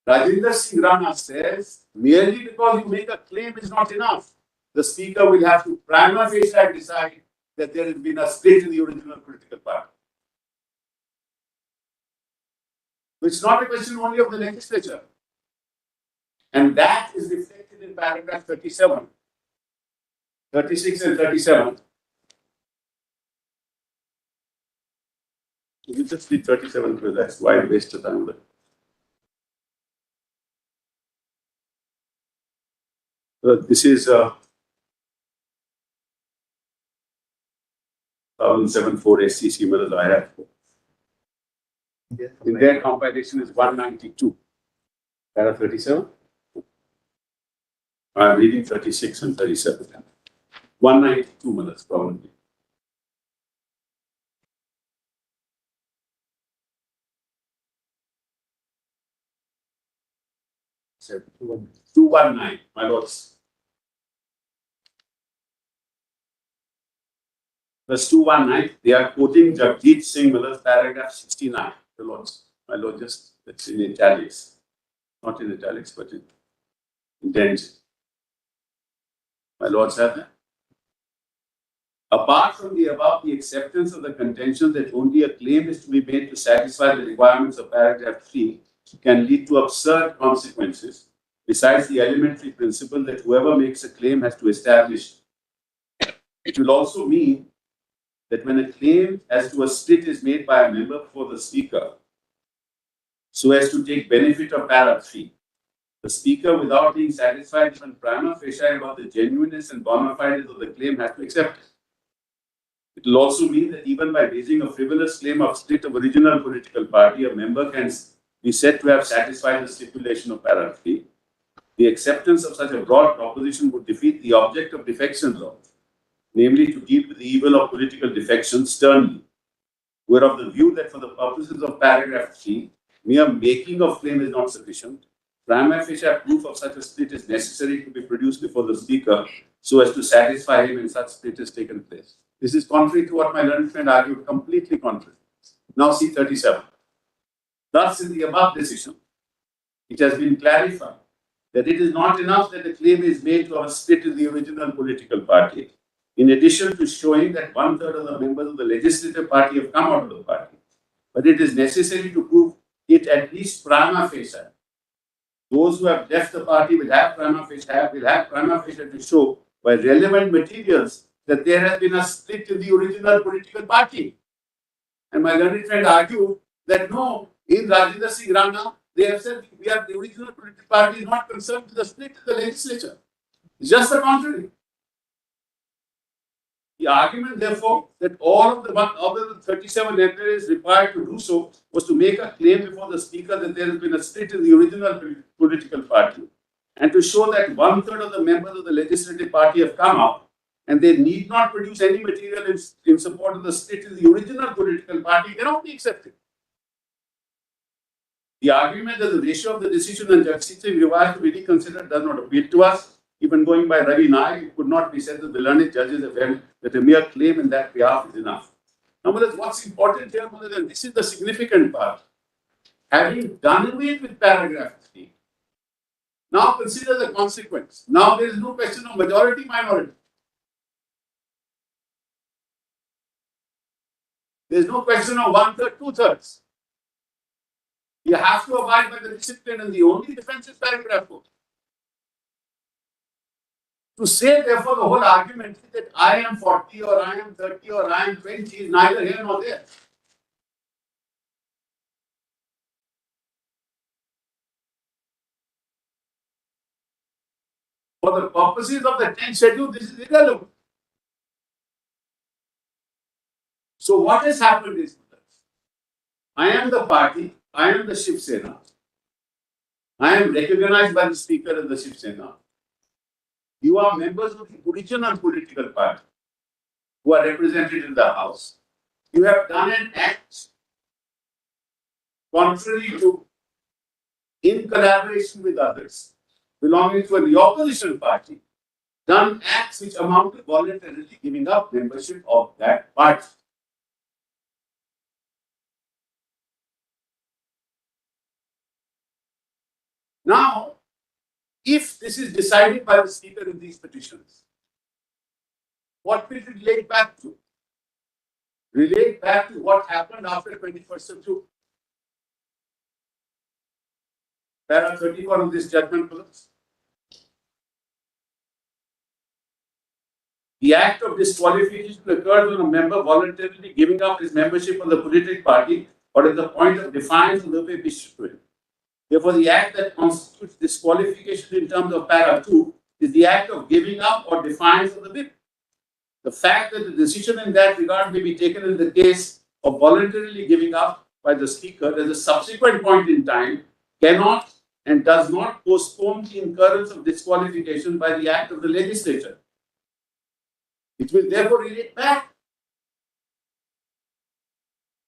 Rajinder Singh Rana says, merely because you make a claim is not enough. The speaker will have to prima facie decide that there has been a split in the original political party. It's not a question only of the legislature. And that is reflected in paragraph 37, 36 and 37. You just read 37 because that's why I wasted time with it. This is 1074 SCC model I have. In their compilation is 192. Para 37. I'm reading 36 and 37. 192 models probably. So 219, my lords. Verse 219, they are quoting Jagjit Singh Miller's paragraph 69. The lords, my lord, just that's in italics, not in italics, but in intention. My lords have that. Apart from the above, the acceptance of the contention that only a claim is to be made to satisfy the requirements of paragraph 3 can lead to absurd consequences, besides the elementary principle that whoever makes a claim has to establish. It will also mean that when a claim as to a split is made by a member before the speaker, so as to take benefit of paragraph 3, the speaker, without being satisfied even prima facie about the genuineness and bona fides of the claim, has to accept it. It will also mean that even by raising a frivolous claim of split of original political party, a member can be said to have satisfied the stipulation of paragraph 3. The acceptance of such a broad proposition would defeat the object of defection law, namely to deal with the evil of political defection sternly. We are of the view that for the purposes of paragraph 3, mere making of claim is not sufficient. Prima facie proof of such a split is necessary to be produced before the speaker so as to satisfy him when such split has taken place. This is contrary to what my learned friend argued, completely contrary. Now see 37. Thus, in the above decision, it has been clarified that it is not enough that a claim is made to have a split in the original political party, in addition to showing that 1/3 of the members of the legislative party have come out of the party. But it is necessary to prove it at least prima facie. Those who have left the party will have prima facie to show by relevant materials that there has been a split in the original political party. And my learned friend argued that no, in Rajinder Singh Rana, they have said the original political party is not concerned with the split in the legislature. It's just the contrary. The argument, therefore, that all of the 37 MLAs required to do so was to make a claim before the speaker that there has been a split in the original political party, and to show that 1/3 of the members of the legislative party have come out, and they need not produce any material in support of the state in the original political party, cannot be accepted. The argument that the ratio of the decision and justice required to be reconsidered does not appeal to us. Even going by Ravi Naik, it could not be said that the learned judges have held that a mere claim in that behalf is enough. Now, what's important here, and this is the significant part, having done away with paragraph 3, now consider the consequence. Now there is no question of majority minority. There is no question of 1/3, 2/3. You have to abide by the discipline, and the only defense is paragraph 4. To say, therefore, the whole argument is that I am 40 or I am 30 or I am 20 is neither here nor there. For the purposes of the 10th schedule, this is irrelevant. So what has happened is, I am the party, I am the Shiv Sena. I am recognized by the Speaker of the Shiv Sena. You are members of the original political party who are represented in the House. You have done an act contrary to, in collaboration with others belonging to the opposition party, done acts which amount to voluntarily giving up membership of that party. Now, if this is decided by the Speaker in these petitions, what will it relate back to? Relate back to what happened after 21st of June. Para 34 of this judgment clause. The act of disqualification occurs when a member voluntarily giving up his membership of the political party or at the point of defiance of the way wished to it. Therefore, the act that constitutes disqualification in terms of para 2 is the act of giving up or defiance of the whip. The fact that the decision in that regard may be taken in the case of voluntarily giving up by the Speaker at a subsequent point in time cannot and does not postpone the incurrence of disqualification by the act of the legislature. It will therefore relate back.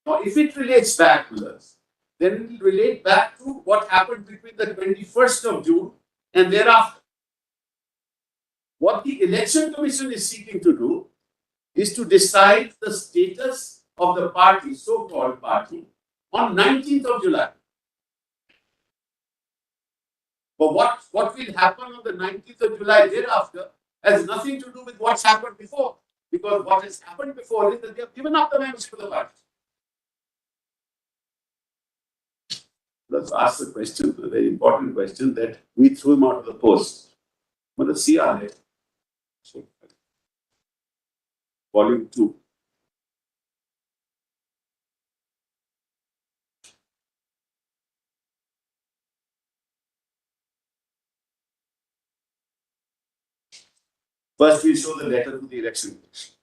Now, if it relates back to us, then it will relate back to what happened between the 21st of June and thereafter. What the Election Commission is seeking to do is to decide the status of the party, so-called party, on 19th of July. But what will happen on the 19th of July thereafter has nothing to do with what's happened before. Because what has happened before is that they have given up the membership of the party. Let's ask the question, a very important question that we threw him out of the post. But the CRA, volume 2. First, we show the letter to the Election Commission.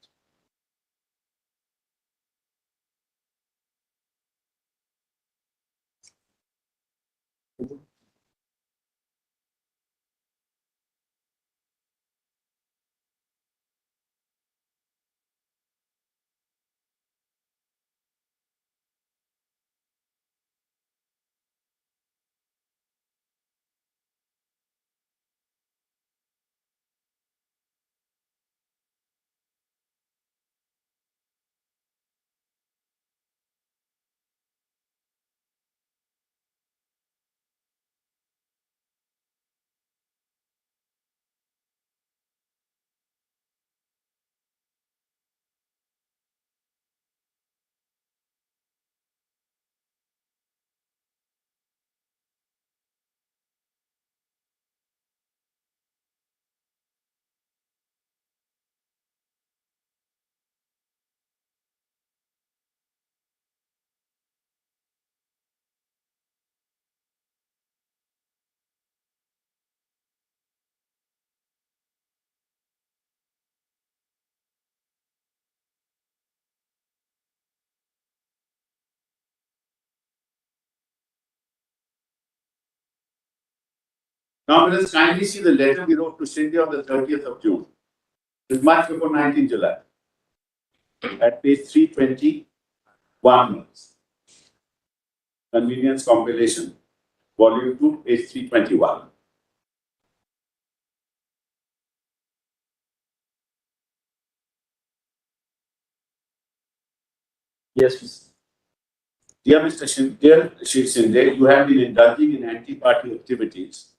Now, let us kindly see the letter we wrote to Sindhya on the 30th of June. This is much before 19 July. At page 321. Convenience compilation, volume 2, page 321. Yes. Dear Mr. Shinde, you have been indulging in anti-party activities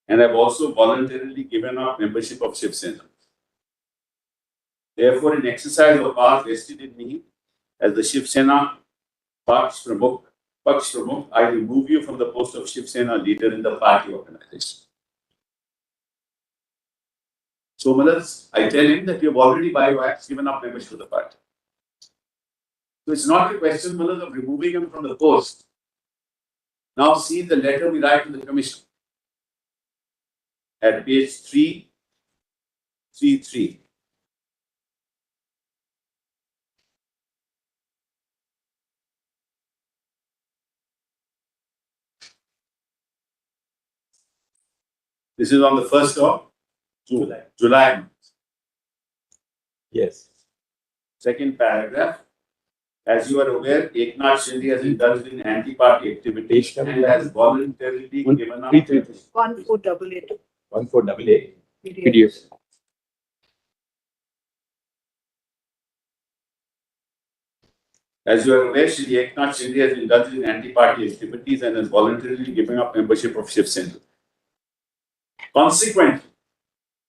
and have also voluntarily given up membership of Shiv Sena. Therefore, in exercise of power vested in me as the Shiv Sena Paksh Pramukh, I remove you from the post of Shiv Sena leader in the party organization. So, Malas, I tell him that you have already by wax given up membership of the party. So it's not a question, Malas, of removing him from the post. Now see the letter we write to the commission at page 333. This is on the 1st of July. Yes. Second paragraph. As you are aware, Eknath Shinde has indulged in anti-party activities and has voluntarily given up. 1488. 1488. PDF. As you are aware, Shri Eknath Shinde has indulged in anti-party activities and has voluntarily given up membership of Shiv Sena. Consequently,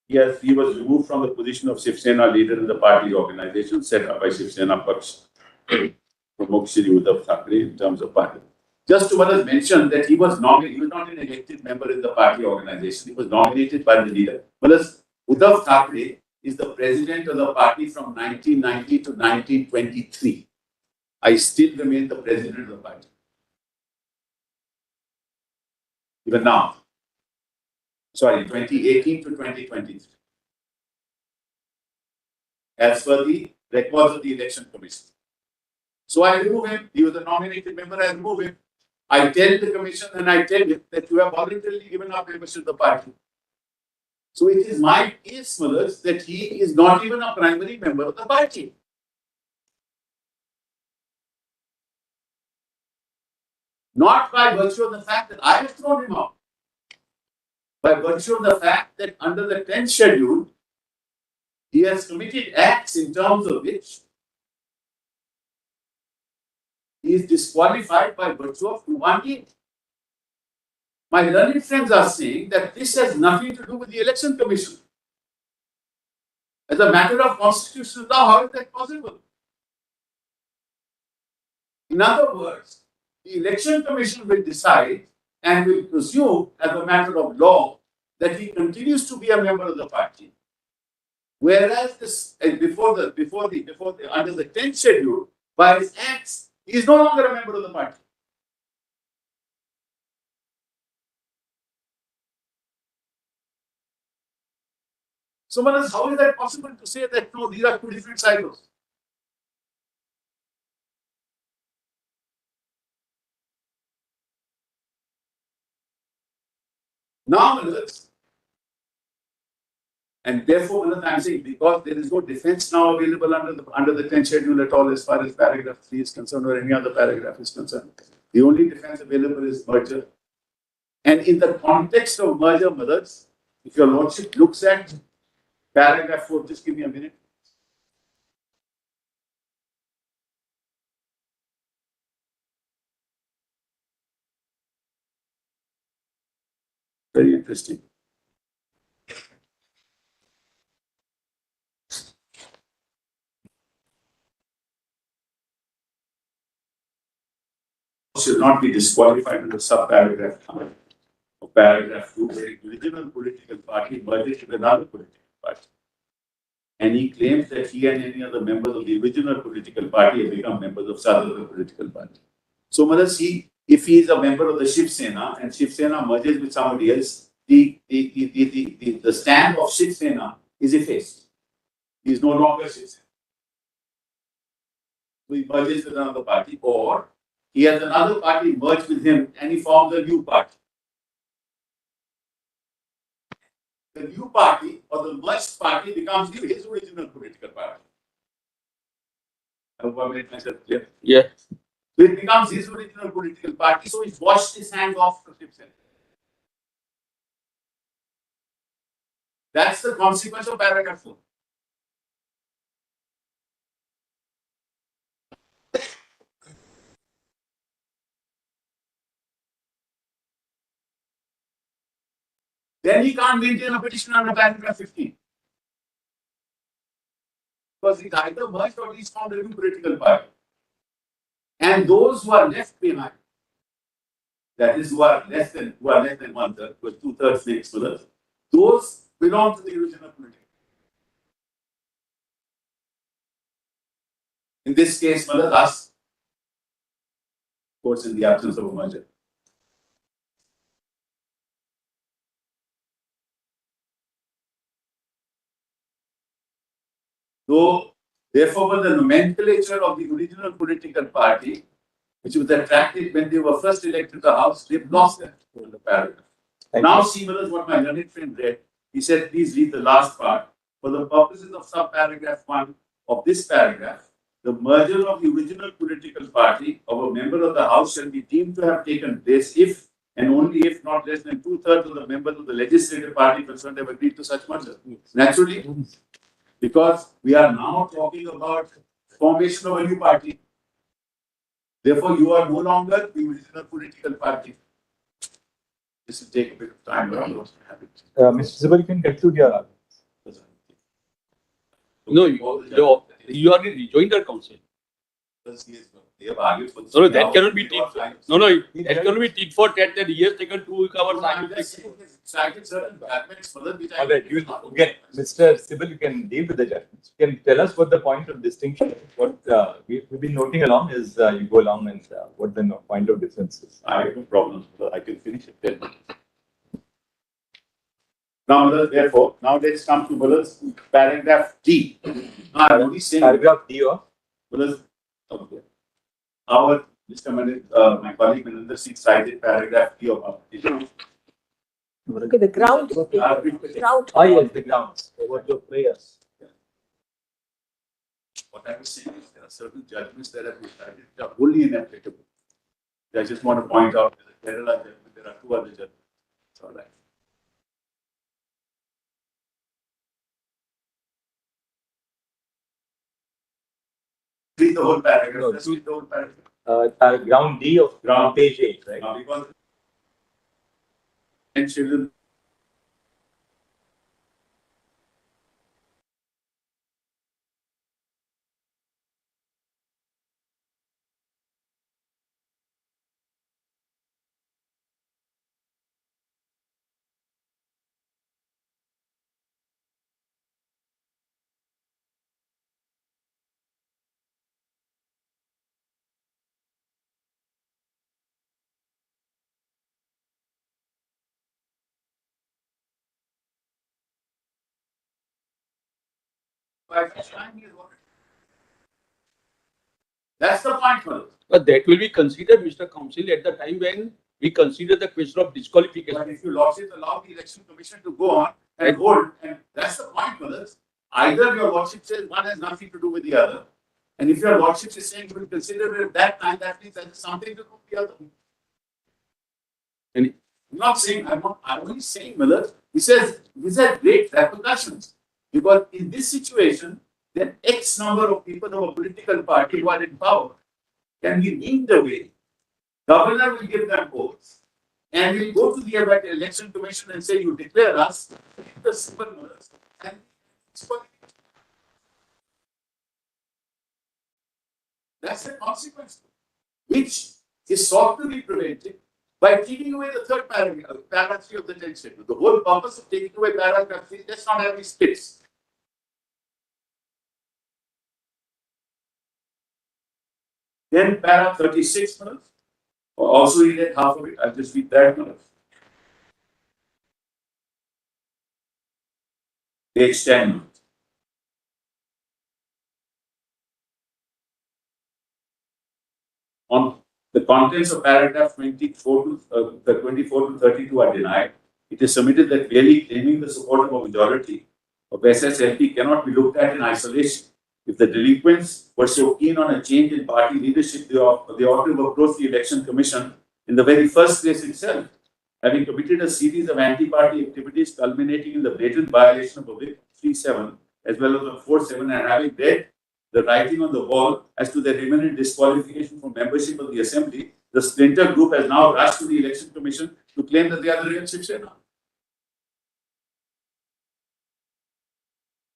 he was removed from the position of Shiv Sena leader in the party organization set up by Shiv Sena Paksh Pramukh Shri Uddhav Thackeray in terms of party. Just to mention that he was not an elected member in the party organization. He was nominated by the leader. Uddhav Thackeray is the president of the party from 1990 to 1923. I still remain the president of the party. Even now. Sorry, 2018 to 2023. As per the records of the election commission. So I remove him. He was a nominated member. I remove him. I tell the commission and I tell him that you have voluntarily given up membership of the party. So it is my case, Malas, that he is not even a primary member of the party. Not by virtue of the fact that I have thrown him out. By virtue of the fact that under the 10th schedule, he has committed acts in terms of which he is disqualified by virtue of 218. My learned friends are saying that this has nothing to do with the election commission. As a matter of constitutional law, how is that possible? In other words, the election commission will decide and will presume as a matter of law that he continues to be a member of the party. Whereas this, under the 10th schedule, by his acts, he is no longer a member of the party. So, Manas, how is that possible to say that no, these are two different cycles? Now, Manas, and therefore, Manas, I am saying because there is no defense now available under the 10th schedule at all as far as paragraph 3 is concerned or any other paragraph is concerned. The only defense available is merger. And in the context of merger, Manas, if your lordship looks at paragraph 4, just give me a minute. Very interesting. Should not be disqualified under subparagraph of paragraph 2, where a regional political party merges with another political party. And he claims that he and any other members of the original political party have become members of some other political party. So, Manas, if he is a member of the Shiv Sena and Shiv Sena merges with somebody else, the stand of Shiv Sena is effaced. He is no longer Shiv Sena. So he merges with another party, or he has another party merge with him and he forms a new party. The new party or the merged party becomes his original political party. I hope I made myself clear. Yeah. So it becomes his original political party, so he's washed his hands off of himself. That's the consequence of paragraph 4. Then he can't maintain a petition under paragraph 15. Because he's either merged or he's found a new political party. And those who are left behind, that is, who are less than one third, because 2/3 makes fuller, those belong to the original political. In this case, Mother us, of course, in the absence of a merger. So, therefore, the nomenclature of the original political party, which was attractive when they were first elected to the House, they've lost that in the paragraph. Now, see what my learned friend read. He said, please read the last part. For the purposes of subparagraph 1 of this paragraph, the merger of the original political party of a member of the House shall be deemed to have taken place if and only if not less than 2/3 of the members of the legislative party concerned have agreed to such merger. Naturally, because we are now talking about formation of a new party. Therefore, you are no longer the original political party. This will take a bit of time, but I'm not happy. Mr. Sibal, you can conclude your argument. No, you are in rejoinder council. They have argued for this. No, that cannot be tit. No, that cannot be tit for tat that he has taken 2 hours. Cited certain judgments further which All right, Mr. Sibal, you can deal with the judgments. You can tell us what the point of distinction is. What we've been noting along is you go along and what the point of difference is. I have no problem, I can finish it then. Now, therefore, now let's come to paragraph D. Paragraph D of? Okay. Our my colleague Maninder Singh cited paragraph D of our petition. Okay, the ground. Ground. Ah, yes, the grounds. What your prayers? What I was saying is there are certain judgments that have been cited that are wholly inapplicable. I just want to point out that there are 2 other judgments. It's all right. Read the whole paragraph. Let's read the whole paragraph. Ground D of ground page 8, right? Because and children. That's the point, Manu. But that will be considered, Mr. Council, at the time when we consider the question of disqualification. But if you lordship allow the election commission to go on and hold, and that's the point, Manu. Either your lordship says one has nothing to do with the other, and if your lordship is saying you will consider it at that time, that means that has something to do with the other. And I'm not saying, I'm only saying, Miller, he says these are great repercussions. Because in this situation, then X number of people of a political party who are in power can be named away. Governor will give them votes. And we'll go to the election commission and say, you declare us the simple Millers. And that's the consequence, which is sought to be prevented by taking away the third paragraph 3 of the 10th statement. The whole purpose of taking away paragraph 3 is let's not have these splits. Then paragraph 36 minutes. Also read it half of it. I'll just read that minutes. Page 10 minutes. On the contents of paragraph 24 to 32 are denied. It is submitted that clearly claiming the support of a majority, of SSLP cannot be looked at in isolation. If the delinquents were so keen on a change in party leadership, they ought to have approached the Election Commission in the very first place itself, having committed a series of anti-party activities culminating in the blatant violation of Whip 37 as well as of 47, and having read the writing on the wall as to their imminent disqualification from membership of the Assembly, the splinter group has now rushed to the Election Commission to claim that they are the real Shiv Sena.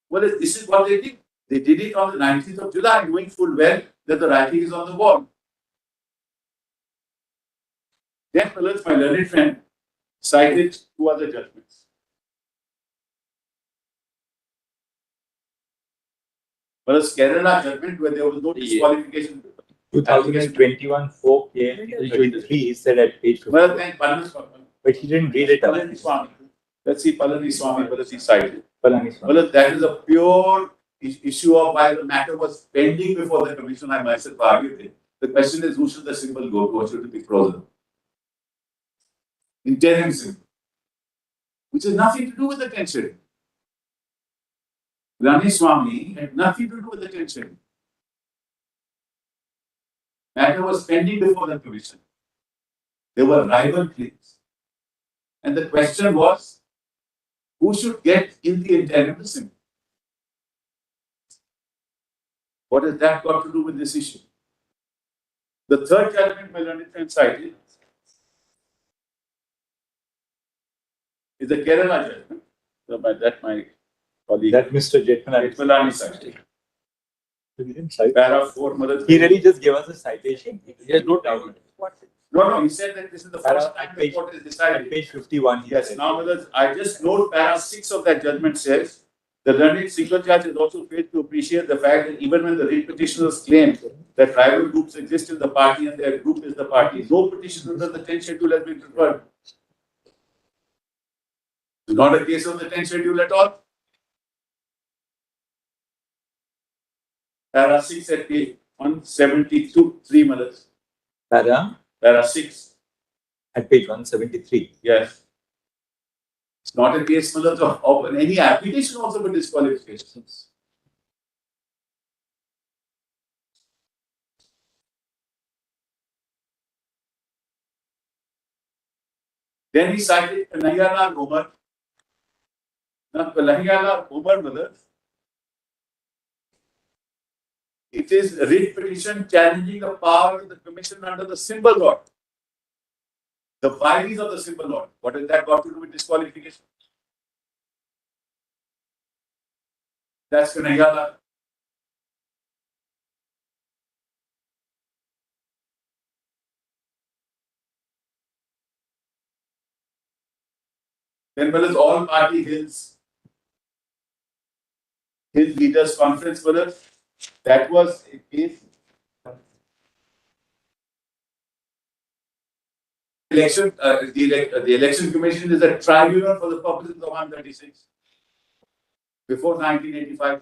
Well, this is what they did. They did it on the 19th of July, knowing full well that the writing is on the wall. Then, my learned friend cited two other judgments. Whereas Kerala judgment where there was no disqualification. 2021 4 23, he said at page 50. Well, then, but he didn't read it out. Let's see, Palaniswamy, whether he cited. Palaniswamy. Well, that is a pure issue of why the matter was pending before the commission. I myself argued it. The question is, who should the symbol go to, or should it be frozen? Interim symbol, which has nothing to do with the tension. Palaniswamy had nothing to do with the tension. Matter was pending before the commission. There were rival claims. And the question was, who should get in the interim symbol? What has that got to do with this issue? The third judgment my learned friend cited is the Kerala judgment. So by that my colleague. That Mr. Jetmalani cited. He didn't cite. Paragraph 4, He really just gave us a citation. He has no doubt. No, he said that this is the first time the court is decided. Page 51. Yes, now I just note paragraph 6 of that judgment says, the learned single judge has also failed to appreciate the fact that even when the writ petitioners claim that rival groups exist in the party and their group is the party, no petition under the 10th schedule has been preferred. It's not a case of the 10th schedule at all. Para 6 at page 172, 3 minutes. Para 6. At page 173. Yes. It's not a case of any application also for disqualifications. Then he cited Kanhaiya Umar. Now, Kanhaiya Umar, brothers, it is writ petition challenging the power of the commission under the symbol law. The violence of the symbol law. What has that got to do with disqualification? That's Kanhaiya. Then well as all party Hill's leaders conference, brother, that was a case. The election commission is a tribunal for the purposes of 136 before 1985.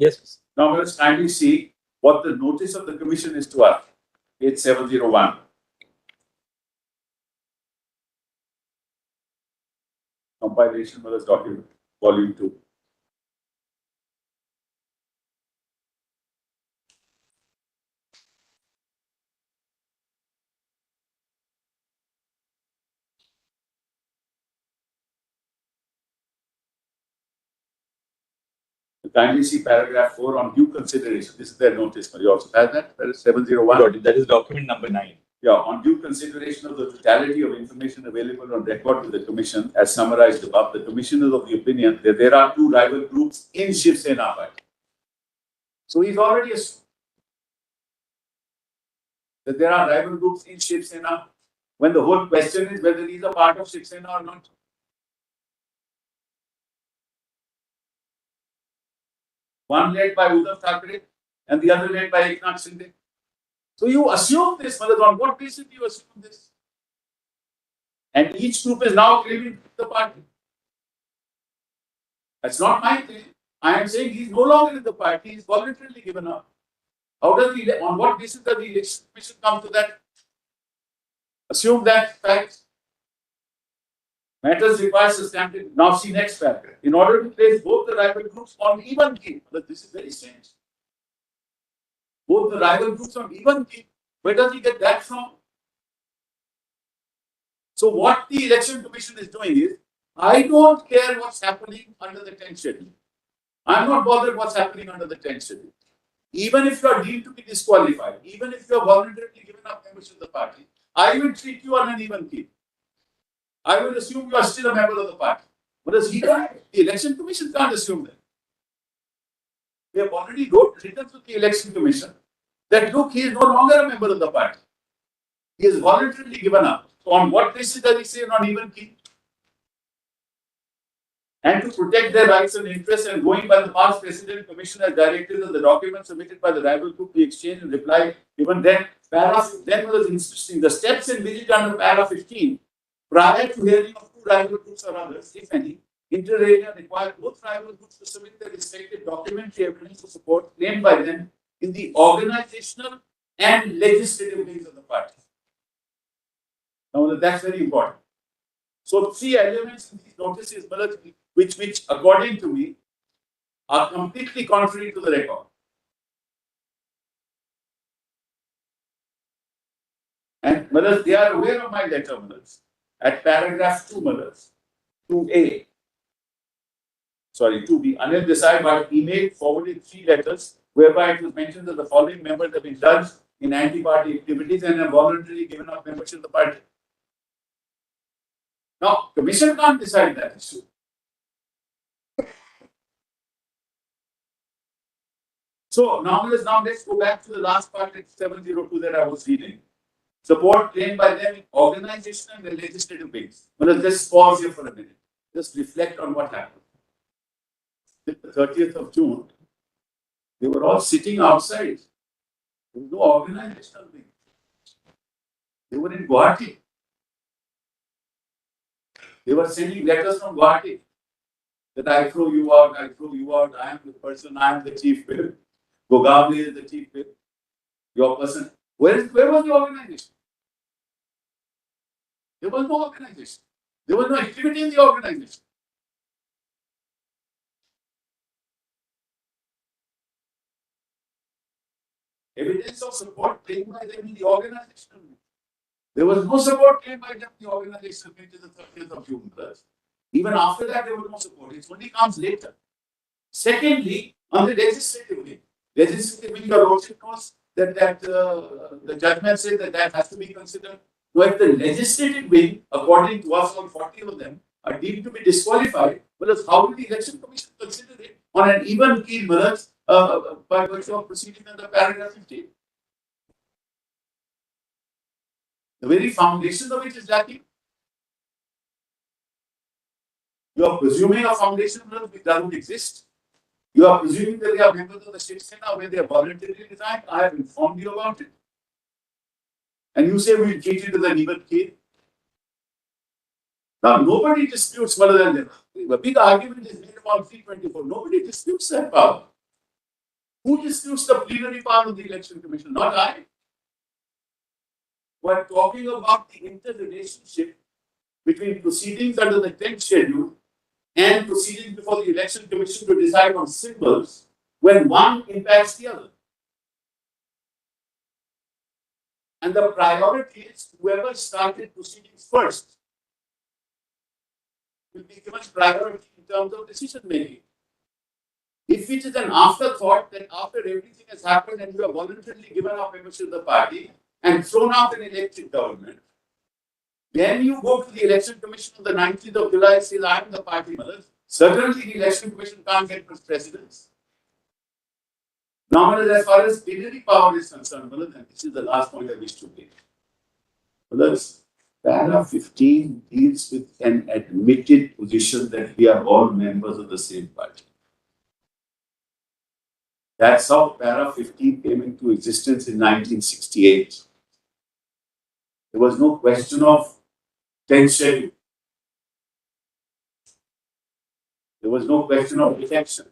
Yes. Now let's kindly see what the notice of the commission is to us. Page 701. Compilation Brothers document, volume 2. Kindly see paragraph 4 on due consideration. This is their notice. You also have that? That is 701. That is document number 9. Yeah, on due consideration of the totality of information available on record to the commission, as summarized above, the commission is of the opinion that there are two rival groups in Shiv Sena party. So he's already assumed that there are rival groups in Shiv Sena, when the whole question is whether he's a part of Shiv Sena or not. One led by Uddhav Thackeray and the other led by Eknath Shinde. So you assume this, Malad, on what basis do you assume this? And each group is now claiming the party. That's not my thing. I am saying he's no longer in the party, he's voluntarily given up. How does he, on what basis does the election commission come to that? Assume that fact. Matters require substantive. Now see next paragraph. In order to place both the rival groups on even keel, but this is very strange. Both the rival groups on even keel. Where does he get that from? So what the election commission is doing is, I don't care what's happening under the 10th schedule. I'm not bothered what's happening under the 10th schedule. Even if you are deemed to be disqualified, even if you are voluntarily given up membership of the party, I will treat you on an even keel. I will assume you are still a member of the party. Whereas he can't, the election commission can't assume that. We have already written to the election commission that look, he is no longer a member of the party. He is voluntarily given up. So on what basis does he say on even keel? And to protect their rights and interests and going by the past precedent, commission has directed that the documents submitted by the rival group be exchanged and replied. Even then, then was interesting. The steps envisaged under paragraph 15 prior to hearing of two rival groups or others, if any, inter alia require both rival groups to submit their respective documentary evidence of support claimed by them in the organizational and legislative wings of the party. Now that's very important. So 3 elements in these notices, which according to me are completely contrary to the record. And they are aware of my letter, at paragraph 2, 2A. Sorry, 2B. Anil Desai by email forwarded 3 letters whereby it was mentioned that the following members have been judged in anti-party activities and have voluntarily given up membership of the party. Now, commission can't decide that issue. So now let's go back to the last part, 702 that I was reading. Support claimed by them in organizational and legislative ways. Well, let's pause here for a minute. Just reflect on what happened. The 30th of June, they were all sitting outside. There was no organizational wing. They were in Guwahati. They were sending letters from Guwahati that I throw you out, I am the person, I am the chief whip. Gogavli is the chief whip. Your person. Where was the organization? There was no organization. There was no activity in the organization. Evidence of support claimed by them in the organization. There was no support claimed by them in the organization until the 30th of June. Even after that, there was no support. It only comes later. Secondly, on the legislative wing, your lordship knows that the judgment said that has to be considered. So if the legislative wing, according to us, all 40 of them, are deemed to be disqualified, well, how will the election commission consider it on an even keel by virtue of proceeding under paragraph 15? The very foundation of it is lacking. You are presuming a foundation which doesn't exist. You are presuming that they are members of the Shiv Sena where they are voluntarily resigned. I have informed you about it. And you say we will treat it as an even keel. Now, nobody disputes, a big argument is made about 324. Nobody disputes that power. Who disputes the plenary power of the Election Commission? Not I. We're talking about the interrelationship between proceedings under the 10th schedule and proceedings before the Election Commission to decide on symbols when one impacts the other. And the priority is whoever started proceedings first will be given priority in terms of decision making. If it is an afterthought, then after everything has happened and you have voluntarily given up membership of the party and thrown out an elected government, then you go to the Election Commission on the 19th of July and say, I am the party mother. Certainly the Election Commission can't get precedence. Now, as far as plenary power is concerned, and this is the last point I wish to make. Paragraph 15 deals with an admitted position that we are all members of the same party. That's how paragraph 15 came into existence in 1968. There was no question of 10th schedule. There was no question of election.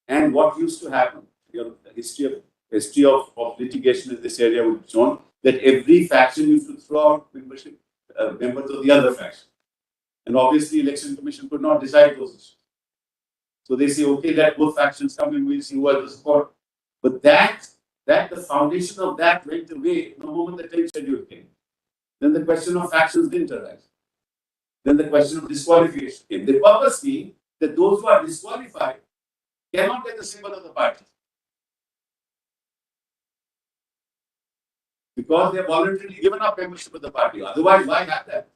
And what used to happen, the history of litigation in this area would show that every faction used to throw out membership, members of the other faction. And obviously, Election Commission could not decide those issues. So they say, okay, let both factions come and we'll see who has the support. But the foundation of that went away the moment the 10th schedule came. Then the question of factions didn't arise. Then the question of disqualification came. The purpose being that those who are disqualified cannot get the symbol of the party. Because they have voluntarily given up membership of the party. Otherwise, why have that?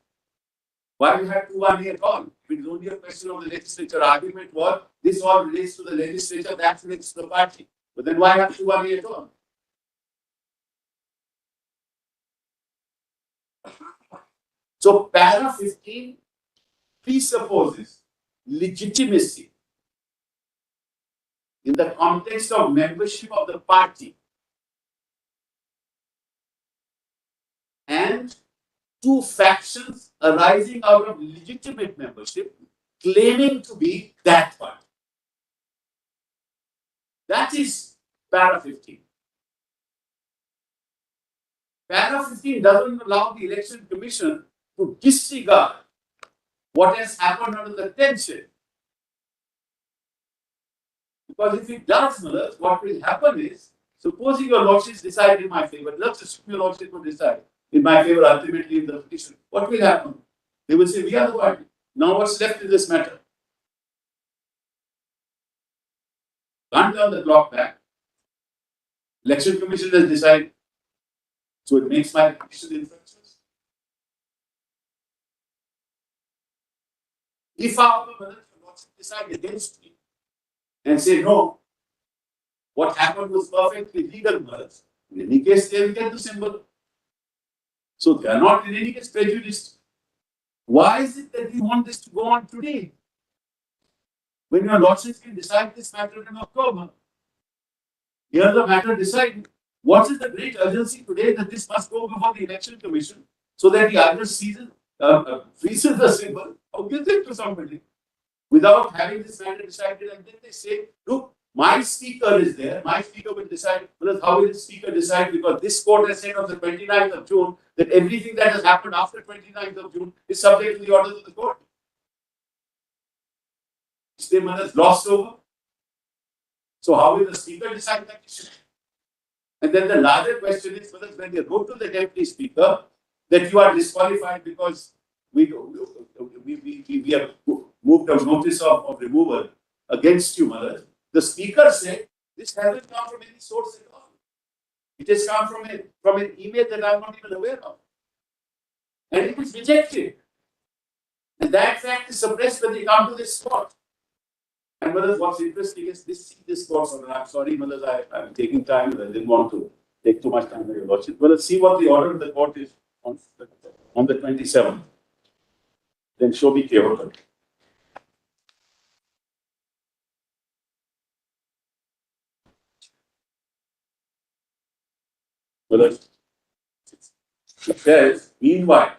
Why we had 2-1 at all? It is only a question of the legislature. Argument was this all relates to the legislature, that relates to the party. But then why have 2-1 at all? So paragraph 15 presupposes legitimacy in the context of membership of the party and two factions arising out of legitimate membership claiming to be that party. That is paragraph 15. Paragraph 15 doesn't allow the Election Commission to disregard what has happened under the 10th schedule. Because if it does, what will happen is, supposing your lordships decide in my favor, let's assume your lordship will decide in my favor ultimately in the petition, what will happen? They will say, we are the party. Now what's left in this matter? Can't turn the clock back. Election Commission has decided. So it makes my petition infectious. If our lordship decide against me and say, no, what happened was perfectly legal, in any case, they will get the symbol. So they are not in any case prejudiced. Why is it that we want this to go on today? When your lordship can decide this matter in October, here the matter decided. What is the great urgency today that this must go before the Election Commission so that the other freezes the symbol or gives it to somebody without having this matter decided, and then they say, look, my speaker is there, my speaker will decide. Well, how will the speaker decide? Because this court has said on the 29th of June that everything that has happened after 29th of June is subject to the orders of the court. Which they must have glossed over. So how will the speaker decide that issue? And then the larger question is whether when they wrote to the deputy speaker that you are disqualified because we have moved a notice of removal against you, Malad. The speaker said this hasn't come from any source at all. It has come from an email that I'm not even aware of. And it is rejected. And that fact is suppressed when they come to this court. And Malad, what's interesting is this court order. I'm sorry, Malad, I'm taking time. I didn't want to take too much time to watch it. But let's see what the order of the court is on the 27th. Then show me careful. Well, it says, meanwhile,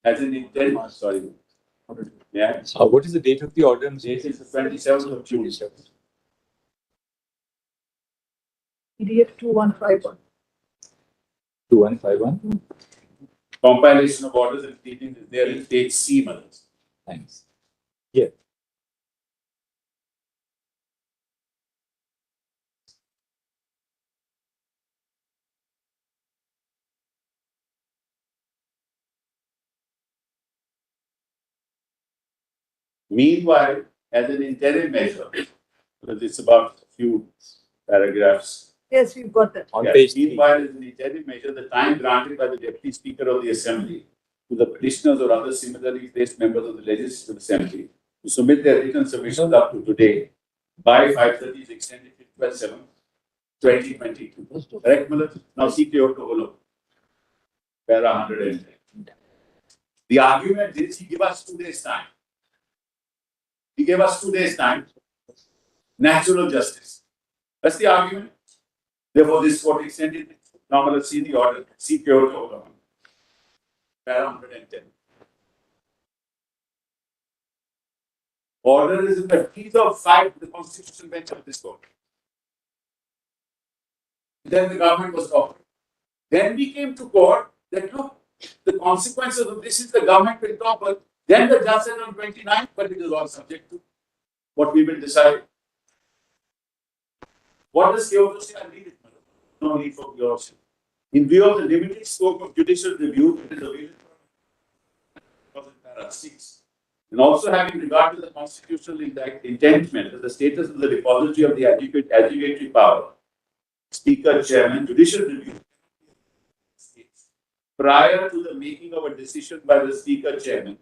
as an intent, sorry, Yeah. So what is the date of the order? Date is the 27th of June. PDF 2151. 2151. Compilation of orders and pleadings is there in page C, Madam. Thanks. Yeah. Meanwhile, as an interim measure, because it's about a few paragraphs. Yes, we've got that. On Yes, page meanwhile, as an interim measure, the time granted by the Deputy Speaker of the Assembly to the petitioners or other similarly placed members of the Legislative Assembly to submit their written submissions up to today by 5:30 is extended to 12/7/2022. Correct, Malad? Now see to follow. Para 110. The argument is he gave us 2 days time. He gave us 2 days time. Natural justice. That's the argument. Therefore, this court extended. Now, let's see the order. See Kyoto. Para 110. Order is in the teeth of 5 of the constitutional bench of this court. Then the government was offered. Then we came to court that look, the consequences of this is the government will topple. Then the judge said on 29th, but it is all subject to what we will decide. What does Kyoto say? I'll read it. No need for yours. In view of the limited scope of judicial review, it is available in para 6. And also having regard to the constitutional intentment of the status of the repository of the adjudicatory power, Speaker, Chairman, judicial review prior to the making of a decision by the Speaker, Chairman,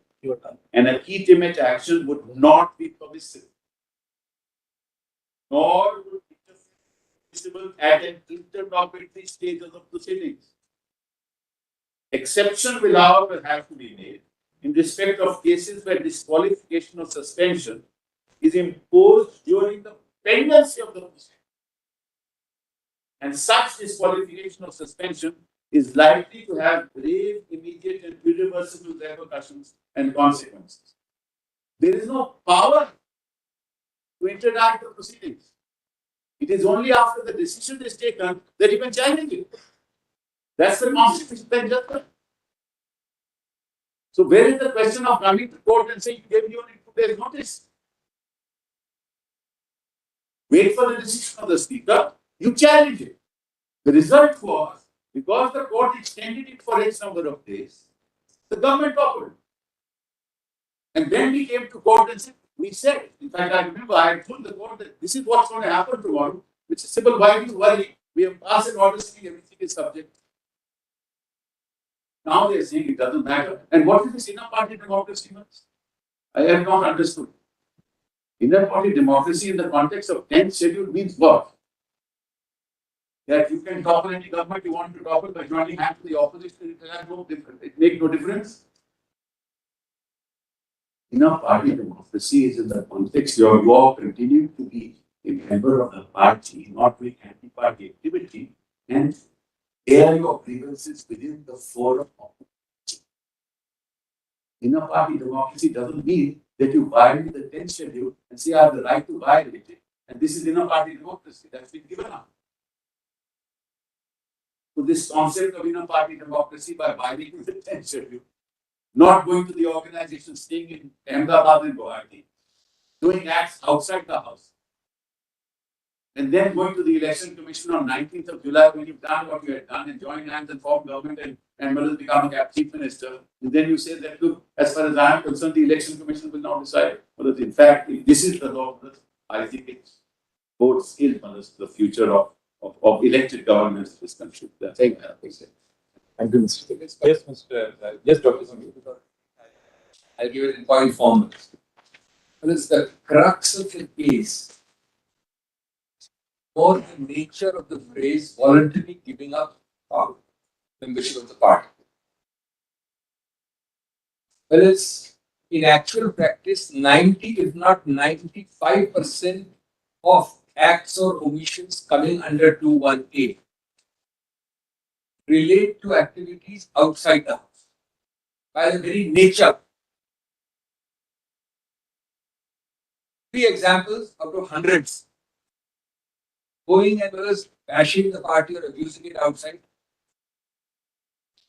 and a legitimate action would not be permissible, nor would it be permissible at an interlocutory stage of the proceedings. Exception will, however, have to be made in respect of cases where disqualification or suspension is imposed during the pendency of the proceedings. And such disqualification or suspension is likely to have grave, immediate, and irreversible repercussions and consequences. There is no power to interdict the proceedings. It is only after the decision is taken that you can challenge it. That's the constitutional judgment. So where is the question of coming to court and saying you gave me only 2 days notice? Wait for the decision of the Speaker, you challenge it. The result was, because the court extended it for X number of days, the government offered. And then we came to court and said, we said, in fact, I remember I had told the court that this is what's going to happen tomorrow, which is simple, why do you worry? We have passed an order saying everything is subject. Now they are saying it doesn't matter. And what is this inner party democracy? I have not understood. Inner party democracy in the context of 10th schedule means what? That you can topple any government you want to topple by joining hands with the opposition. It makes no difference. Inner party democracy is in the context you are continuing to be a member of the party, not with anti-party activity, and air your grievances within the forum of the party. Inner party democracy doesn't mean that you violate the 10th schedule and say I have the right to violate it, and this is inner party democracy that's been given up. So this concept of inner party democracy by violating the 10th schedule, not going to the organization, staying in Ahmedabad and Guwahati, doing acts outside the house, and then going to the election commission on 19th of July when you've done what you had done and joined hands and formed government and will become a chief minister. And then you say that, look, as far as I am concerned, the election commission will now decide whether, in fact, if this is the law, I think it bodes ill for the future of elected governments in this country. That's it. Thank you, Mr. Yes, Mr. Yes, Dr. Samir. I'll give it in point form. What is the crux of the case? Or the nature of the phrase voluntarily giving up membership of the party. Whereas in actual practice, 90 if not 95% of acts or omissions coming under 21A relate to activities outside the house by the very nature. 3 examples out of hundreds. Going and was bashing the party or abusing it outside.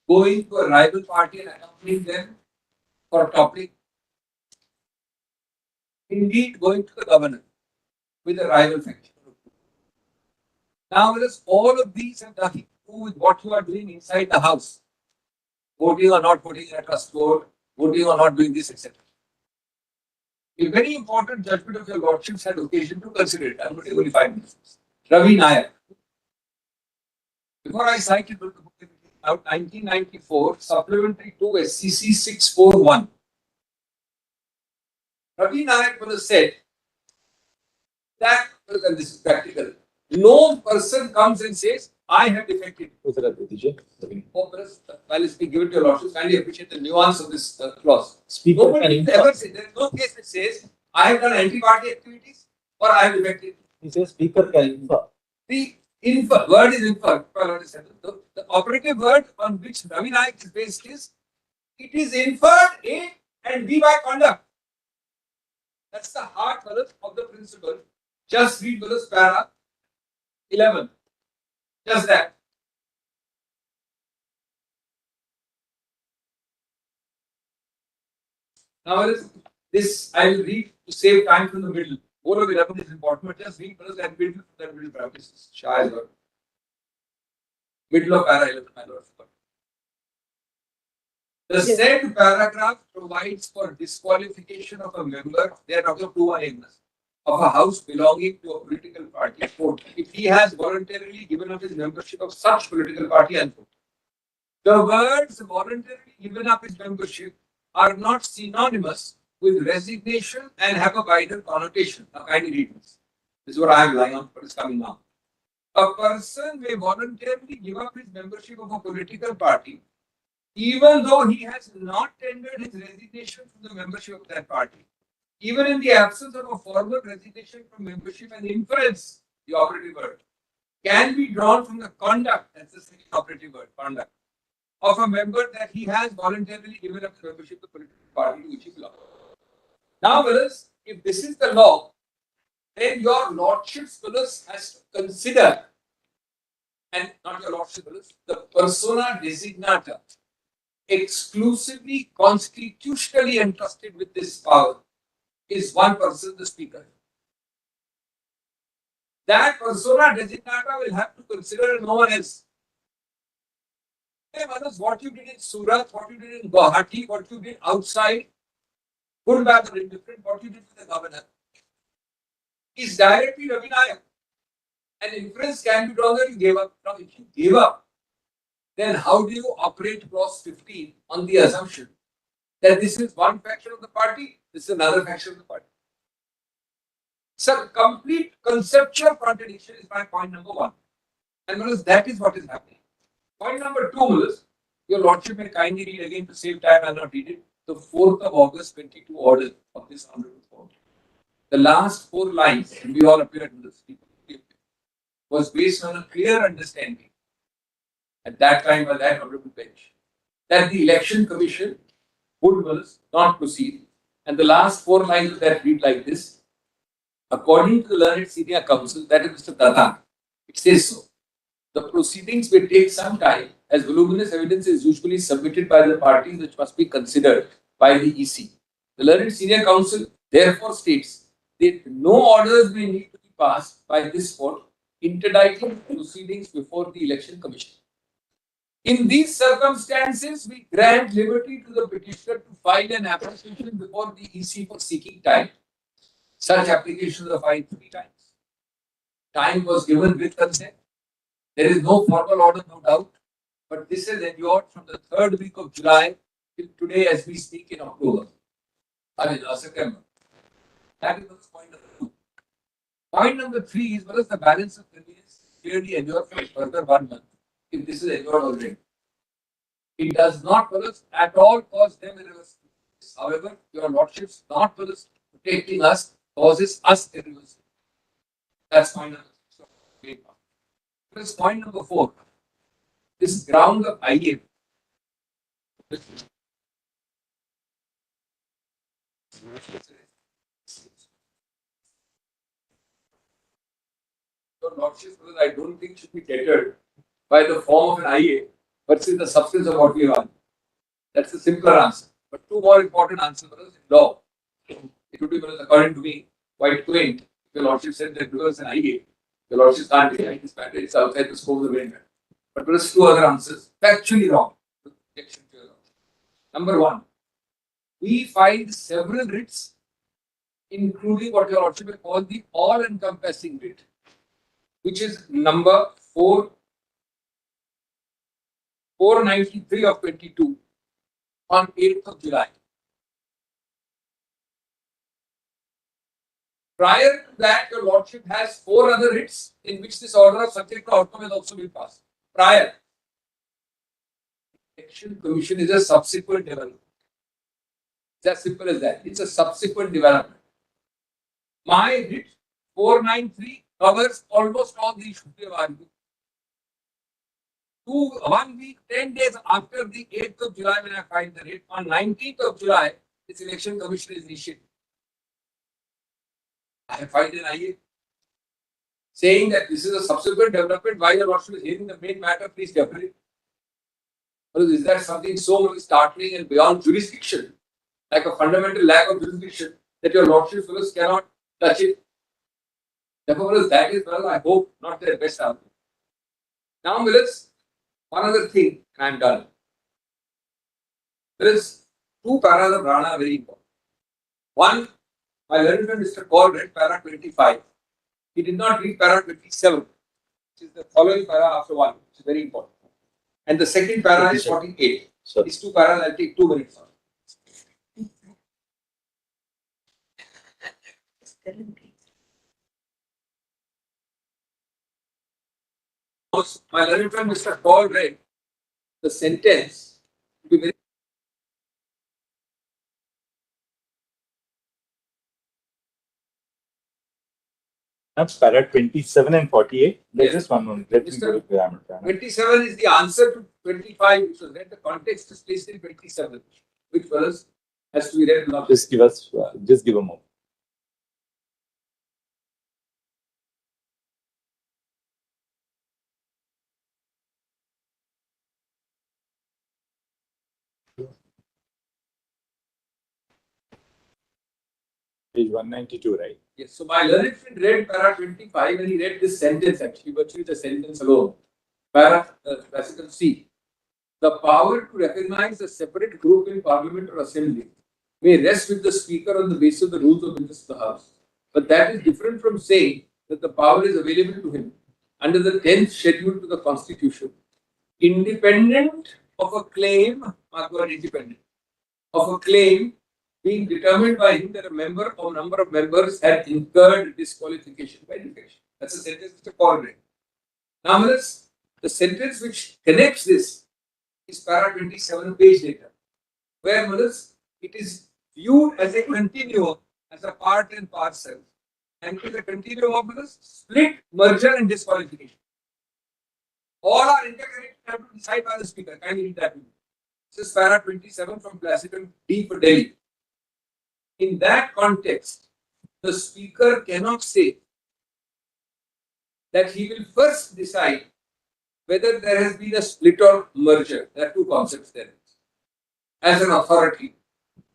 Going to a rival party and accompanying them for a topic. Indeed, going to the governor with a rival faction. Now, all of these have nothing to do with what you are doing inside the house. Voting or not voting in a trust board, voting or not doing this, etc. A very important judgment of your lordships had occasion to consider it. I'm going to only 5 minutes. Ravi Nayak. Before I cite it, out 1994, supplementary to SCC 641. Ravi Nayak was said that, and this is practical, no person comes and says, I have defected. While it's being given to your lordships, kindly appreciate the nuance of this clause. Nobody ever said, there is no case that says, I have done anti-party activities or I have defected. He says speaker can infer. The infer word is infer. The operative word on which Ravi Nayak is based is, it is inferred A and B by conduct. That's the heart of the principle. Just read para 11. Just that. Now, this I will read to save time from the middle. All of 11 is important, but just read that middle practice. Middle of para 11, my lord. The said paragraph provides for disqualification of a member, they are talking of 2 of a house belonging to a political party, if he has voluntarily given up his membership of such political party, unquote. The words voluntarily given up his membership are not synonymous with resignation and have a wider connotation. Now, kindly read this. This is what I am relying on, but it's coming now. A person may voluntarily give up his membership of a political party, even though he has not tendered his resignation from the membership of that party. Even in the absence of a formal resignation from membership, and inference, the operative word, can be drawn from the conduct, that's the second operative word, conduct, of a member that he has voluntarily given up his membership of the political party to which he belongs. Now, fellas, if this is the law, then your lordships, fellas, has to consider, and not your lordship, fellas, the persona designata exclusively constitutionally entrusted with this power is one person, the speaker. That persona designata will have to consider no one else. What you did in Surat, what you did in Guwahati, what you did outside, good, bad, or indifferent, what you did with the governor, is directly Ravi Nayak. An inference can be drawn that you gave up. Now, if you gave up, then how do you operate clause 15 on the assumption that this is one faction of the party, this is another faction of the party? So, complete conceptual contradiction is my point number 1. And that is what is happening. Point number 2 is, your lordship may kindly read again to save time, I will not read it, the 4th of August 22 order of this honorable court. The last 4 lines, and we all appeared in this, was based on a clear understanding at that time by that honorable bench that the election commission would not proceed. And the last 4 lines of that read like this: according to the learned senior counsel, that is Mr. Tata, it says so. The proceedings may take some time, as voluminous evidence is usually submitted by the parties which must be considered by the EC. The learned senior counsel therefore states that no orders may need to be passed by this court interdicting proceedings before the election commission. In these circumstances, we grant liberty to the petitioner to file an application before the EC for seeking time. Such applications are filed 3 times. Time was given with consent. There is no formal order, no doubt, but this has endured from the 3rd week of July till today as we speak in October. September. That is point number 2. Point number 3 is what is the balance of convenience clearly endured for further 1 month. If this is endured already, it does not at all cause them irreversible. However, your lordships not protecting us causes us irreversible. That's point number 3. This point number 4. This ground of IA. your lordships, because I don't think should be catered by the form of an IA versus the substance of what we have. That's the simpler answer. But two more important answers in law. It would be, according to me, quite quaint if your lordship said that because an IA, your lordship can't decide this matter, it's outside the scope of the main matter. But there are two other answers, factually wrong. Number one, we find several writs, including what your lordship will call the all-encompassing writ, which is number 493 of 22 on 8th of July. Prior to that, your lordship has 4 other writs in which this order of subject to outcome has also been passed. Prior. Election Commission is a subsequent development. It's as simple as that. It's a subsequent development. My writ 493 covers almost all the issues we have argued. 1 week, 10 days after the 8th of July, when I filed the writ, on 19th of July, this Election Commission is initiated. I have filed an IA saying that this is a subsequent development. While your lordship is hearing the main matter, please defer it. Because is that something so startling and beyond jurisdiction, like a fundamental lack of jurisdiction, that your lordship cannot touch it? Therefore, that is, well, I hope, not their best argument. Now, Willis, one other thing, and I'm done. There is 2 paras of Rana very important. One, my learned friend Mr. Kaur read para 25. He did not read para 27, which is the following para after 1, which is very important. And the second para is 48. So these 2 paras I'll take 2 minutes on. My learned friend Mr. Kaur read the sentence to be very. That's para 27 and 48. There's just one more. Let me go to grammar. 27 is the answer to 25, which was read. The context is placed in 27, which was has to be read. Just give a moment. Page 192, right? Yes. So my learned friend read para 25 and he read this sentence actually, virtually the sentence alone. Para classical C. The power to recognize a separate group in Parliament or Assembly may rest with the Speaker on the basis of the rules of business of the House. But that is different from saying that the power is available to him under the 10th schedule to the Constitution, independent of a claim, mark the word independent, of a claim being determined by him that a member or number of members had incurred disqualification by defection. That's a sentence Mr. Kaur read. Now, the sentence which connects this is para 27 page later, where it is viewed as a continuum, as a part and parcel, and it is a continuum of split, merger, and disqualification. All are interconnected and have to decide by the Speaker. Kindly read that. This is para 27 from classical D for Delhi. In that context, the Speaker cannot say that he will first decide whether there has been a split or merger. There are 2 concepts there. As an authority,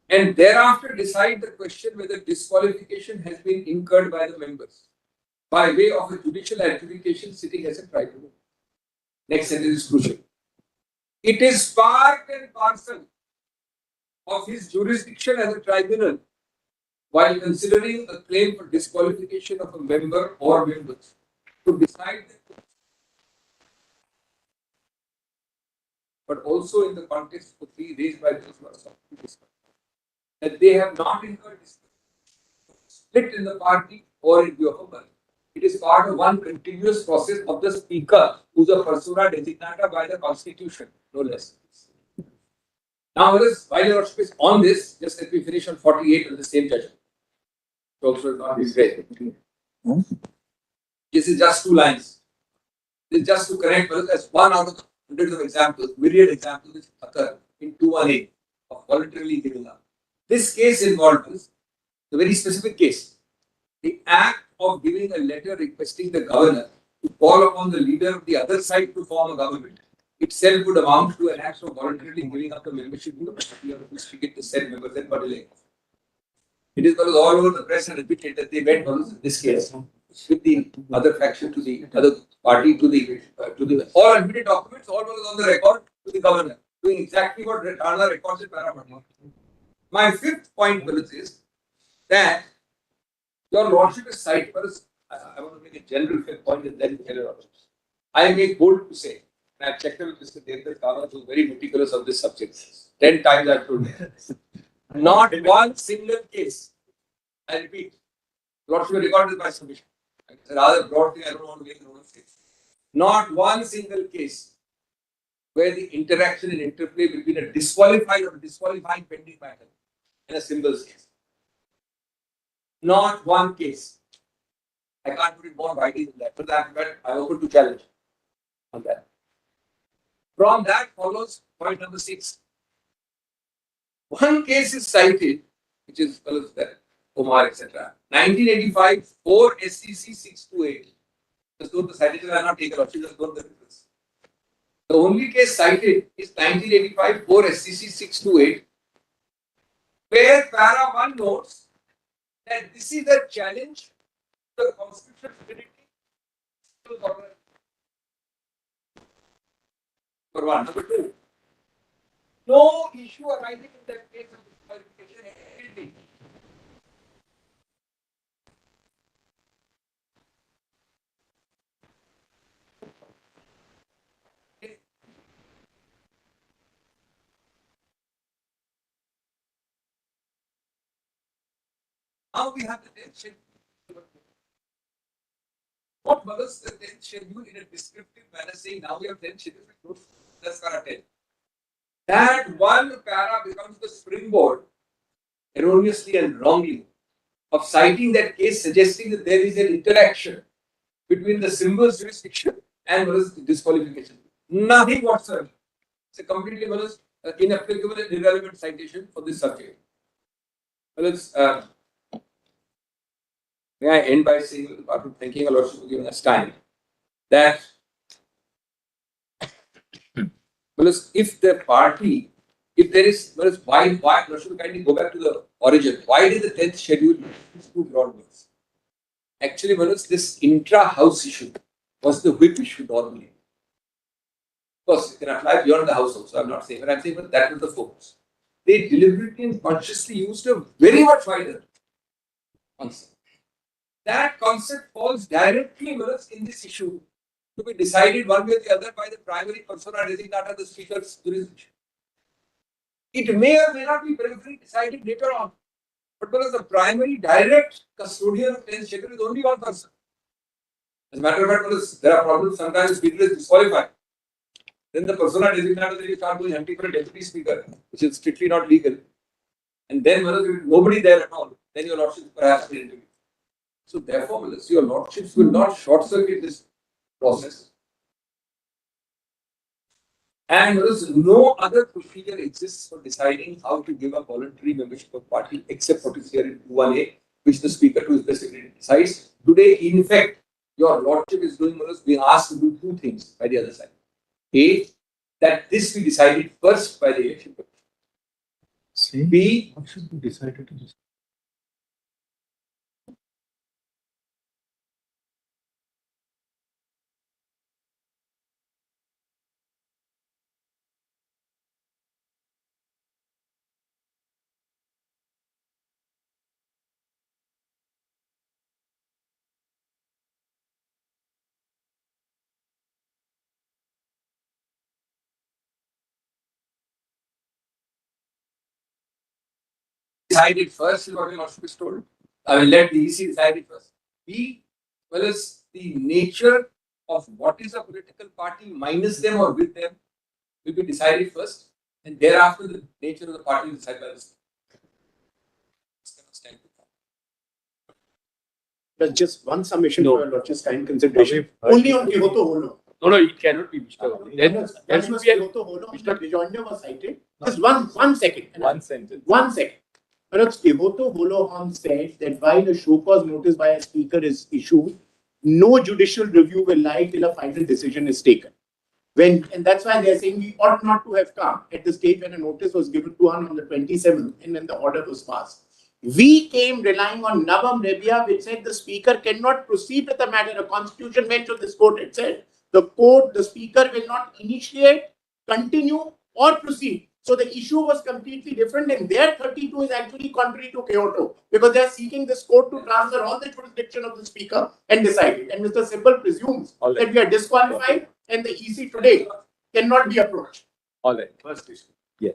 and thereafter decide the question whether disqualification has been incurred by the members by way of a judicial adjudication sitting as a tribunal. Next sentence is crucial. It is part and parcel of his jurisdiction as a tribunal while considering a claim for disqualification of a member or members to decide that, but also in the context of 3 raised by those who are that they have not incurred split in the party or in view of a merger. It is part of one continuous process of the Speaker, who is a persona designata by the Constitution, no less. Now, while your worship is on this, just let me finish on 48 of the same judgment. Also, not be great. This is just 2 lines. This is just to correct, as one out of the hundreds of examples, myriad examples which occur in 218 of voluntarily giving up. This case involved a very specific case. The act of giving a letter requesting the governor to call upon the leader of the other side to form a government itself would amount to an act of voluntarily giving up the membership to the party or to speak it to said members and party. It is because all over the press and repeated that they went on this case with the other faction to the other party to the all admitted documents, all was on the record to the governor, doing exactly what Rana records in Paramatma. My fifth point is that your lordship is cited, I want to make a general fifth point and then tell your lordships. I make bold to say, and I've checked with Mr. Devdas Kawat, who is very meticulous on this subject. 10 times I've told him. Not one single case, I repeat, lordship recorded by submission. It's a rather broad thing, I don't want to make a note of it. Not one single case where the interaction and interplay between a disqualified or disqualifying pending matter and a symbols case. Not one case. I can't put it more widely than that, but I'm open to challenge on that. From that follows point number 6. One case is cited, which is Omar, etc. 1985, 4 SCC 628. Just note the citation I have not taken off, just note the difference. The only case cited is 1985, 4 SCC 628, where para 1 notes that this is a challenge to the constitutional validity. For one. Number 2, no issue arising in that case of disqualification. Now we have the 10th schedule. What was the 10th schedule in a descriptive manner saying now we have 10 schedules? That's para 10. That one para becomes the springboard, erroneously and wrongly, of citing that case, suggesting that there is an interaction between the symbols jurisdiction and disqualification. Nothing whatsoever. It's a completely inapplicable and irrelevant citation for this subject. May I end by saying, after thanking a lot for giving us time, that if the party, if there is, why should we kindly go back to the origin? Why did the 10th schedule use 2 broad words? Actually, this intra-house issue was the whip issue normally. Of course, it can apply beyond the house also, I'm not saying, but I'm saying that was the focus. They deliberately and consciously used a very much wider concept. That concept falls directly in this issue to be decided one way or the other by the primary persona designata, the speaker's jurisdiction. It may or may not be briefly decided later on, but because the primary direct custodian of 10th schedule is only one person. As a matter of fact, there are problems sometimes the speaker is disqualified. Then the persona designata, then you start doing hunting for a deputy speaker, which is strictly not legal. And then nobody there at all, then your lordship perhaps will interview. So therefore, your lordships will not short circuit this process. And no other procedure exists for deciding how to give a voluntary membership of party except what is here in 1A, which the speaker to his best ability decides. Today, in effect, your lordship is being asked to do 2 things by the other side. A, that this be decided first by the election commission. B, what should be decided to this? Decide it first is what your lordship is told. I will let the EC decide it first. B, is the nature of what is a political party minus them or with them will be decided first, and thereafter the nature of the party is decided by the state. But just one submission for lordship's kind consideration. Only on Kyoto Holo. No, it cannot be, Mr. There should be a Kyoto Holo. Mr. Rejoinder was cited. Just one second. One sentence. 1 second. But Kyoto Holo said that while a show cause notice by a speaker is issued, no judicial review will lie till a final decision is taken. And that's why they're saying we ought not to have come at the stage when a notice was given to us on the 27th and then the order was passed. We came relying on Navam Rebia, which said the speaker cannot proceed with the matter. A constitution bench of this court had said the speaker will not initiate, continue or proceed. So the issue was completely different, and their 32 is actually contrary to Kyoto because they are seeking this court to transfer all the jurisdiction of the speaker and decide it. And Mr. Sibal presumes that we are disqualified and the EC today cannot be approached. All right. First issue. Yes.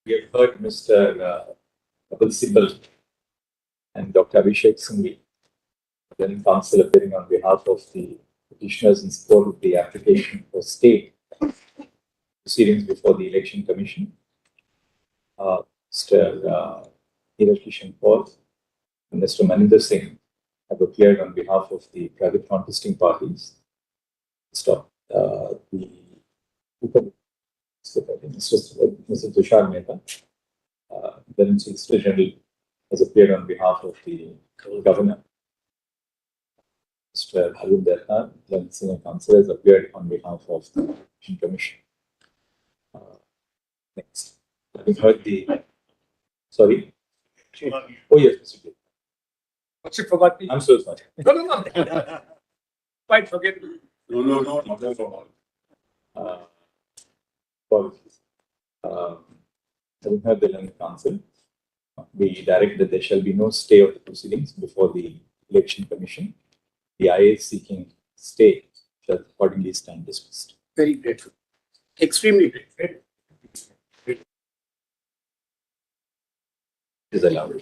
We have heard Mr. Kapil Sibal and Dr. Abhishek Singhi, then counsel appearing on behalf of the petitioners in support of the application for stay proceedings before the Election Commission. Mr. Neeraj Kishan Paul and Mr. Maninder Singh have appeared on behalf of the private contesting parties. Mr. Tushar Mehta, then Solicitor General, has appeared on behalf of the Governor. Mr. Arvind Dutta, then Senior Counsel, has appeared on behalf of the Election Commission. Next, having heard the. Sorry. Oh yes, Mr. J. What you forgot me? I'm so sorry. No. Quite forget me. No, not at all. Apologies. Having heard the Learned Council, we direct that there shall be no stay of the proceedings before the Election Commission. The IA seeking stay shall accordingly stand dismissed. Very grateful. Extremely grateful. Is allowed.